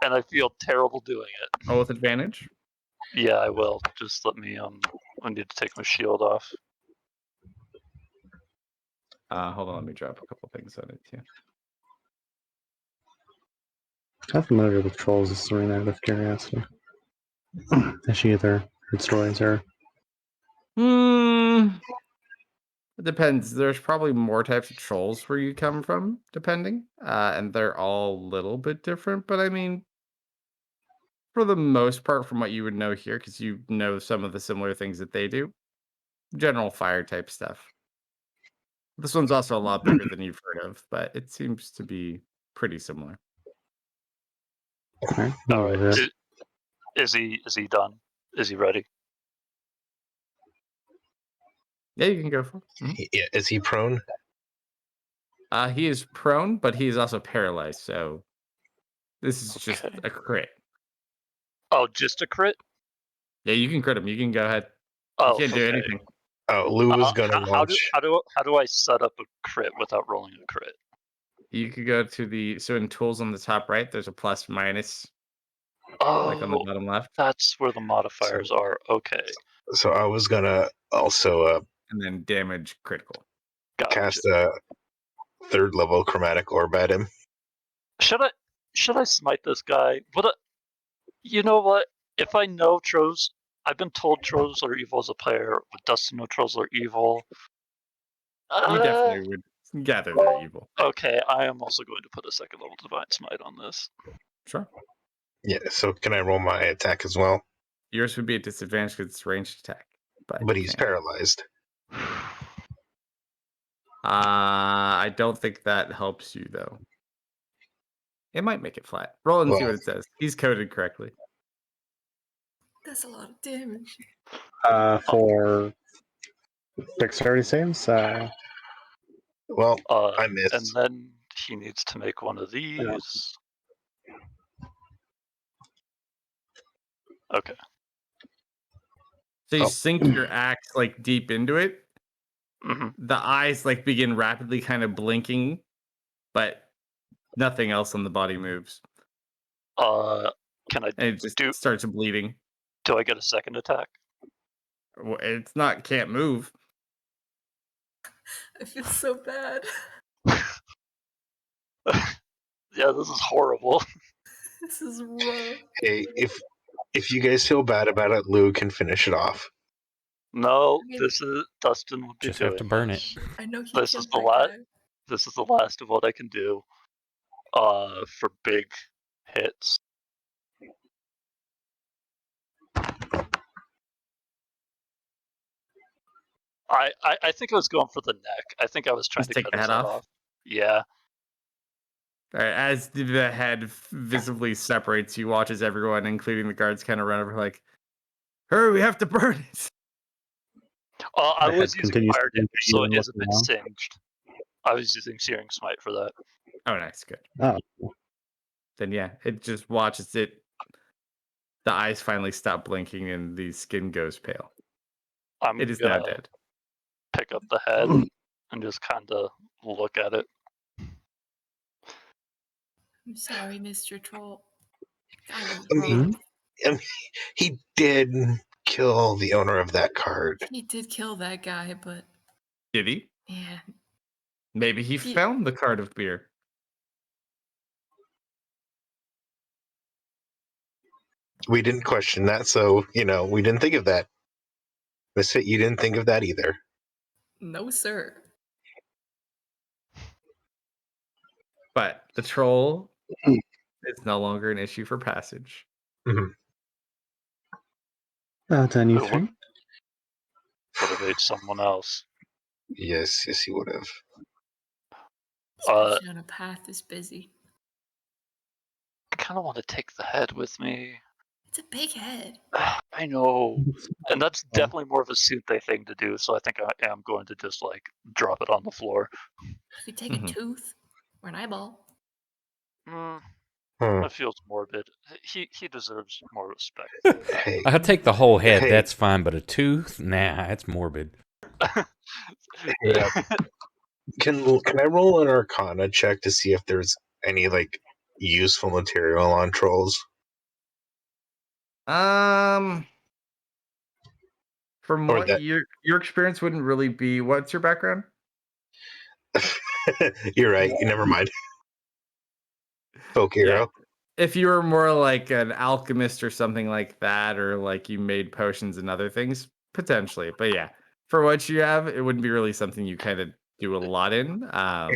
and I feel terrible doing it. Oh, with advantage? Yeah, I will. Just let me. I need to take my shield off. Hold on, let me drop a couple things on it too. How familiar with trolls is Serena out of curiosity? Has she either heard stories or It depends. There's probably more types of trolls where you come from, depending. And they're all a little bit different, but I mean, for the most part, from what you would know here, because you know some of the similar things that they do, general fire type stuff. This one's also a lot bigger than you've heard of, but it seems to be pretty similar. okay? All right. Is he done? Is he ready? Yeah, you can go for it. Yeah, is he prone? He is prone, but he is also paralyzed, so this is just Okay. a crit. Oh, just a crit? Yeah, you can crit him. You can go ahead. Oh, You can't do okay. anything. Oh, Lou was gonna how do launch. I set up a crit without rolling a crit? You could go to so in tools on the top right, there's a plus minus, Oh, like on the bottom left, that's where the modifiers are. Okay, So I was gonna also and then damage critical. gotcha. cast a 3rd level chromatic orb at him. Should I smite this guy? You know what? If I know trolls, I've been told trolls are evil as a player. With Dustin, no trolls are evil. You definitely would gather they're evil. Okay, I am also going to put a 2nd level divine smite on this. Sure. Yeah. So can I roll my attack as well? Yours would be a disadvantage because it's ranged attack, But he's paralyzed. I don't think that helps you though. It might make it flat. Roll and see what it says. He's coded correctly. That's a lot of damage. for dexterity saves? Well, I missed. And then he needs to make one of these. Okay. So you sink your axe like deep into it. Mm-hmm. The eyes like begin rapidly kind of blinking, but nothing else on the body moves. Can I And it just starts bleeding. Do I get a 2nd attack? Well, it's not can't move. I feel so bad. Yeah, this is horrible. This is rough. Hey, if you guys feel bad about it, Lou can finish it off. No, this is Dustin will be Just doing have to burn this. it. I know he This is killed the that last. guy. This is the last of what I can do. For big hits. I think I was going for the neck. I think I was trying Just to take cut the his head head off? off. Yeah. All right, as the head visibly separates, you watch as everyone, including the guards, kind of run over like, hurry, we have to burn it. I The was head using continues fire to damage, so continue it is a looking bit along. singed. I was using Searing Smite for that. Oh, nice, good. Oh, Then yeah, it just watches it. The eyes finally stop blinking and the skin goes pale. I'm It is now gonna dead. pick up the head and just kind of look at it. I'm sorry, Mr. Troll. I was I mean, wrong. he did kill the owner of that card. He did kill that guy, but Did he? yeah. Maybe he found the card of beer. We didn't question that, so we didn't think of that. Misfit, you didn't think of that either. No, sir. But the troll is no longer an issue for passage. Mm-hmm. Then you three. Would have ate someone else. Yes, he would have. Especially on a path this busy. I kind of want to take the head with me. It's a big head. I know. And that's definitely more of a Sunthe thing to do, so I think I am going to just, drop it on the floor. You could take a tooth or an eyeball. That feels morbid. He deserves more respect. Hey, I'll take the whole head. That's fine, but a tooth? Nah, that's morbid. Yeah. Can I roll an Arcana check to see if there's any like useful material on trolls? From Or what that your experience wouldn't really be. What's your background? you're right. Never mind. Folk hero. If you were more like an alchemist or something like that, or like you made potions and other things, potentially. But yeah, for what you have, it wouldn't be really something you kind of do a lot in. I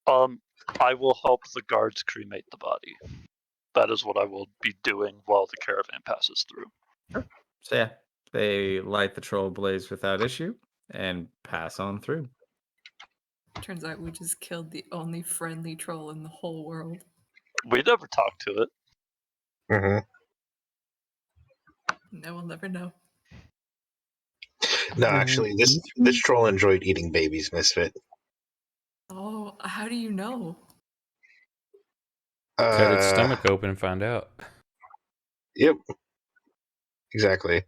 will help the guards cremate the body. That is what I will be doing while the caravan passes through. So yeah, they light the troll blaze without issue and pass on through. Turns out we just killed the only friendly troll in the whole world. We never talked to it. Mm-hmm. No, we'll never know. No, actually, this troll enjoyed eating babies, Misfit. Oh, how do you know? Cut its stomach open and find out. Yep. Exactly.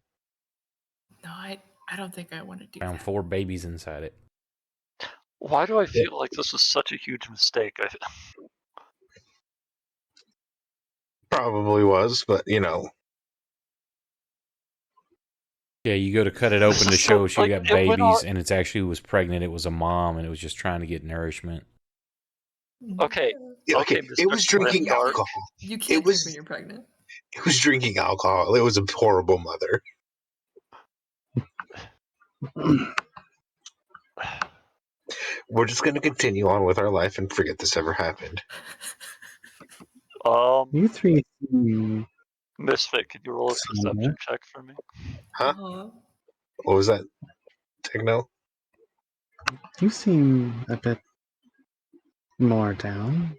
No, I don't think I want to do Found that. 4 babies inside it. Why do I feel like this was such a huge mistake? Probably was, but you know. Yeah, you go to cut it open to show she got it went babies, on- and it's actually was pregnant. It was a mom, and it was just trying to get nourishment. Okay. Okay, it was drinking Grimdark. alcohol. You can't was- drink when you're pregnant. It was drinking alcohol. It was a horrible mother. We're just going to continue on with our life and forget this ever happened. You three seem Misfit, can you roll a perception check for me? Huh? What was that, Techno? You seem a bit more down.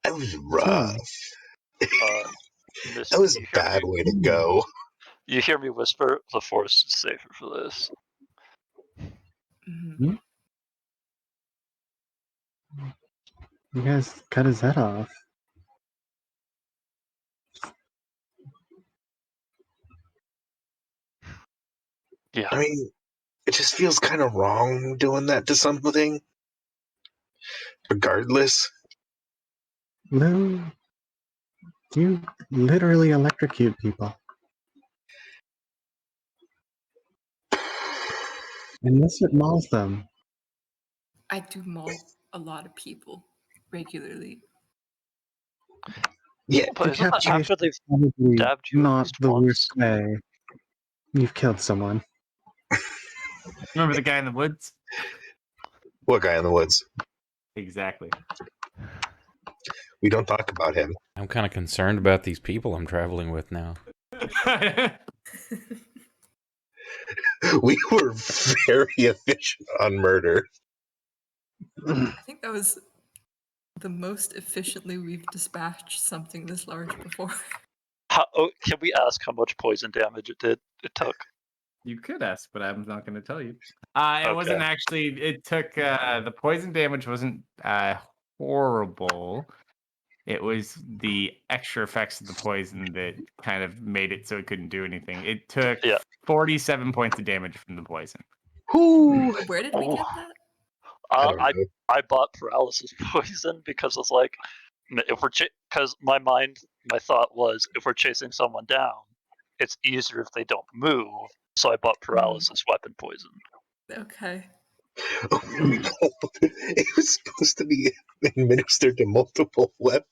That was rough. Misfit, That was a bad way to go. You hear me whisper, the forest is safer for this. You guys cut his head off. Yeah. I mean, it just feels kind of wrong doing that to something. Regardless. Lou, you literally electrocute people. And this it mauls them. I do maul a lot of people regularly. Yeah, But isn't that decapitation after they've is probably stabbed you at not least the once? worst way. You've killed someone. Remember the guy in the woods? What guy in the woods? Exactly. We don't talk about him. I'm kind of concerned about these people I'm traveling with now. We were very efficient on murder. I think that was the most efficiently we've dispatched something this large before. Can we ask how much poison damage it took? You could ask, but I'm not going to tell you. It wasn't actually. It took the poison damage wasn't horrible. It was the extra effects of the poison that kind of made it so it couldn't do anything. It took 47 points of damage from the poison. Where did we get that? I bought paralysis poison because it's like, if we're because my thought was, if we're chasing someone down, it's easier if they don't move. So I bought paralysis weapon poison. Okay. It was supposed to be administered to multiple weapons.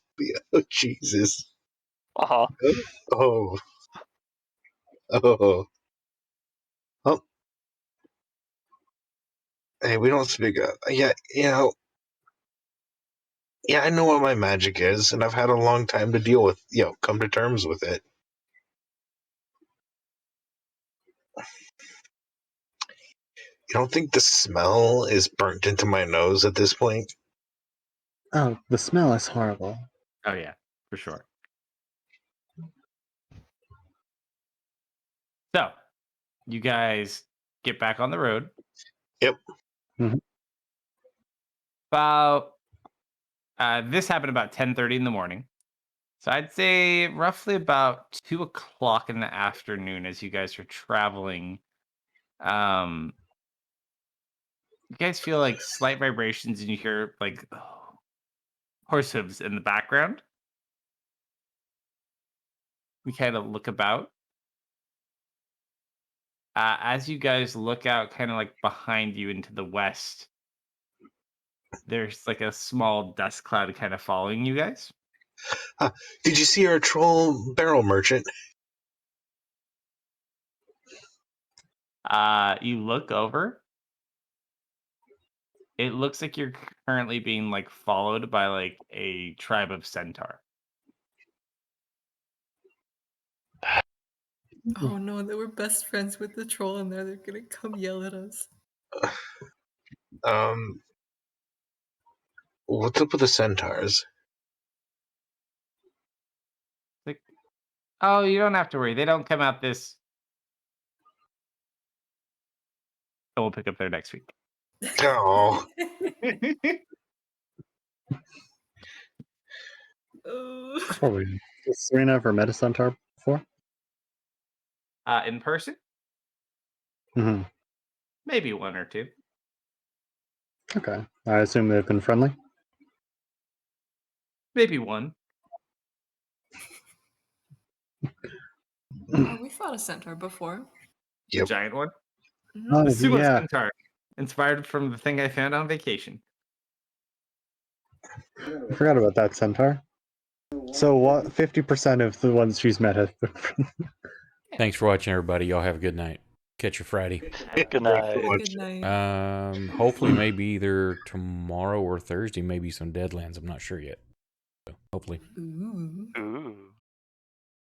Oh, Jesus. Uh-huh. Oh. Oh. Oh. Hey, we don't speak. Yeah, you know. Yeah, I know what my magic is, and I've had a long time to deal with, come to terms with it. You don't think the smell is burnt into my nose at this point? Oh, the smell is horrible. Oh yeah, for sure. So, you guys get back on the road. Yep. Mm-hmm. About this happened about 10:30 in the morning. So I'd say roughly about 2 o'clock in the afternoon as you guys are traveling. You guys feel like slight vibrations and you hear like horse hooves in the background. We kind of look about. As you guys look out kind of like behind you into the west, there's like a small dust cloud kind of following you guys. Did you see our troll barrel merchant? You look over. It looks like you're currently being like followed by like a tribe of centaur. Oh no, they were best friends with the troll and now they're gonna come yell at us. What's up with the centaurs? Like, oh, you don't have to worry. They don't come out this. And we'll pick up there next week. Oh, Probably. Has Serena ever met a centaur before? In person, Hmm. maybe one or two. Okay. I assume they've been friendly. Maybe one. We fought a centaur before. The Yep. giant one. Mhm. Oh, The sumo yeah. centaur. Inspired from the thing I found on vacation. I forgot about that centaur. So what? 50% of the ones she's met have been friendly. Thanks for watching, everybody. Y'all have a good night. Catch you Friday. Good night. Good night. Hopefully, maybe either tomorrow or Thursday, maybe some Deadlands. I'm not sure yet. So hopefully. Ooh.